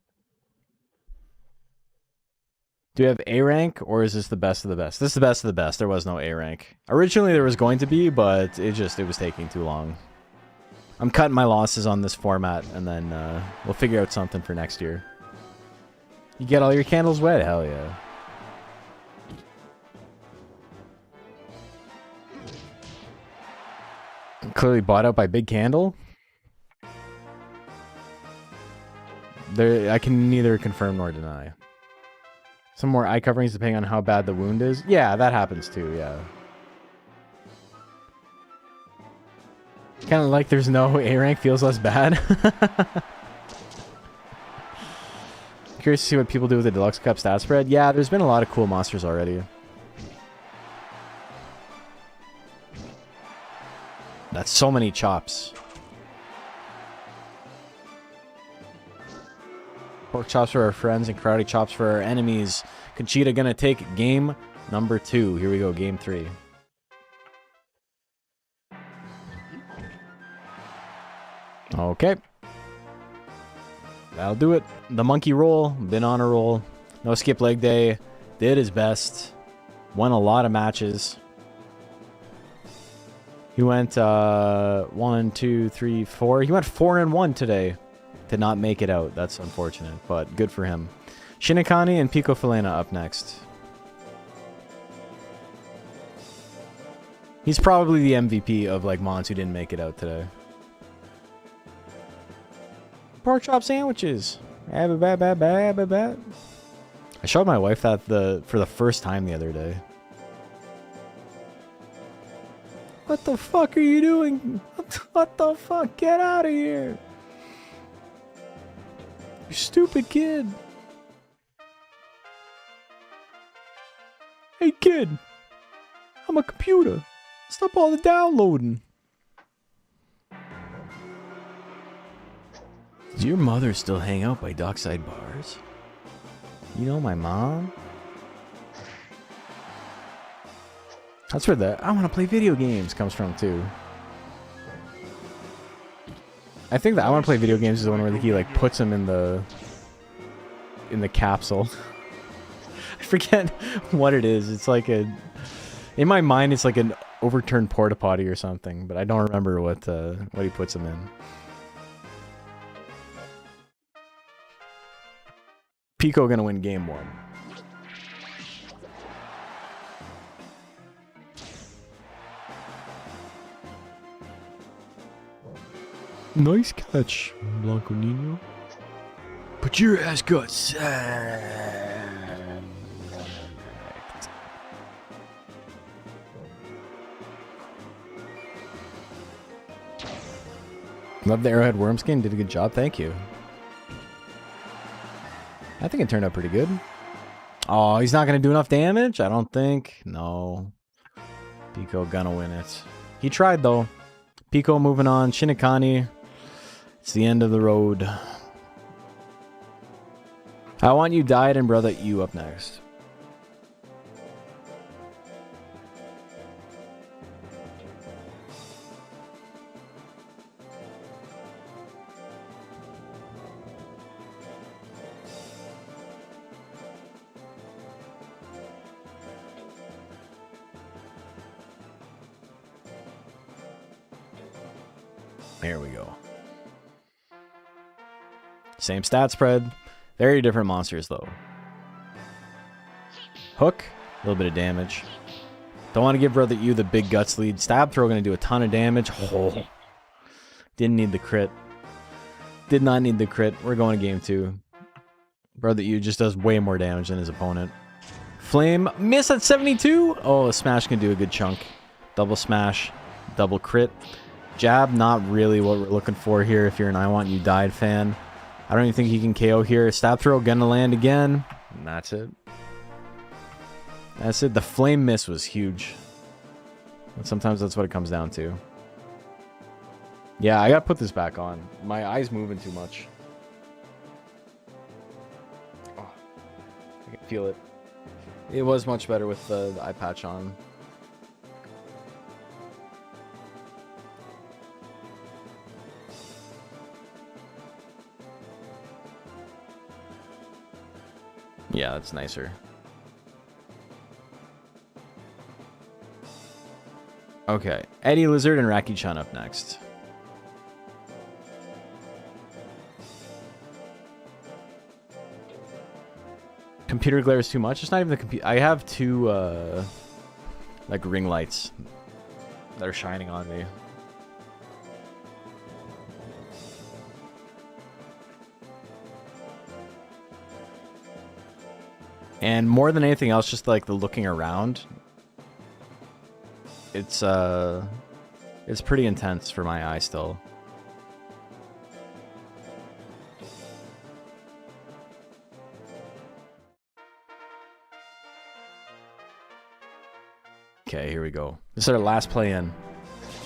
Do we have A rank, or is this the best of the best? This is the best of the best. There was no A rank. Originally, there was going to be, but it was taking too long. I'm cutting my losses on this format, and then we'll figure out something for next year. You get all your candles wet? Hell yeah. Clearly bought out by Big Candle. I can neither confirm nor deny. Some more eye coverings depending on how bad the wound is. Yeah, that happens too, yeah. Kind of like there's no A rank, feels less bad. Curious to see what people do with the Deluxe Cup stat spread. Yeah, there's been a lot of cool monsters already. That's so many chops. Pork chops for our friends and karate chops for our enemies. Conchita gonna take game number 2. Here we go, game 3. Okay. That'll do it. The monkey roll. Been on a roll. No skip leg day. Did his best. Won a lot of matches. He went 1, 2, 3, 4. He went 4-1 today. Did not make it out. That's unfortunate, but good for him. Shinikani and Pico Felena up next. He's probably the MVP of like Mons who didn't make it out today. Pork chop sandwiches. I showed my wife that for the first time the other day. What the fuck are you doing? What the fuck? Get out of here. You stupid kid. Hey kid. I'm a computer. Stop all the downloading. Does your mother still hang out by dockside bars? You know my mom? That's where the I want to play video games comes from too. I think that I want to play video games is the one where he like puts him in the capsule. I forget what it is. It's like in my mind it's like an overturned porta potty or something, but I don't remember what he puts him in. Pico gonna win game 1. Nice catch, Blanco Nino. But your ass got sacked. Love the Arrowhead worm skin. Did a good job. Thank you. I think it turned out pretty good. Oh, he's not going to do enough damage? I don't think. No. Pico gonna win it. He tried, though. Pico moving on. Shinikani. It's the end of the road. I want you died and brother you up next. There we go. Same stat spread. Very different monsters, though. Hook. A little bit of damage. Don't want to give Brother you the big guts lead. Stab throw going to do a ton of damage. Oh. Didn't need the crit. Did not need the crit. We're going to game 2. Brother you just does way more damage than his opponent. Flame. Miss at 72. Oh, a smash can do a good chunk. Double smash. Double crit. Jab, not really what we're looking for here if you're an I Want You Died fan. I don't even think he can KO here. Stab throw, gonna land again. And that's it. That's it. The flame miss was huge. And sometimes that's what it comes down to. Yeah, I gotta put this back on. My eye's moving too much. Oh, I can feel it. It was much better with the eye patch on. Yeah, that's nicer. Okay, Eddie Lizard and Raki-chan up next. Computer glare is too much. It's not even the computer. I have 2 like ring lights that are shining on me. And more than anything else, just like the looking around. It's pretty intense for my eye still. Okay, here we go. This is our last play-in.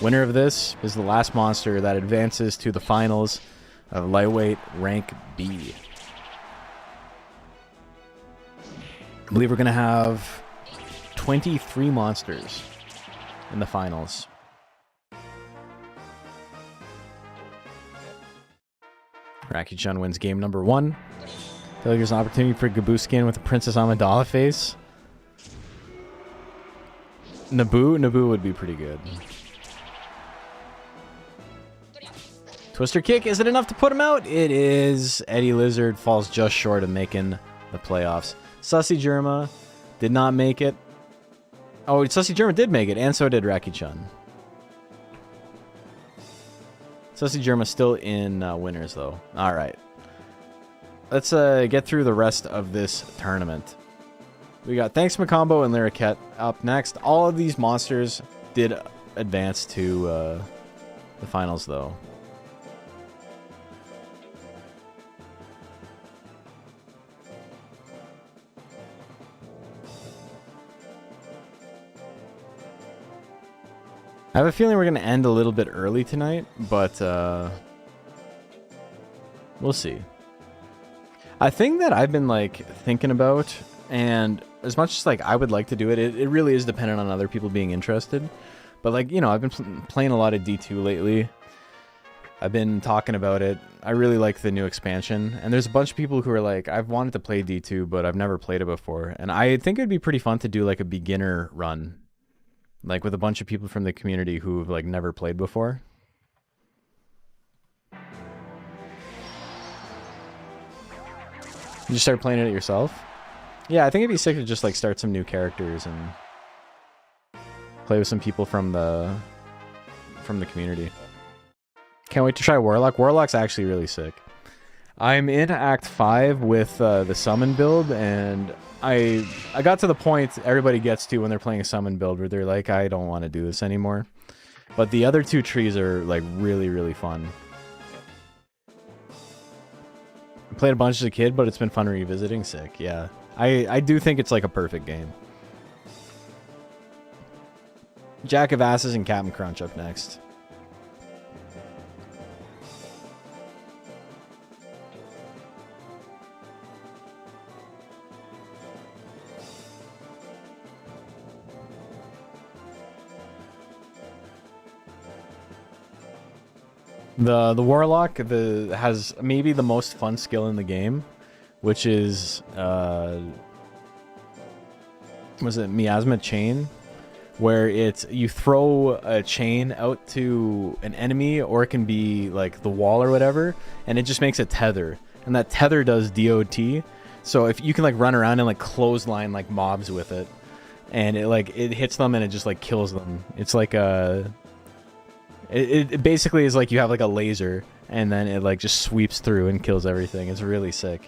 Winner of this is the last monster that advances to the finals of lightweight rank B. I believe we're going to have 23 monsters in the finals. Raki-chan wins game number 1. I feel like there's an opportunity for Gabu skin with a Princess Amidala face. Naboo would be pretty good. Twister kick, is it enough to put him out? It is. Eddie Lizard falls just short of making the playoffs. Sussy Germa did not make it. Oh, Sussy German did make it, and so did Raki-chan. Sussy German still in winners, though. All right. Let's get through the rest of this tournament. We got Thanks Macombo and Lyriquette up next. All of these monsters did advance to the finals, though. I have a feeling we're going to end a little bit early tonight, but we'll see. A thing that I've been like thinking about, and as much as like I would like to do it, it really is dependent on other people being interested. But like, you know, I've been playing a lot of D2 lately. I've been talking about it. I really like the new expansion, and there's a bunch of people who are like, I've wanted to play D2, but I've never played it before. And I think it'd be pretty fun to do like a beginner run, like with a bunch of people from the community who've like never played before. You just start playing it yourself? Yeah, I think it'd be sick to just like start some new characters and play with some people from the community. Can't wait to try Warlock. Warlock's actually really sick. I'm in Act 5 with the summon build, and I got to the point everybody gets to when they're playing a summon build where they're like, I don't want to do this anymore. But the other two trees are like really, really fun. I played a bunch as a kid, but it's been fun revisiting. Sick, yeah. I do think it's like a perfect game. Jack of Asses and Captain Crunch up next. The Warlock has maybe the most fun skill in the game, which is was it Miasma Chain, where you throw a chain out to an enemy, or it can be like the wall or whatever, and it just makes a tether, and that tether does DOT. So if you can like run around and like clothesline like mobs with it, and it hits them and it just like kills them. It's like a It basically is like you have like a laser, and then it like just sweeps through and kills everything. It's really sick.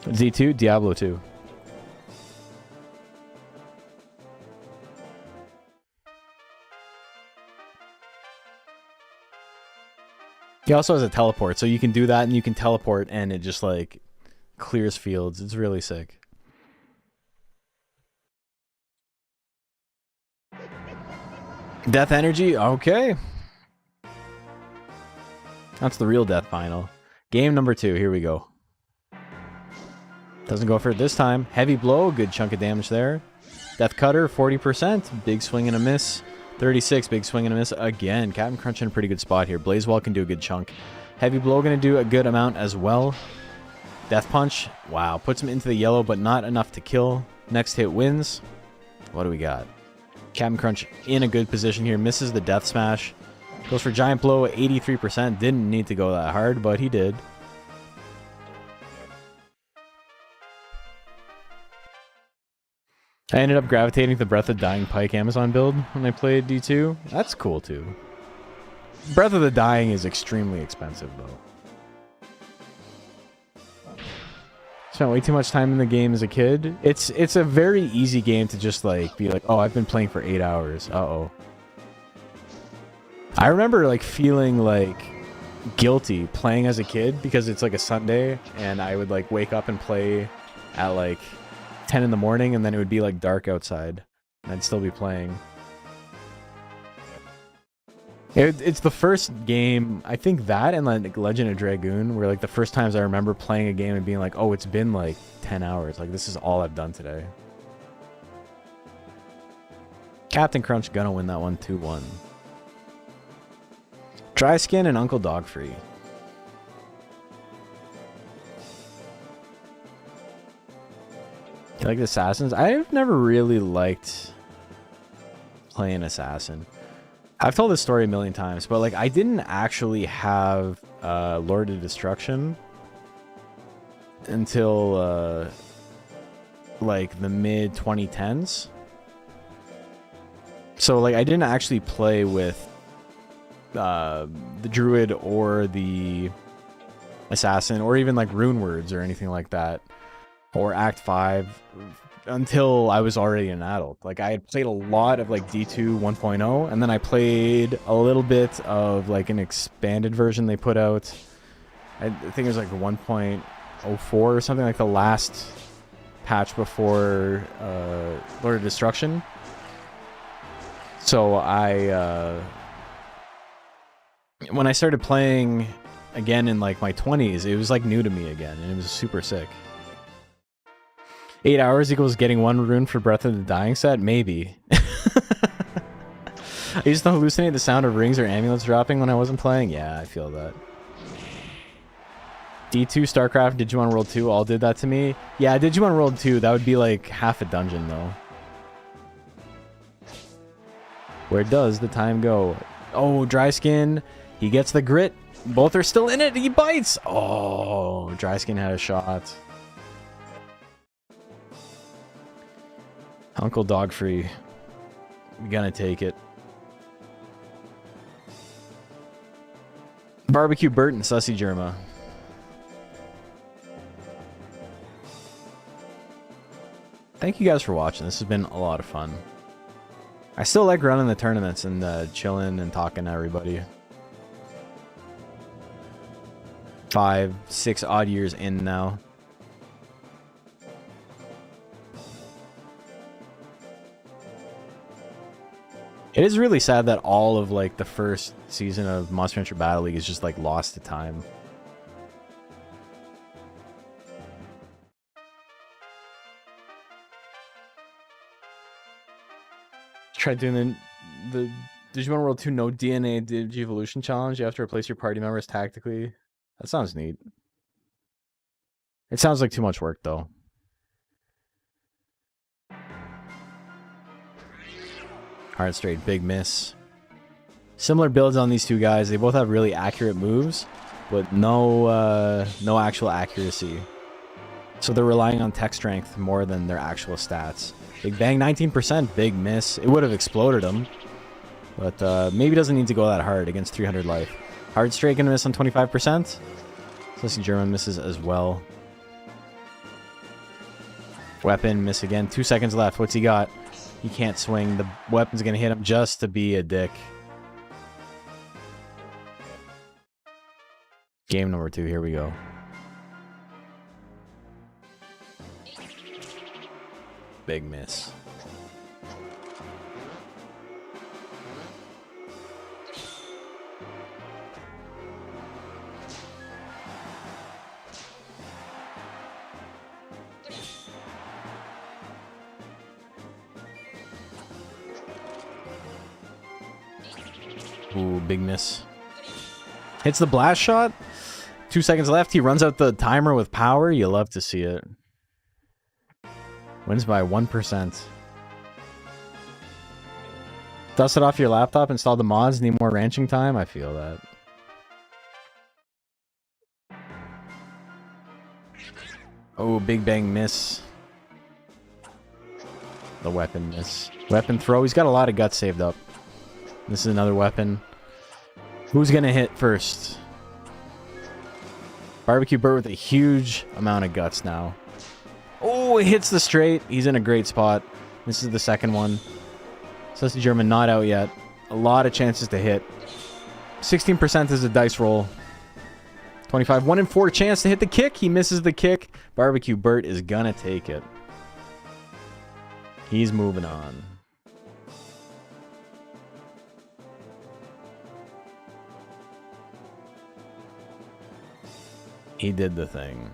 Z2, Diablo 2. He also has a teleport, so you can do that and you can teleport and it just like clears fields. It's really sick. Death Energy, okay. That's the real death final. Game number 2, here we go. Doesn't go for it this time. Heavy Blow, good chunk of damage there. Death Cutter, 40%, big swing and a miss. 36, big swing and a miss again. Captain Crunch in a pretty good spot here. Blazewall can do a good chunk. Heavy Blow gonna do a good amount as well. Death Punch, wow, puts him into the yellow, but not enough to kill. Next hit wins. What do we got? Captain Crunch in a good position here. Misses the Death Smash. Goes for Giant Blow, 83%. Didn't need to go that hard, but he did. I ended up gravitating to the Breath of Dying Pike Amazon build when I played D2. That's cool, too. Breath of the Dying is extremely expensive, though. Spent way too much time in the game as a kid. It's a very easy game to just like be like, oh, I've been playing for 8 hours. Uh-oh. I remember like feeling like guilty playing as a kid because it's like a Sunday and I would like wake up and play at like 10 in the morning, and then it would be like dark outside and I'd still be playing. It's the first game, I think that and like Legend of Dragoon were like the first times I remember playing a game and being like, oh, it's been like 10 hours. Like, this is all I've done today. Captain Crunch gonna win that one 2-1. Dry Skin and Uncle Dogfree. You like Assassins? I've never really liked playing Assassin. I've told this story a million times, but like I didn't actually have Lord of Destruction until like the mid 2010s. So like I didn't actually play with the druid or the assassin or even like rune words or anything like that, or Act 5 until I was already an adult. Like I had played a lot of like D2 1.0, and then I played a little bit of like an expanded version they put out. I think it was like 1.04 or something, like the last patch before Lord of Destruction. So when I started playing again in like my 20s, it was like new to me again, and it was super sick. 8 hours equals getting 1 rune for Breath of the Dying set? Maybe. I used to hallucinate the sound of rings or amulets dropping when I wasn't playing. Yeah, I feel that. D2, StarCraft, Digimon World 2 all did that to me. Yeah, Digimon World 2, that would be like half a dungeon though. Where does the time go? Oh, Dry Skin. He gets the grit. Both are still in it. He bites. Oh, Dry Skin had a shot. Uncle Dogfree. We gonna take it. Barbecue Bert and Sussy Germa. Thank you guys for watching. This has been a lot of fun. I still like running the tournaments and chilling and talking to everybody. 5, 6 odd years in now. It is really sad that all of like the first season of Monster Hunter Battle League is just like lost to time. Try doing the Digimon World 2 no DNA Digivolution challenge. You have to replace your party members tactically. That sounds neat. It sounds like too much work though. Hard straight, big miss. Similar builds on these two guys. They both have really accurate moves, but no actual accuracy. So they're relying on tech strength more than their actual stats. Big Bang, 19%, big miss. It would have exploded him, but maybe doesn't need to go that hard against 300 life. Hard straight gonna miss on 25%. Sussy German misses as well. Weapon, miss again. 2 seconds left. What's he got? He can't swing. The weapon's gonna hit him just to be a dick. Game number 2, here we go. Big miss. Ooh, big miss. Hits the blast shot. 2 seconds left. He runs out the timer with power. You love to see it. Wins by 1%. Dust it off your laptop, install the mods, need more ranching time? I feel that. Oh, big bang miss. The weapon miss. Weapon throw. He's got a lot of guts saved up. This is another weapon. Who's gonna hit first? Barbecue Burt with a huge amount of guts now. Oh, he hits the straight. He's in a great spot. This is the second one. Sussy German not out yet. A lot of chances to hit. 16% is a dice roll. 25, 1 in 4 chance to hit the kick. He misses the kick. Barbecue Burt is gonna take it. He's moving on. He did the thing.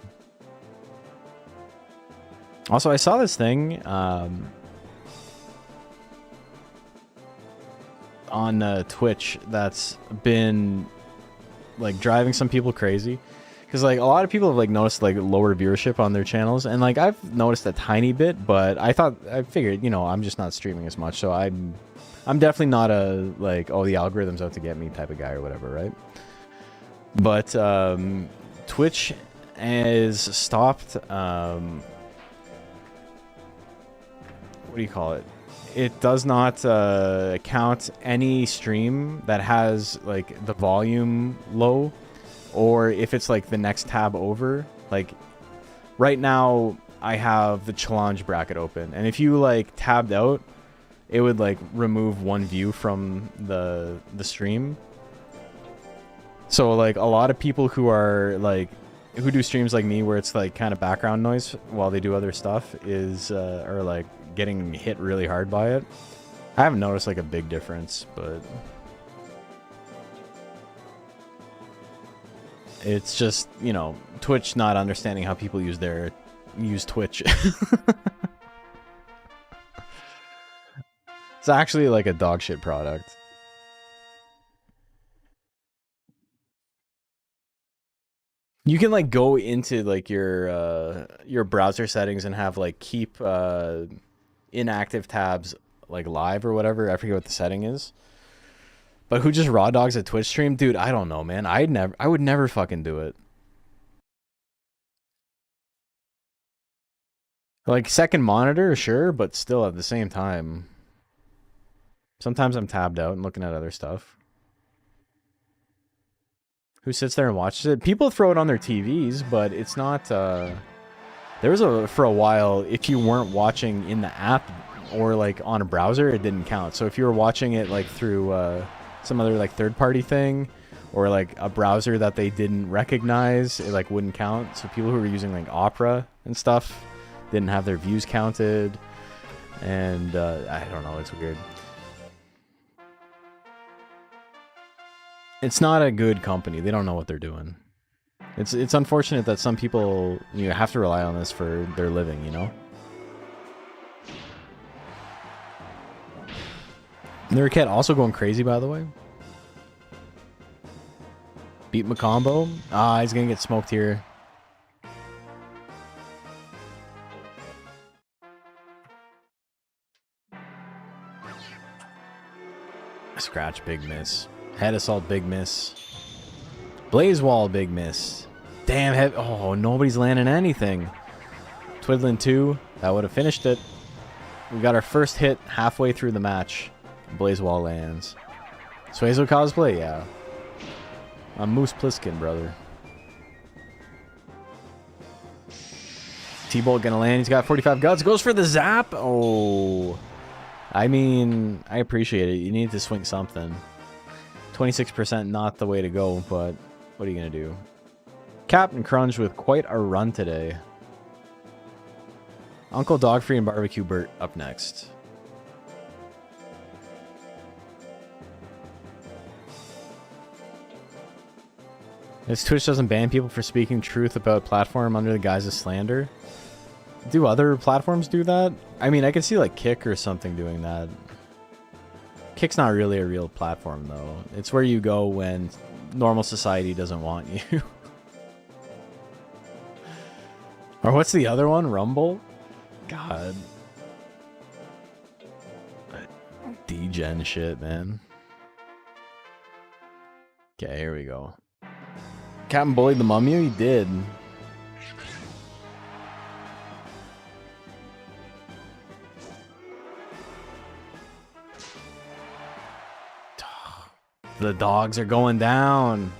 Also, I saw this thing on Twitch that's been like driving some people crazy, because like a lot of people have like noticed like lower viewership on their channels, and like I've noticed a tiny bit, but I figured, you know, I'm just not streaming as much, so I'm definitely not a like, oh, the algorithm's out to get me type of guy or whatever, right? But Twitch has stopped what do you call it? It does not count any stream that has like the volume low, or if it's like the next tab over. Like right now I have the challenge bracket open, and if you like tabbed out, it would like remove one view from the stream. So like a lot of people who are like who do streams like me where it's like kind of background noise while they do other stuff is are like getting hit really hard by it. I haven't noticed like a big difference, but it's just, you know, Twitch not understanding how people use Twitch. It's actually like a dog shit product. You can like go into like your browser settings and have like keep inactive tabs like live or whatever. I forget what the setting is. But who just raw dogs a Twitch stream? Dude, I don't know, man. I would never fucking do it. Like second monitor, sure, but still at the same time. Sometimes I'm tabbed out and looking at other stuff. Who sits there and watches it? People throw it on their TVs, but it's not there was for a while, if you weren't watching in the app or like on a browser, it didn't count. So if you were watching it like through some other like third-party thing or like a browser that they didn't recognize, it like wouldn't count. So people who were using like Opera and stuff didn't have their views counted, and I don't know, it's weird. It's not a good company. They don't know what they're doing. It's unfortunate that some people, you know, have to rely on this for their living, you know? Nurkat also going crazy, by the way. Beat Macombo. Ah, he's gonna get smoked here. Scratch, big miss. Head assault, big miss. Blaze wall, big miss. Damn, oh, nobody's landing anything. Twiddling 2, that would have finished it. We got our first hit halfway through the match. Blaze wall lands. Suezo cosplay, yeah. I'm Moose Pliskin, brother. T-Bolt gonna land. He's got 45 guts. Goes for the zap. Oh. I mean, I appreciate it. You need to swing something. 26% not the way to go, but what are you going to do? Captain Crunch with quite a run today. Uncle Dogfree and Barbecue Bert up next. This Twitch doesn't ban people for speaking truth about platform under the guise of slander. Do other platforms do that? I mean, I could see like Kick or something doing that. Kick's not really a real platform, though. It's where you go when normal society doesn't want you. Or what's the other one? Rumble? God. D-gen shit, man. Okay, here we go. Captain bullied the mummy? He did. The dogs are going down.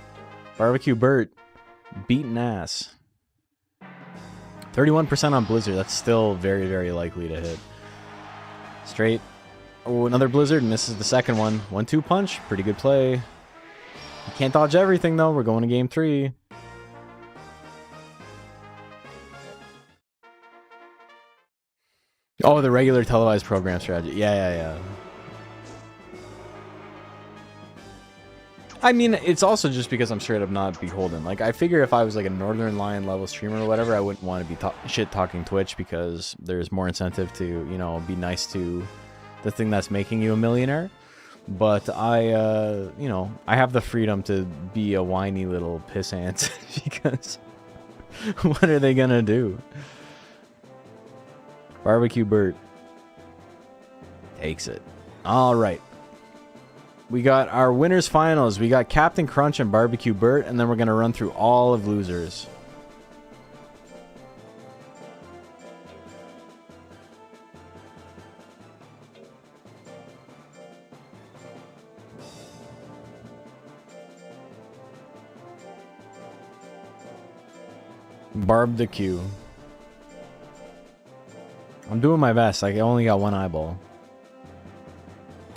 Barbecue Bert beating ass. 31% on Blizzard. That's still very, very likely to hit. Straight. Oh, another Blizzard. Misses the second one. 1-2 punch. Pretty good play. You can't dodge everything, though. We're going to game 3. Oh, the regular televised program strategy. Yeah. I mean, it's also just because I'm straight up not beholden. Like, I figure if I was like a Northern Lion level streamer or whatever, I wouldn't want to be shit-talking Twitch because there's more incentive to, you know, be nice to the thing that's making you a millionaire. But you know, I have the freedom to be a whiny little pissant because what are they gonna do? Barbecue Bert takes it. All right. We got our winners finals. We got Captain Crunch and Barbecue Bert, and then we're going to run through all of losers. Barbecue. I'm doing my best. I only got one eyeball.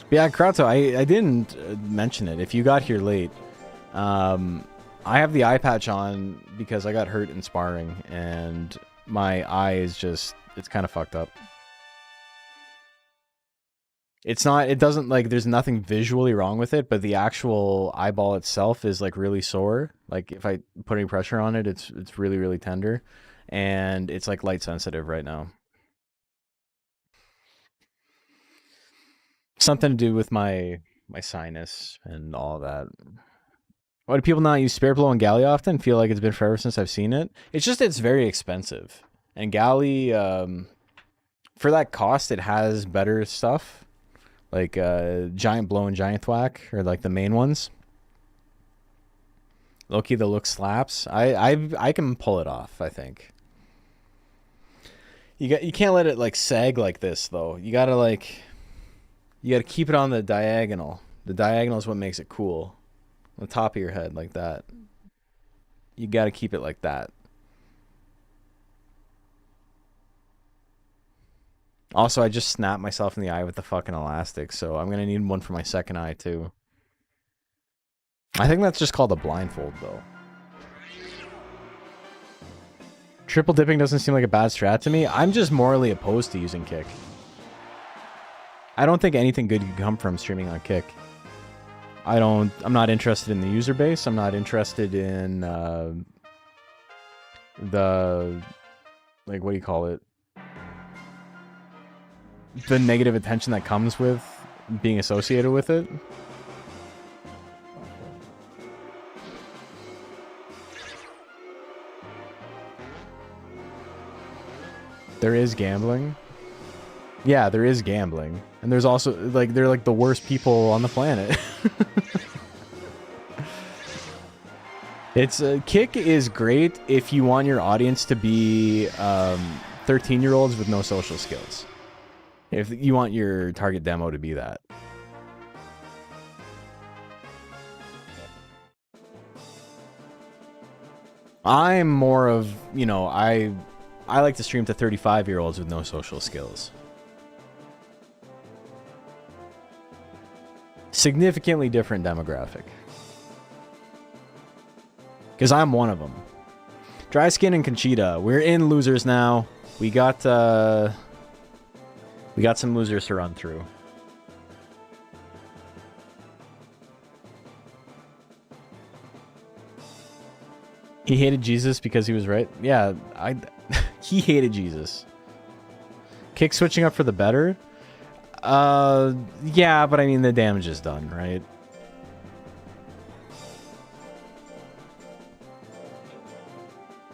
But yeah, Krato, I didn't mention it. If you got here late, I have the eye patch on because I got hurt in sparring, and my eye is just, it's kind of fucked up. It's not, it doesn't, like, there's nothing visually wrong with it, but the actual eyeball itself is, like, really sore. Like, if I put any pressure on it, it's really, really tender. And it's, like, light sensitive right now. Something to do with my sinus and all that. Why do people not use Spare Blow and Galley often? Feel like it's been forever since I've seen it. It's just, it's very expensive. And Galley, for that cost, it has better stuff. Like Giant Blow and Giant Thwack are like the main ones. Loki, the look slaps. I can pull it off, I think. You can't let it like sag like this though. You gotta keep it on the diagonal. The diagonal is what makes it cool. On the top of your head like that. You gotta keep it like that. Also, I just snapped myself in the eye with the fucking elastic, so I'm gonna need one for my second eye, too. I think that's just called a blindfold, though. Triple dipping doesn't seem like a bad strat to me. I'm just morally opposed to using kick. I don't think anything good can come from streaming on kick. I'm not interested in the user base. I'm not interested in, like, what do you call it? The negative attention that comes with being associated with it. There is gambling. Yeah, there is gambling. And there's also, like, they're like the worst people on the planet. It's kick is great if you want your audience to be 13-year-olds with no social skills. If you want your target demo to be that. I'm more of, you know, I like to stream to 35-year-olds with no social skills. Significantly different demographic. Because I'm one of them. Dry Skin and Conchita. We're in losers now. We got some losers to run through. He hated Jesus because he was right. Yeah, he hated Jesus. Kick switching up for the better? Yeah, but I mean the damage is done, right?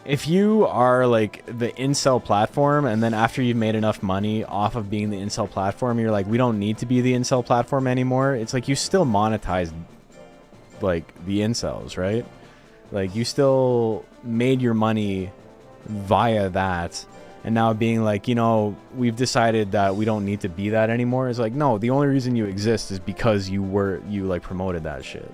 If you are like the incel platform, and then after you've made enough money off of being the incel platform, you're like, we don't need to be the incel platform anymore. It's like you still monetize like the incels, right? Like you still made your money via that. And now being like, you know, we've decided that we don't need to be that anymore. It's like, no, the only reason you exist is because you like promoted that shit.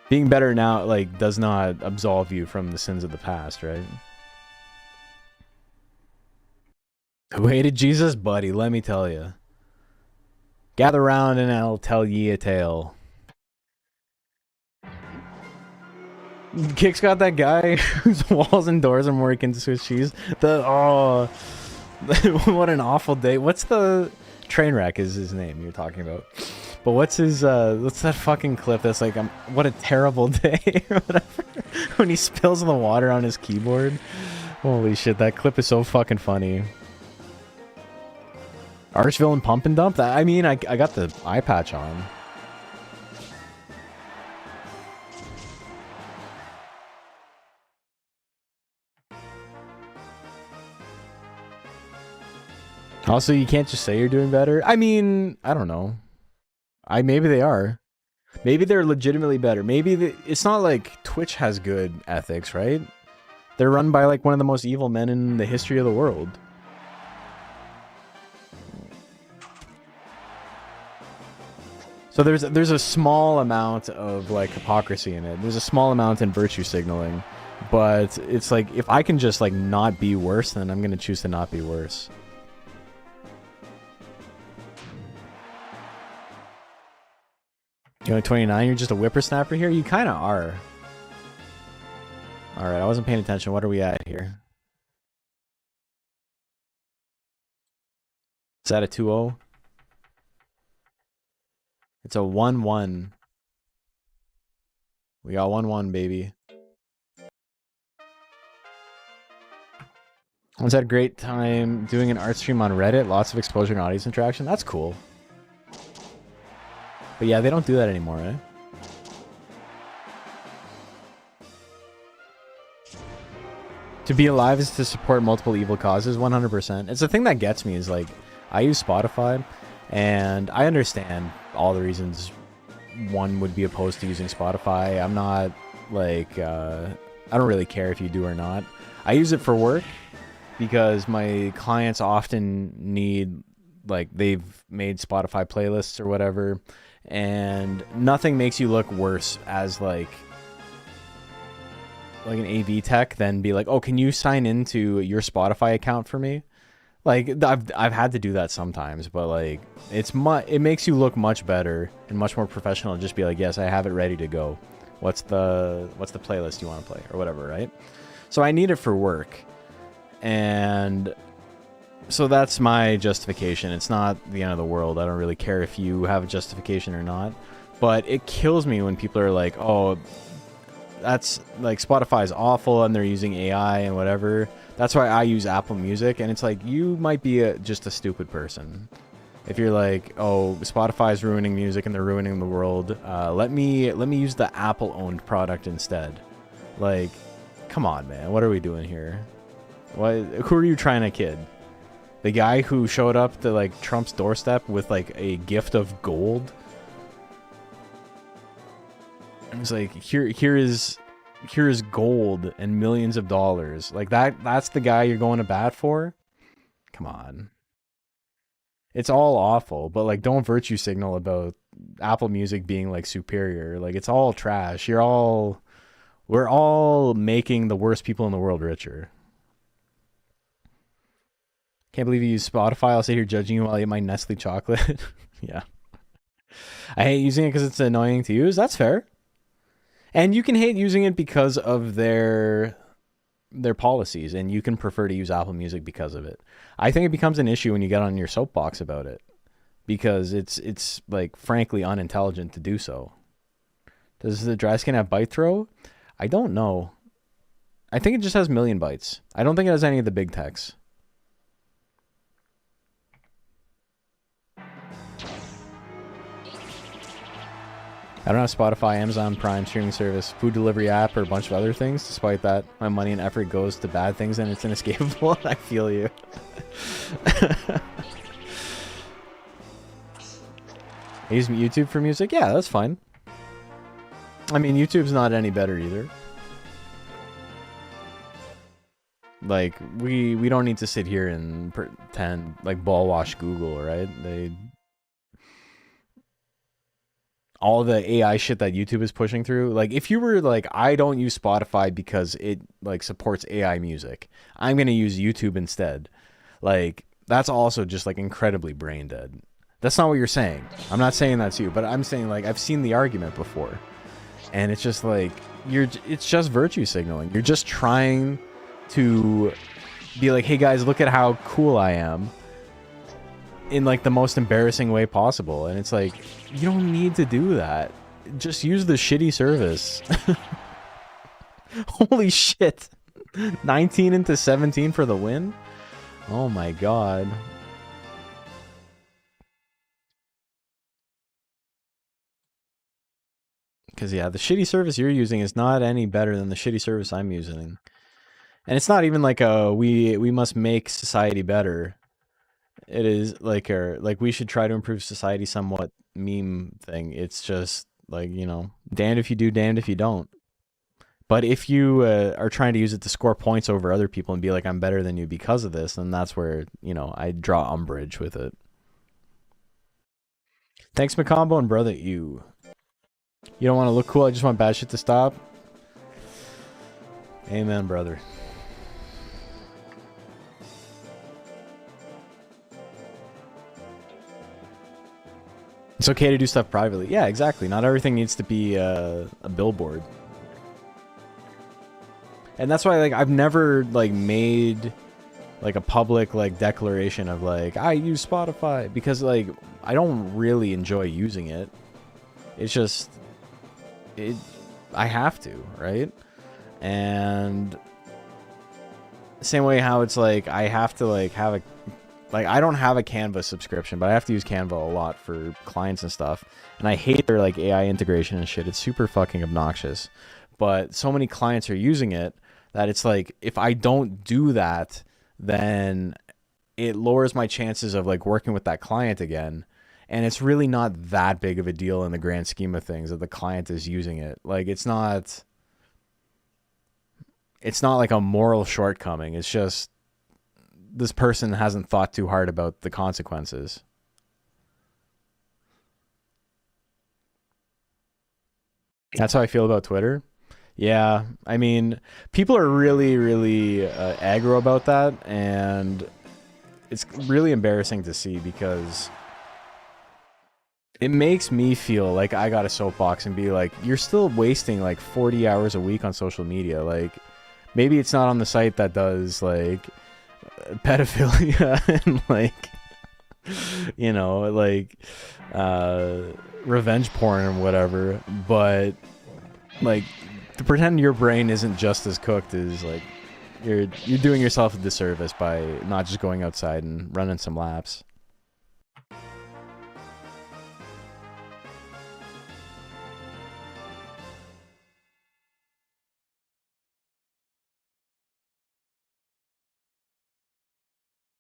Being better now, like, does not absolve you from the sins of the past, right? Who hated Jesus? Buddy, let me tell you. Gather round and I'll tell ye a tale. Kick's got that guy whose walls and doors are more akin to Swiss cheese. Oh, what an awful day. What's the... Trainwreck is his name you're talking about. But what's his, what's that fucking clip that's like, what a terrible day, or whatever, when he spills the water on his keyboard? Holy shit, that clip is so fucking funny. Archvillain Pump and Dump? I mean, I got the eye patch on. Also, you can't just say you're doing better. I mean, I don't know. Maybe they are. Maybe they're legitimately better. Maybe it's not like Twitch has good ethics, right? They're run by like one of the most evil men in the history of the world. So there's a small amount of like hypocrisy in it. There's a small amount in virtue signaling. But it's like, if I can just like not be worse, then I'm gonna choose to not be worse. You're only 29, you're just a whippersnapper here? You kinda are. Alright, I wasn't paying attention. What are we at here? Is that a 2-0? It's a 1-1. We got 1-1, baby. Once had a great time doing an art stream on Reddit. Lots of exposure and audience interaction. That's cool. But yeah, they don't do that anymore, eh? To be alive is to support multiple evil causes, 100%. It's the thing that gets me is like, I use Spotify, and I understand all the reasons one would be opposed to using Spotify. I'm not like, I don't really care if you do or not. I use it for work because my clients often need, like, they've made Spotify playlists or whatever, and nothing makes you look worse as like an AV tech than be like, oh, can you sign into your Spotify account for me? Like, I've had to do that sometimes, but like, it makes you look much better and much more professional to just be like, yes, I have it ready to go. What's the playlist you want to play or whatever, right? So I need it for work, and so that's my justification. It's not the end of the world. I don't really care if you have a justification or not, but it kills me when people are like, oh, that's like, Spotify is awful and they're using AI and whatever. That's why I use Apple Music, and it's like, you might be just a stupid person if you're like, oh, Spotify is ruining music and they're ruining the world. Let me use the Apple-owned product instead. Like, come on, man, what are we doing here? Who are you trying to kid? The guy who showed up to like Trump's doorstep with like a gift of gold? It's like, here is gold and millions of dollars. Like, that's the guy you're going to bat for? Come on. It's all awful, but like, don't virtue signal about Apple Music being like superior. Like, it's all trash. We're all making the worst people in the world richer. Can't believe you use Spotify. I'll sit here judging you while I eat my Nestle chocolate. Yeah. I hate using it because it's annoying to use. That's fair. And you can hate using it because of their policies, and you can prefer to use Apple Music because of it. I think it becomes an issue when you get on your soapbox about it, because it's like, frankly, unintelligent to do so. Does the dry skin have byte throw? I don't know. I think it just has million bytes. I don't think it has any of the big techs. I don't have Spotify, Amazon Prime, streaming service, food delivery app, or a bunch of other things. Despite that, my money and effort goes to bad things, and it's inescapable. I feel you. I use YouTube for music? Yeah, that's fine. I mean, YouTube's not any better either. Like, we don't need to sit here and pretend, like, ball wash Google, right? All the AI shit that YouTube is pushing through. Like, if you were like, I don't use Spotify because it like supports AI music, I'm going to use YouTube instead. Like, that's also just like incredibly brain dead. That's not what you're saying. I'm not saying that's you, but I'm saying, like, I've seen the argument before, and it's just like, it's just virtue signaling. You're just trying to be like, hey guys, look at how cool I am, in like the most embarrassing way possible. And it's like, you don't need to do that. Just use the shitty service. Holy shit. 19 into 17 for the win? Oh my god. Because yeah, the shitty service you're using is not any better than the shitty service I'm using. And it's not even like a we must make society better. It is like we should try to improve society somewhat meme thing. It's just like, you know, damned if you do, damned if you don't. But if you are trying to use it to score points over other people and be like, I'm better than you because of this, then that's where, you know, I draw umbrage with it. Thanks, McCombo, and brother, you don't want to look cool. I just want bad shit to stop. Amen, brother. It's okay to do stuff privately. Yeah, exactly. Not everything needs to be a billboard. And that's why, like, I've never, like, made, like, a public, like, declaration of, like, I use Spotify. Because, like, I don't really enjoy using it. It's just... I have to, right? And... same way how it's, like, I have to, like, have a... Like, I don't have a Canva subscription, but I have to use Canva a lot for clients and stuff. And I hate their, like, AI integration and shit. It's super fucking obnoxious. But so many clients are using it that it's like, if I don't do that, then it lowers my chances of, like, working with that client again. And it's really not that big of a deal in the grand scheme of things that the client is using it. Like, it's not like a moral shortcoming. It's just... this person hasn't thought too hard about the consequences. That's how I feel about Twitter. Yeah, I mean, people are really, really aggro about that, and it's really embarrassing to see because it makes me feel like I got a soapbox and be like, you're still wasting like 40 hours a week on social media. Like, maybe it's not on the site that does, like, pedophilia and, like, you know, like revenge porn or whatever, but, like, to pretend your brain isn't just as cooked is, like, you're doing yourself a disservice by not just going outside and running some laps.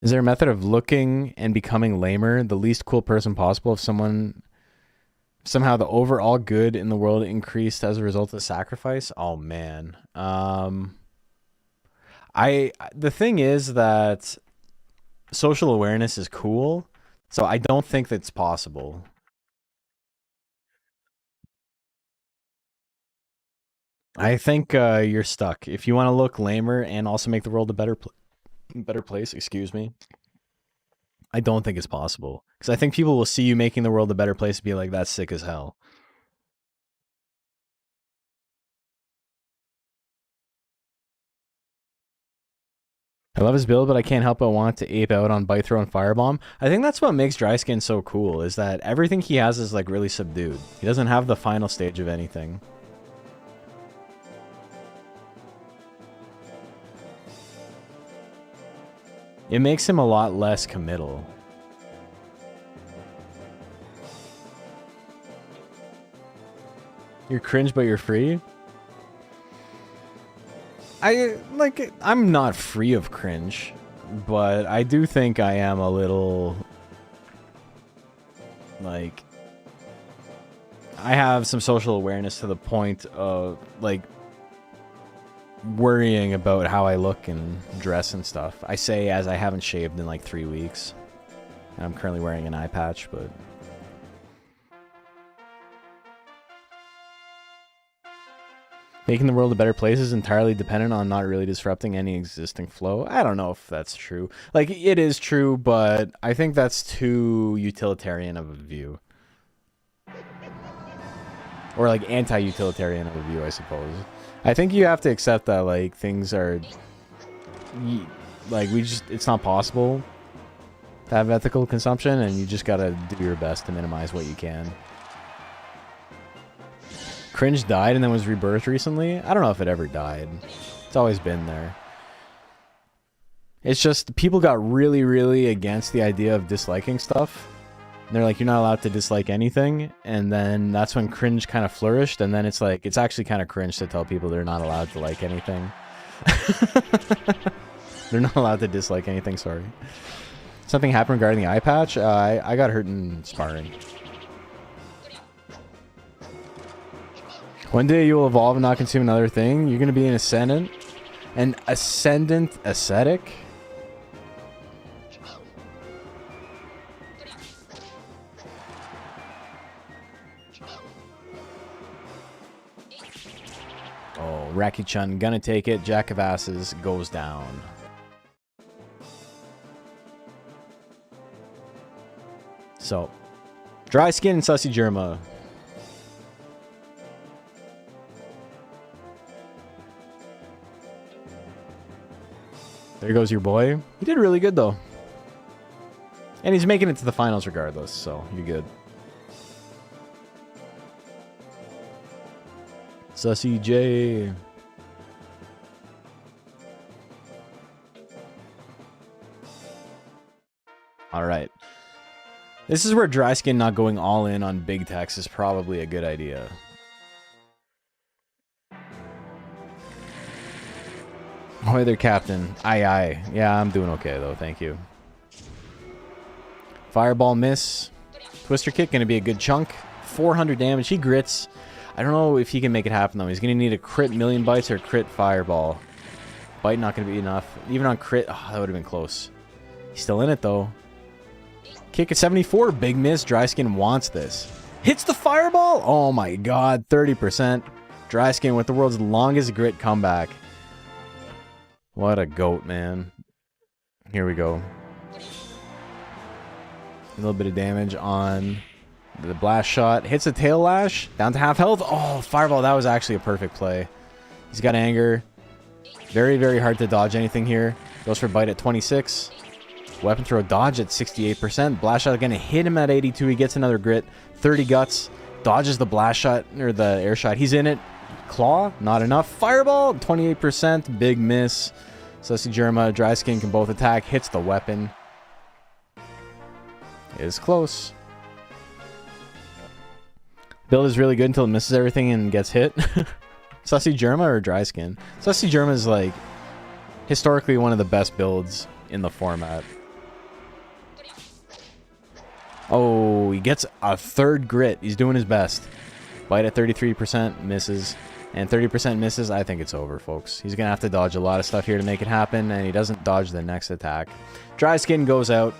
Is there a method of looking and becoming lamer, the least cool person possible, if somehow the overall good in the world increased as a result of sacrifice? Oh man. The thing is that social awareness is cool, so I don't think that's possible. I think you're stuck. If you want to look lamer and also make the world a better place, excuse me, I don't think it's possible. Because I think people will see you making the world a better place and be like, that's sick as hell. I love his build, but I can't help but want to ape out on Bite Throw and Firebomb. I think that's what makes Dry Skin so cool, is that everything he has is, like, really subdued. He doesn't have the final stage of anything. It makes him a lot less committal. You're cringe, but you're free? I'm not free of cringe, but I do think I am a little, like, I have some social awareness to the point of, like, worrying about how I look and dress and stuff. I say as I haven't shaved in like 3 weeks, and I'm currently wearing an eye patch, but... Making the world a better place is entirely dependent on not really disrupting any existing flow. I don't know if that's true. Like, it is true, but I think that's too utilitarian of a view. Or, like, anti-utilitarian of a view, I suppose. I think you have to accept that, like, things are... Like, it's not possible to have ethical consumption, and you just gotta do your best to minimize what you can. Cringe died and then was rebirthed recently? I don't know if it ever died. It's always been there. It's just, people got really, really against the idea of disliking stuff. And they're like, you're not allowed to dislike anything. And then that's when cringe kind of flourished. And then it's like, it's actually kind of cringe to tell people they're not allowed to like anything. They're not allowed to dislike anything, sorry. Something happened regarding the eye patch? I got hurt in sparring. One day you'll evolve and not consume another thing. You're going to be an ascendant. An ascendant ascetic? Oh, Raki-chun gonna take it. Jack of Asses goes down. So, Dry Skin and Sussy Germa. There goes your boy. He did really good, though. And he's making it to the finals regardless, so you're good. Sussy J. All right. This is where Dry Skin not going all in on big techs is probably a good idea. Ahoy there, Captain. Aye, aye. Yeah, I'm doing okay, though. Thank you. Fireball miss. Twister kick going to be a good chunk. 400 damage. He grits. I don't know if he can make it happen, though. He's going to need a crit million bites or crit fireball. Bite not going to be enough. Even on crit, oh, that would have been close. He's still in it, though. Kick at 74. Big miss. Dry Skin wants this. Hits the fireball. Oh, my God. 30%. Dry Skin with the world's longest grit comeback. What a goat, man. Here we go. A little bit of damage on the blast shot. Hits the tail lash. Down to half health. Oh, fireball. That was actually a perfect play. He's got anger. Very, very hard to dodge anything here. Goes for bite at 26. Weapon throw dodge at 68%. Blast shot going to hit him at 82. He gets another grit. 30 guts. Dodges the blast shot or the air shot. He's in it. Claw. Not enough. Fireball. 28%. Big miss. Sussy Germa, Dry Skin can both attack. Hits the weapon. Is close. Build is really good until it misses everything and gets hit. Sussy Germa or Dry Skin? Sussy Germa is like historically one of the best builds in the format. Oh, he gets a third grit. He's doing his best. Bite at 33%, misses. And 30% misses. I think it's over, folks. He's going to have to dodge a lot of stuff here to make it happen, and he doesn't dodge the next attack. Dry Skin goes out,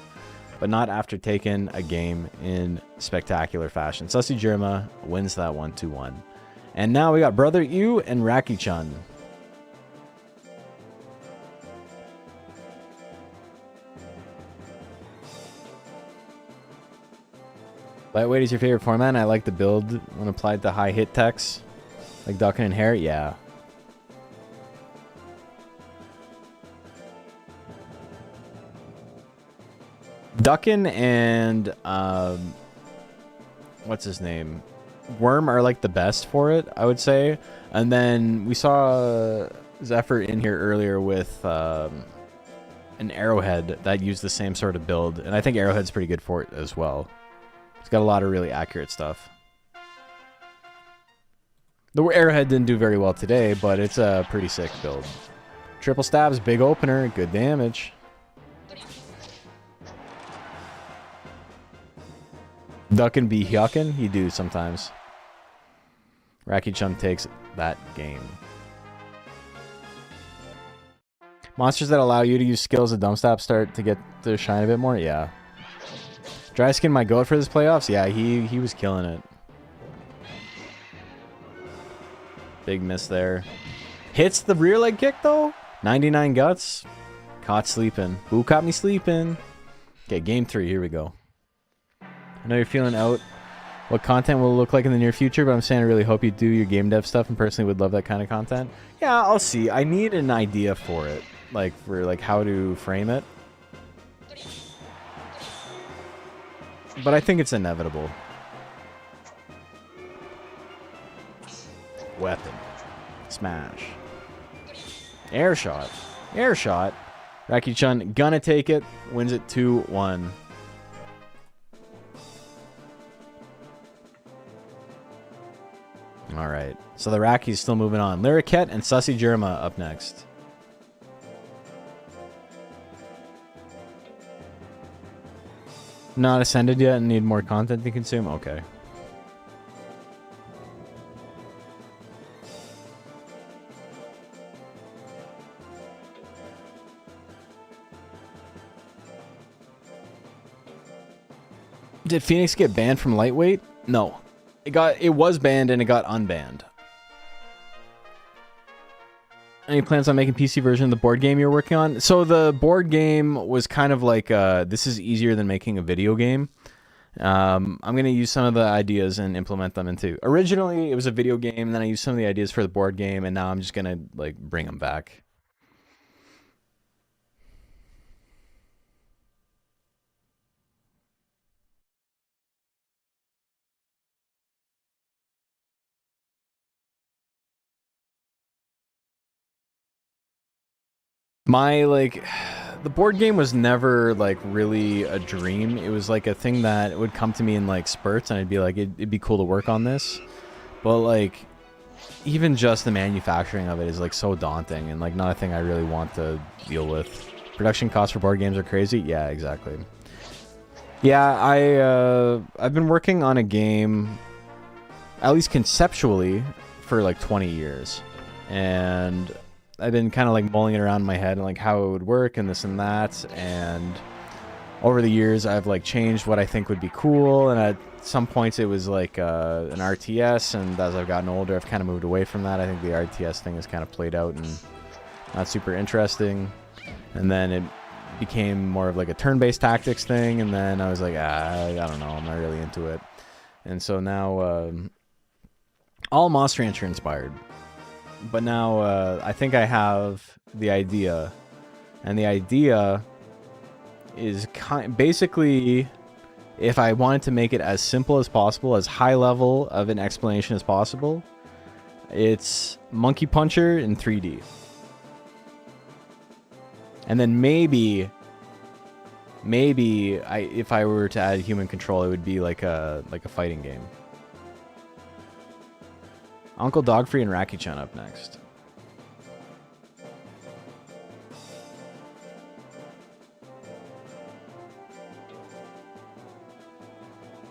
but not after taking a game in spectacular fashion. Sussy Germa wins that 1-1. And now we got Brother Yu and Raki-chun. Lightweight is your favorite format. I like the build when applied to high hit techs. Like Duckin' and Hair? Yeah. Duckin' and what's his name? Worm are like the best for it, I would say. And then we saw Zephyr in here earlier with an Arrowhead that used the same sort of build. And I think Arrowhead's pretty good for it as well. It's got a lot of really accurate stuff. The Arrowhead didn't do very well today, but it's a pretty sick build. Triple stabs, big opener, good damage. Duckin' be yuckin', you do sometimes. Raki-chun takes that game. Monsters that allow you to use skills at dump stab start to get to shine a bit more? Yeah. Dry Skin my goat for this playoffs? Yeah, he was killing it. Big miss there. Hits the rear leg kick though. 99 guts. Caught sleeping. Who caught me sleeping? Okay, game 3. Here we go. I know you're feeling out what content will look like in the near future, but I'm saying I really hope you do your game dev stuff and personally would love that kind of content. Yeah, I'll see. I need an idea for it. Like, for like how to frame it. But I think it's inevitable. Weapon. Smash. Air shot. Air shot. Raki-chun gonna take it. Wins it 2-1. Alright. So the Raki's still moving on. Lyricette and Sussy Germa up next. Not ascended yet and need more content to consume? Okay. Did Phoenix get banned from lightweight? No. It was banned and it got unbanned. Any plans on making PC version of the board game you're working on? So the board game was kind of like, this is easier than making a video game. I'm going to use some of the ideas and implement them into... Originally, it was a video game, and then I used some of the ideas for the board game, and now I'm just going to like bring them back. My, like, the board game was never, like, really a dream. It was, like, a thing that would come to me in, like, spurts, and I'd be like, it'd be cool to work on this. But, like, even just the manufacturing of it is, like, so daunting, and, like, not a thing I really want to deal with. Production costs for board games are crazy? Yeah, exactly. Yeah, I've been working on a game, at least conceptually, for, like, 20 years. And... I've been kind of like mulling it around in my head and like how it would work and this and that, and over the years I've like changed what I think would be cool, and at some points it was like an RTS, and as I've gotten older I've kind of moved away from that. I think the RTS thing is kind of played out and not super interesting, and then it became more of like a turn-based tactics thing, and then I was like, I don't know, I'm not really into it. And so now all Monster Rancher inspired. But now I think I have the idea, and the idea is basically, if I wanted to make it as simple as possible, as high level of an explanation as possible, it's Monkey Puncher in 3D. And then maybe if I were to add human control, it would be like a fighting game. Uncle Dogfree and Raki-chan up next.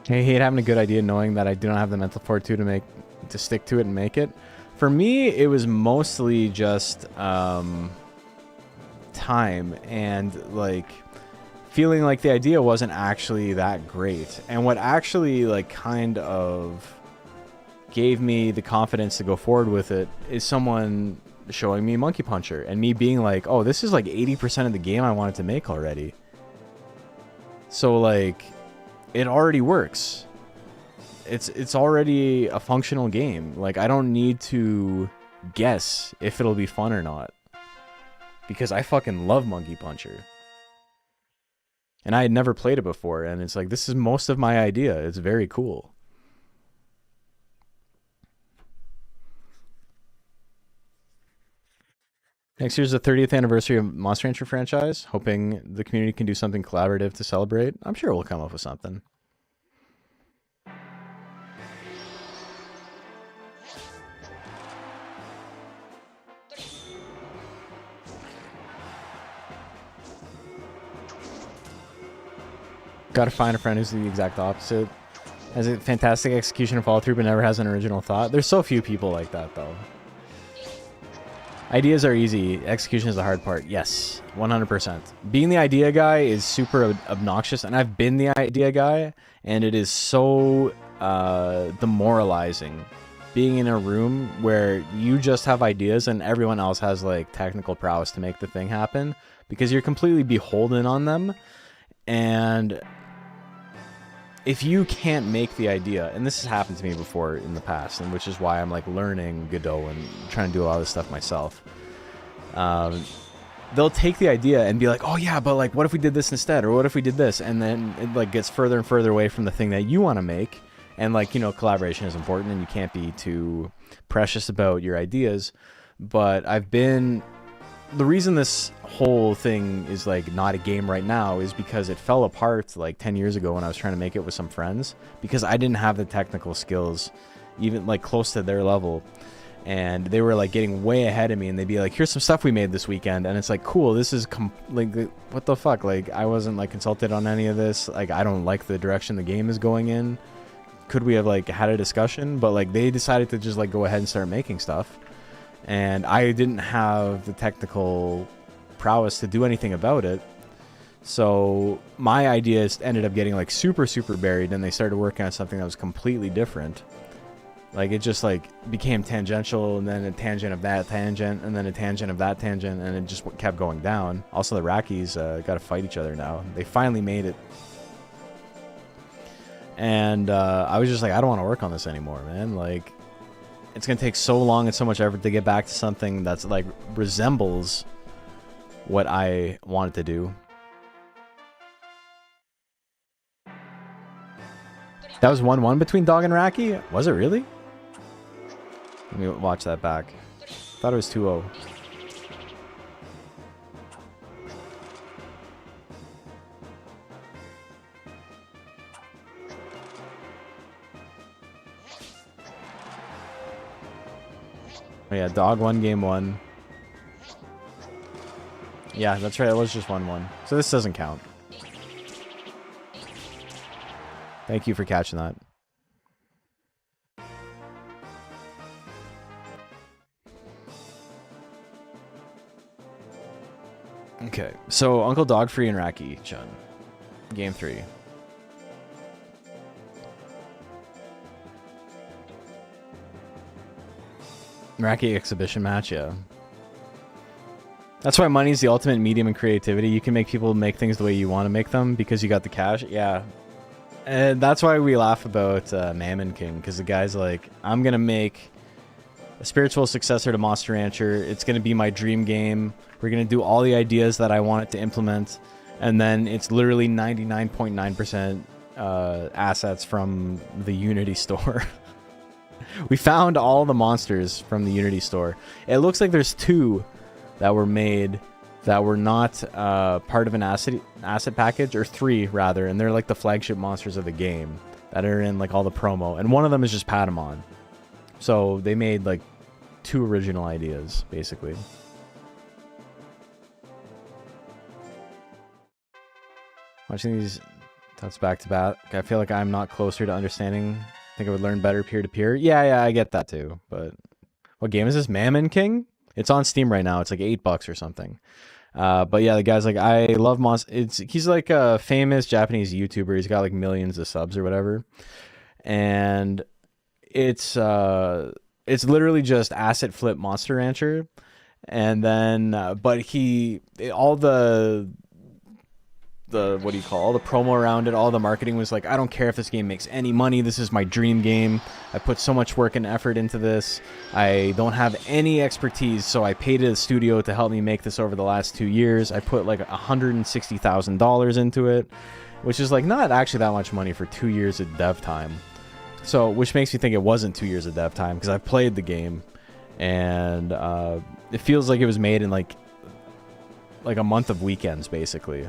I hate having a good idea knowing that I do not have the mental fortitude to stick to it and make it. For me, it was mostly just time and like feeling like the idea wasn't actually that great. And what actually like kind of gave me the confidence to go forward with it is someone showing me Monkey Puncher and me being like, oh, this is like 80% of the game I wanted to make already. So like it already works. It's already a functional game. Like I don't need to guess if it'll be fun or not, because I fucking love Monkey Puncher. And I had never played it before, and it's like, this is most of my idea. It's very cool. Next year's the 30th anniversary of Monster Rancher franchise. Hoping the community can do something collaborative to celebrate. I'm sure we'll come up with something. Gotta find a friend who's the exact opposite. Has a fantastic execution and follow through, but never has an original thought. There's so few people like that, though. Ideas are easy. Execution is the hard part. Yes, 100%. Being the idea guy is super obnoxious, and I've been the idea guy, and it is so demoralizing. Being in a room where you just have ideas and everyone else has like technical prowess to make the thing happen, because you're completely beholden on them. And if you can't make the idea, and this has happened to me before in the past, and which is why I'm like learning Godot and trying to do a lot of this stuff myself, they'll take the idea and be like, oh yeah, but like what if we did this instead, or what if we did this, and then it like gets further and further away from the thing that you want to make. And like, you know, collaboration is important and you can't be too precious about your ideas. But the reason this whole thing is like not a game right now is because it fell apart like 10 years ago when I was trying to make it with some friends, because I didn't have the technical skills even like close to their level, and they were like getting way ahead of me, and they'd be like, here's some stuff we made this weekend, and it's like, cool, this is like what the fuck, like I wasn't like consulted on any of this, like I don't like the direction the game is going in. Could we have like had a discussion? But like they decided to just like go ahead and start making stuff, and I didn't have the technical prowess to do anything about it. So my ideas ended up getting like super buried, and they started working on something that was completely different. Like, it just, like, became tangential, and then a tangent of that tangent, and then a tangent of that tangent, and it just kept going down. Also, the Rackies got to fight each other now. They finally made it. And I was just like, I don't want to work on this anymore, man. Like, it's going to take so long and so much effort to get back to something that's, like, resembles what I wanted to do. That was 1-1 between Dog and Racky? Was it really? Let me watch that back. Thought it was 2-0. Oh yeah, Dog won game 1. Yeah, that's right. It was just 1-1. So this doesn't count. Thank you for catching that. Okay, so Uncle Dogfree and Racky Chun. Game 3. Racky exhibition match, yeah. That's why money's the ultimate medium in creativity. You can make people make things the way you want to make them because you got the cash. Yeah. And that's why we laugh about Mammon King, because the guy's like, I'm going to make a spiritual successor to Monster Rancher. It's going to be my dream game. We're going to do all the ideas that I want it to implement. And then it's literally 99.9% assets from the Unity store. We found all the monsters from the Unity store. It looks like there's 2 that were made that were not part of an asset package, or 3 rather, and they're like the flagship monsters of the game that are in like all the promo, and one of them is just Patamon. So they made like 2 original ideas basically. Watching these thoughts back to back, I feel like I'm not closer to understanding. I think I would learn better peer to peer. Yeah, I get that too. But what game is this? Mammon King? It's on Steam right now. It's like $8 or something. But yeah, the guy's like, I love he's like a famous Japanese YouTuber. He's got like millions of subs or whatever. And it's literally just asset flip Monster Rancher. And then but all the what do you call, all the promo around it, all the marketing was like, I don't care if this game makes any money, this is my dream game, I put so much work and effort into this, I don't have any expertise, so I paid a studio to help me make this over the last 2 years. I put like $160,000 into it, which is like not actually that much money for 2 years of dev time. So which makes me think it wasn't 2 years of dev time, because I played the game and it feels like it was made in like a month of weekends basically.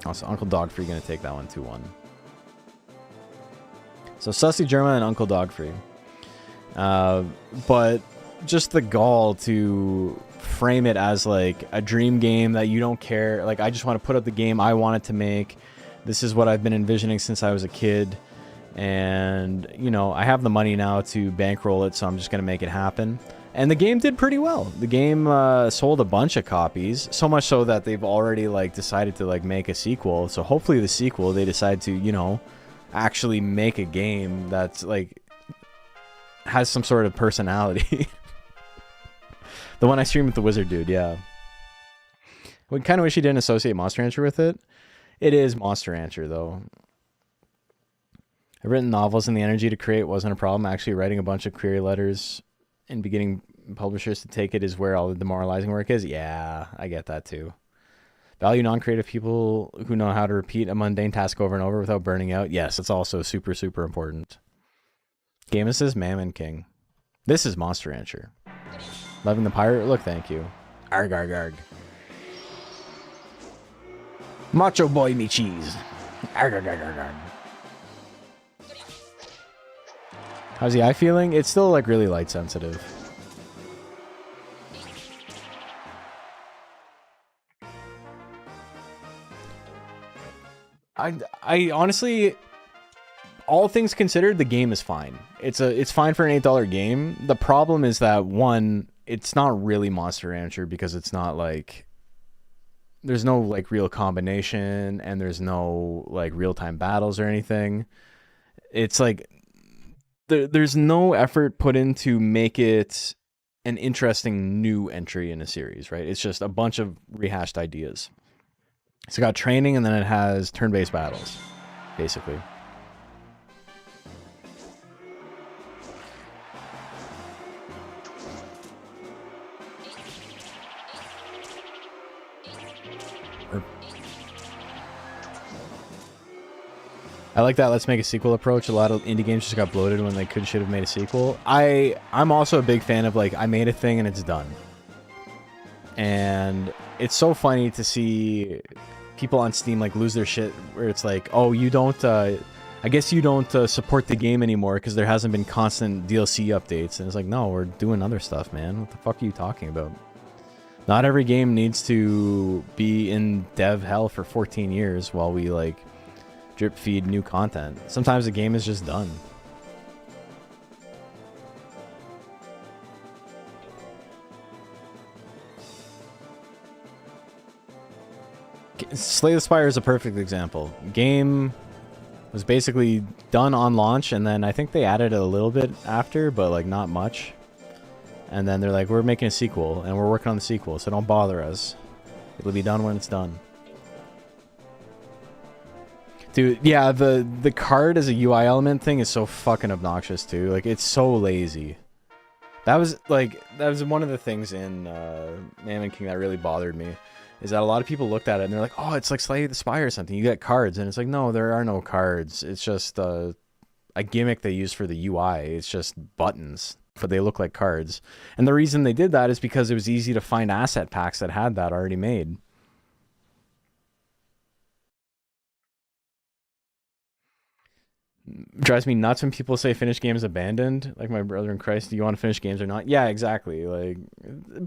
Also, Uncle Dogfree gonna take that one 2-1. So Sussy Germa and Uncle Dogfree. But just the gall to frame it as like a dream game that you don't care. Like, I just want to put up the game I wanted to make. This is what I've been envisioning since I was a kid. And, you know, I have the money now to bankroll it, so I'm just gonna make it happen. And the game did pretty well. The game sold a bunch of copies, so much so that they've already like decided to like make a sequel. So hopefully the sequel, they decide to, you know, actually make a game that's like has some sort of personality. The one I streamed with the Wizard Dude, yeah. We kind of wish he didn't associate Monster Rancher with it. It is Monster Rancher though. I've written novels and the energy to create wasn't a problem. Actually writing a bunch of query letters and beginning publishers to take it is where all the demoralizing work is. Yeah, I get that too. Value non-creative people who know how to repeat a mundane task over and over without burning out. Yes, it's also super, super important. Game says Mammon King. This is Monster Rancher. Loving the pirate look, thank you. Arg, arg, arg. Macho boy me cheese. Arg, arg, arg, arg, arg. How's the eye feeling? It's still like really light sensitive. I honestly, all things considered, the game is fine. It's fine for an $8 game. The problem is that one, it's not really Monster Rancher because it's not like there's no like real combination, and there's no like real-time battles or anything. It's like there's no effort put in to make it an interesting new entry in a series, right? It's just a bunch of rehashed ideas. It's got training, and then it has turn-based battles, basically. I like that let's make a sequel approach. A lot of indie games just got bloated when they should have made a sequel. I'm also a big fan of like, I made a thing and it's done. And it's so funny to see people on Steam like lose their shit where it's like, oh, you don't I guess you don't support the game anymore because there hasn't been constant DLC updates. And it's like, no, we're doing other stuff, man. What the fuck are you talking about? Not every game needs to be in dev hell for 14 years while we like drip feed new content. Sometimes the game is just done. Slay the Spire is a perfect example. Game was basically done on launch, and then I think they added a little bit after, but like not much. And then they're like, we're making a sequel, and we're working on the sequel, so don't bother us. It'll be done when it's done. Dude, yeah, the card as a UI element thing is so fucking obnoxious too. Like, it's so lazy. That was one of the things in Mammon King that really bothered me. Is that a lot of people looked at it and they're like, oh, it's like Slay the Spire or something. You get cards. And it's like, no, there are no cards. It's just a gimmick they use for the UI. It's just buttons, but they look like cards. And the reason they did that is because it was easy to find asset packs that had that already made. Drives me nuts when people say finished games abandoned. Like my brother in Christ, do you want to finish games or not? Yeah, exactly. Like,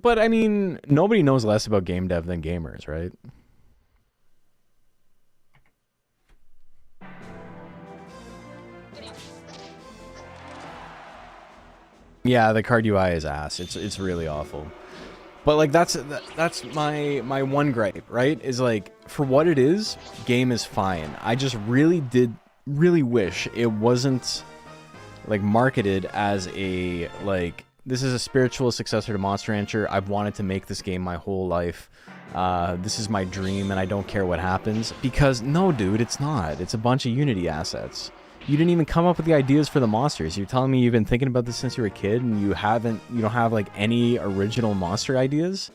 but I mean, nobody knows less about game dev than gamers, right? Yeah, the card UI is ass. It's really awful. But like that's my one gripe, right? Is like, for what it is, game is fine. I just really wish it wasn't like marketed as a like, this is a spiritual successor to Monster Rancher. I've wanted to make this game my whole life. This is my dream and I don't care what happens. Because no, dude, it's not. It's a bunch of Unity assets. You didn't even come up with the ideas for the monsters. You're telling me you've been thinking about this since you were a kid and you don't have like any original monster ideas?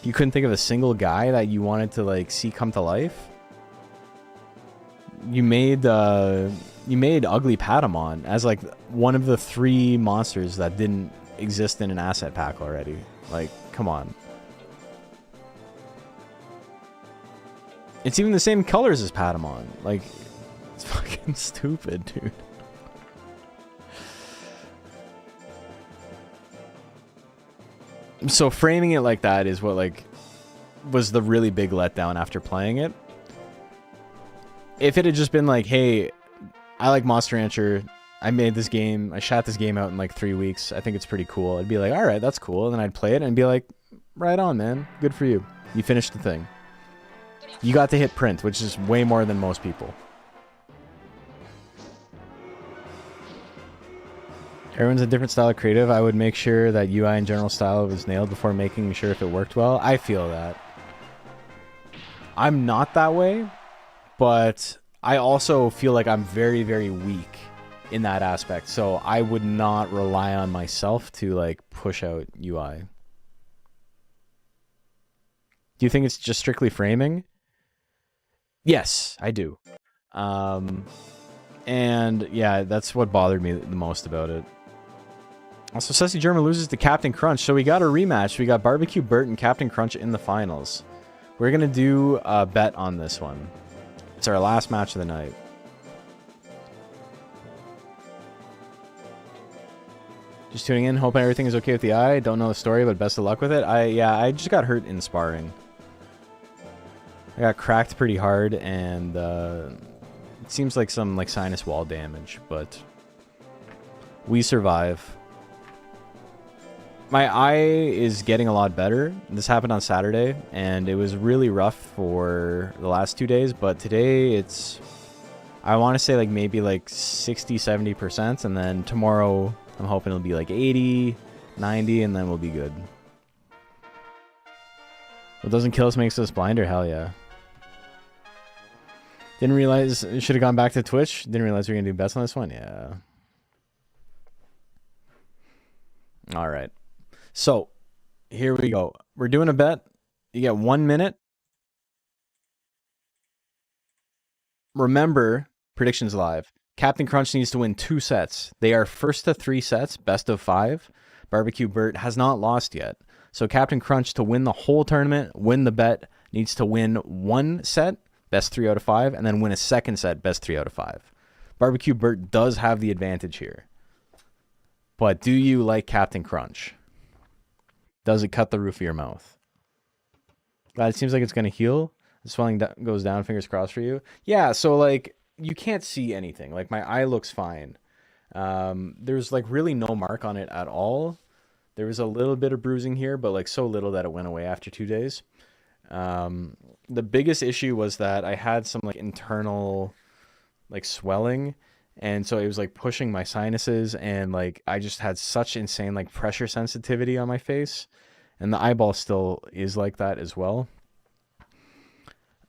You couldn't think of a single guy that you wanted to like see come to life? You made Ugly Patamon as like one of the 3 monsters that didn't exist in an asset pack already. Like, come on. It's even the same colors as Patamon. Like, it's fucking stupid, dude. So framing it like that is what like was the really big letdown after playing it. If it had just been like, hey, I like Monster Rancher, I made this game, I shot this game out in like 3 weeks, I think it's pretty cool. I'd be like, all right, that's cool. And then I'd play it and be like, right on, man. Good for you. You finished the thing. You got to hit print, which is way more than most people. Everyone's a different style of creative. I would make sure that UI and general style was nailed before making sure if it worked well. I feel that. I'm not that way. But I also feel like I'm very, very weak in that aspect. So I would not rely on myself to like push out UI. Do you think it's just strictly framing? Yes, I do. And yeah, that's what bothered me the most about it. Also, Sussy German loses to Captain Crunch. So we got a rematch. We got Barbecue Burt and Captain Crunch in the finals. We're going to do a bet on this one. It's our last match of the night. Just tuning in, hoping everything is okay with the eye. Don't know the story, but best of luck with it. I just got hurt in sparring. I got cracked pretty hard, and it seems like some like sinus wall damage, but we survive. My eye is getting a lot better. This happened on Saturday, and it was really rough for the last 2 days, but today it's, I want to say like maybe like 60, 70%, and then tomorrow I'm hoping it'll be like 80, 90, and then we'll be good. What doesn't kill us makes us blinder? Hell yeah. Didn't realize, should have gone back to Twitch. Didn't realize we were going to do bets on this one. Yeah. All right. So, here we go. We're doing a bet. You get 1 minute. Remember, predictions live. Captain Crunch needs to win 2 sets. They are first to 3 sets, best of 5. Barbecue Bert has not lost yet. So Captain Crunch, to win the whole tournament, win the bet, needs to win 1 set, best 3 out of 5, and then win a second set, best 3 out of 5. Barbecue Bert does have the advantage here. But do you like Captain Crunch? Does it cut the roof of your mouth? God, it seems like it's going to heal. The swelling goes down, fingers crossed for you. Yeah, so like you can't see anything. Like my eye looks fine. There's like really no mark on it at all. There was a little bit of bruising here, but like so little that it went away after 2 days. The biggest issue was that I had some like internal like swelling, and so it was like pushing my sinuses, and like I just had such insane like pressure sensitivity on my face, and the eyeball still is like that as well.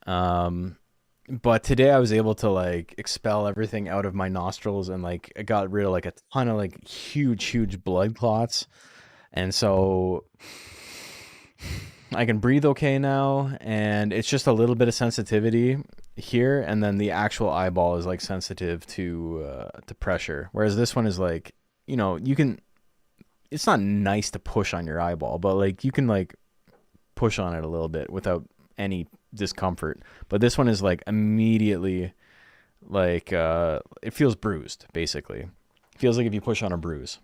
But today I was able to like expel everything out of my nostrils, and like it got rid of like a ton of like huge blood clots, and so I can breathe okay now, and it's just a little bit of sensitivity here, and then the actual eyeball is like sensitive to pressure, whereas this one is like, you know, you can, it's not nice to push on your eyeball, but like you can like push on it a little bit without any discomfort. But this one is like immediately like it feels bruised, basically. It feels like if you push on a bruise.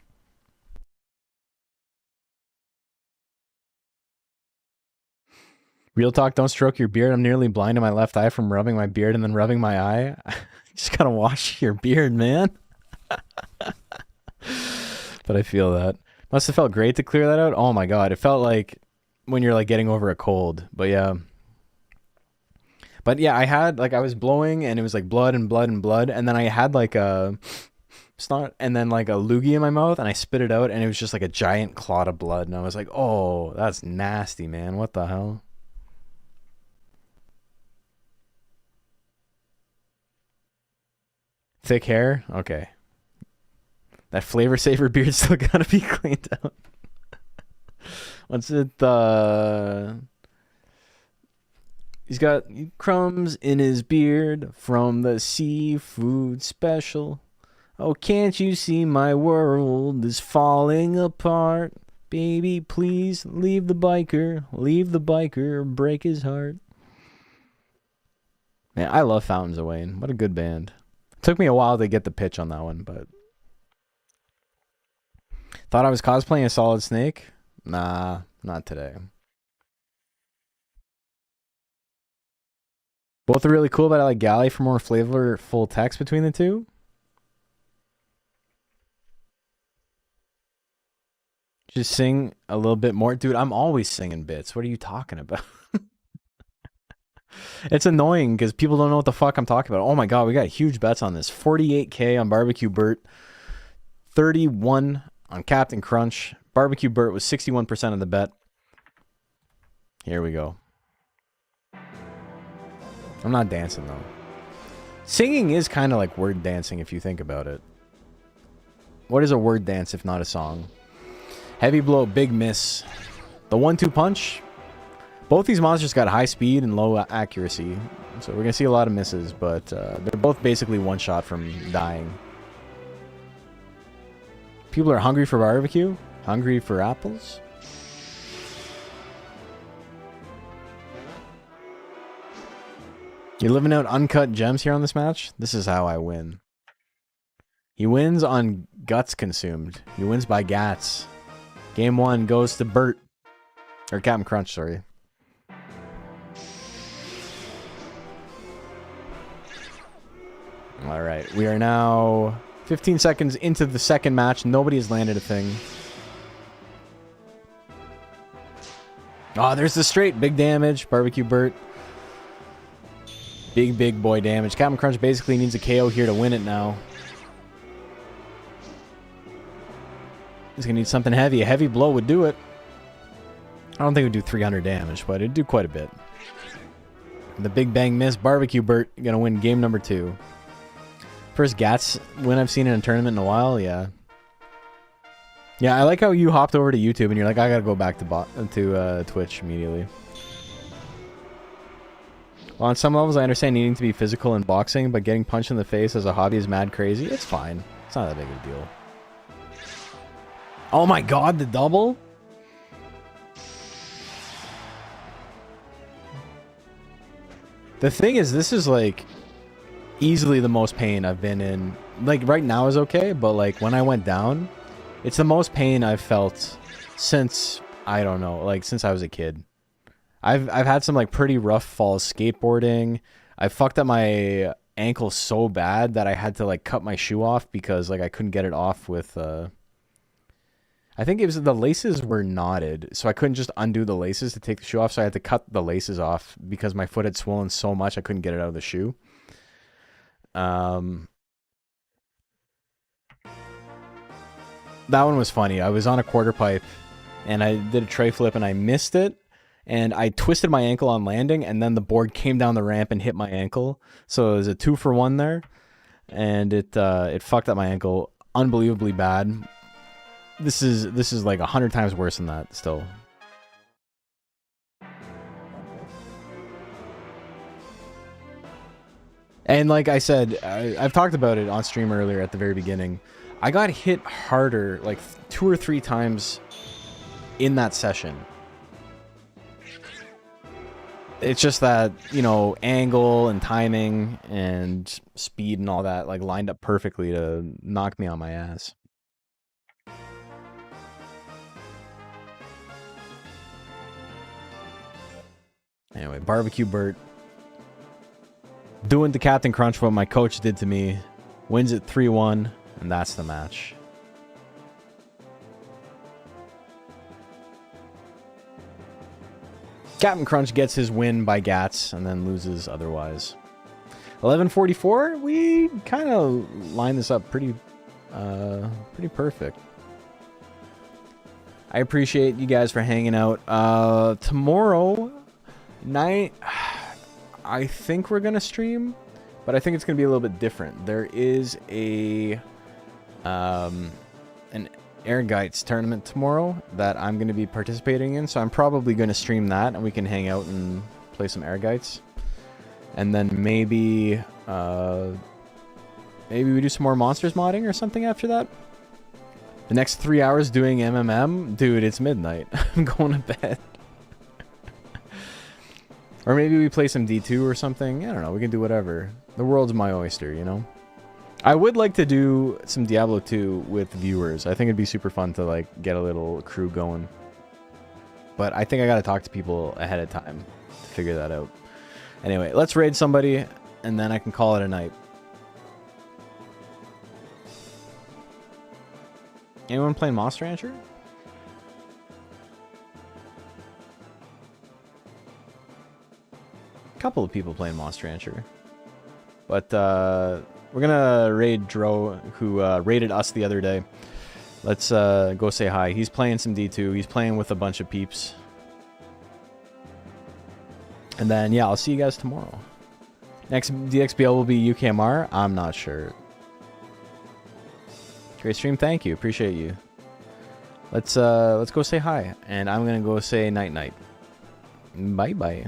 Real talk, don't stroke your beard. I'm nearly blind in my left eye from rubbing my beard and then rubbing my eye. Just gotta wash your beard, man. But I feel that. Must have felt great to clear that out. Oh my god, it felt like when you're like getting over a cold. But yeah. But yeah, I had like, I was blowing and it was like blood and blood and blood, and then I had like a snot and then like a loogie in my mouth, and I spit it out and it was just like a giant clot of blood, and I was like, oh, that's nasty, man. What the hell? Thick hair? Okay. That flavor saver beard still gotta be cleaned out. What's it? He's got crumbs in his beard from the seafood special. Oh, can't you see my world is falling apart? Baby, please leave the biker, break his heart. Man, I love Fountains of Wayne. What a good band. Took me a while to get the pitch on that one, but thought I was cosplaying a Solid Snake? Nah, not today. Both are really cool, but I like Galley for more flavorful text between the two. Just sing a little bit more. Dude, I'm always singing bits. What are you talking about? It's annoying because people don't know what the fuck I'm talking about. Oh my god, we got huge bets on this. 48K on Barbecue Bert. 31 on Captain Crunch. Barbecue Bert was 61% of the bet. Here we go. I'm not dancing though. Singing is kind of like word dancing if you think about it. What is a word dance if not a song? Heavy blow, big miss. The 1-2 punch. Both these monsters got high speed and low accuracy, so we're going to see a lot of misses, but they're both basically one shot from dying. People are hungry for barbecue? Hungry for apples? You're living out uncut gems here on this match? This is how I win. He wins on guts consumed. He wins by gats. Game 1 goes to Bert. Or Captain Crunch, sorry. All right, we are now 15 seconds into the second match. Nobody has landed a thing. Oh, there's the straight. Big damage. Barbecue Burt. Big boy damage. Captain Crunch basically needs a KO here to win it now. He's going to need something heavy. A heavy blow would do it. I don't think it would do 300 damage, but it'd do quite a bit. The Big Bang Miss. Barbecue Burt going to win game number 2. First Gats win I've seen in a tournament in a while. Yeah. Yeah, I like how you hopped over to YouTube and you're like, I got to go back to Twitch immediately. Well, on some levels, I understand needing to be physical in boxing, but getting punched in the face as a hobby is mad crazy. It's fine. It's not that big of a deal. Oh my god, the double? The thing is, this is like easily the most pain I've been in. Like right now is okay, but like when I went down, it's the most pain I've felt since, I don't know, like since I was a kid. I've had some like pretty rough falls skateboarding. I fucked up my ankle so bad that I had to like cut my shoe off because like I couldn't get it off with I think it was the laces were knotted, so I couldn't just undo the laces to take the shoe off, so I had to cut the laces off because my foot had swollen so much I couldn't get it out of the shoe. That one was funny. I was on a quarter pipe and I did a tray flip and I missed it. And I twisted my ankle on landing, and then the board came down the ramp and hit my ankle. So it was a 2-for-1 there, and it fucked up my ankle unbelievably bad. This is like 100 times worse than that still. And like I said, I've talked about it on stream earlier at the very beginning. I got hit harder like 2 or 3 times in that session. It's just that, you know, angle and timing and speed and all that like lined up perfectly to knock me on my ass. Anyway, Barbecue Burt doing to Captain Crunch what my coach did to me. Wins it 3-1, and that's the match. Captain Crunch gets his win by Gats and then loses otherwise. 11:44, we kind of lined this up pretty perfect. I appreciate you guys for hanging out. Tomorrow night, I think we're gonna stream, but I think it's gonna be a little bit different. There is an Ergites tournament tomorrow that I'm going to be participating in, so I'm probably going to stream that and we can hang out and play some Ergites. And then maybe we do some more monsters modding or something after that. The next 3 hours doing MMM, dude, it's midnight. I'm going to bed. Or maybe we play some D2 or something. I don't know, we can do whatever. The world's my oyster, you know? I would like to do some Diablo 2 with viewers. I think it'd be super fun to like get a little crew going. But I think I gotta talk to people ahead of time to figure that out. Anyway, let's raid somebody and then I can call it a night. Anyone playing Monster Rancher? A couple of people playing Monster Rancher. But we're gonna raid Dro, who raided us the other day. Let's go say hi. He's playing some D2. He's playing with a bunch of peeps. And then, yeah, I'll see you guys tomorrow. Next DXBL will be UKMR. I'm not sure. Great stream. Thank you. Appreciate you. Let's go say hi. And I'm gonna go say night-night. Bye-bye.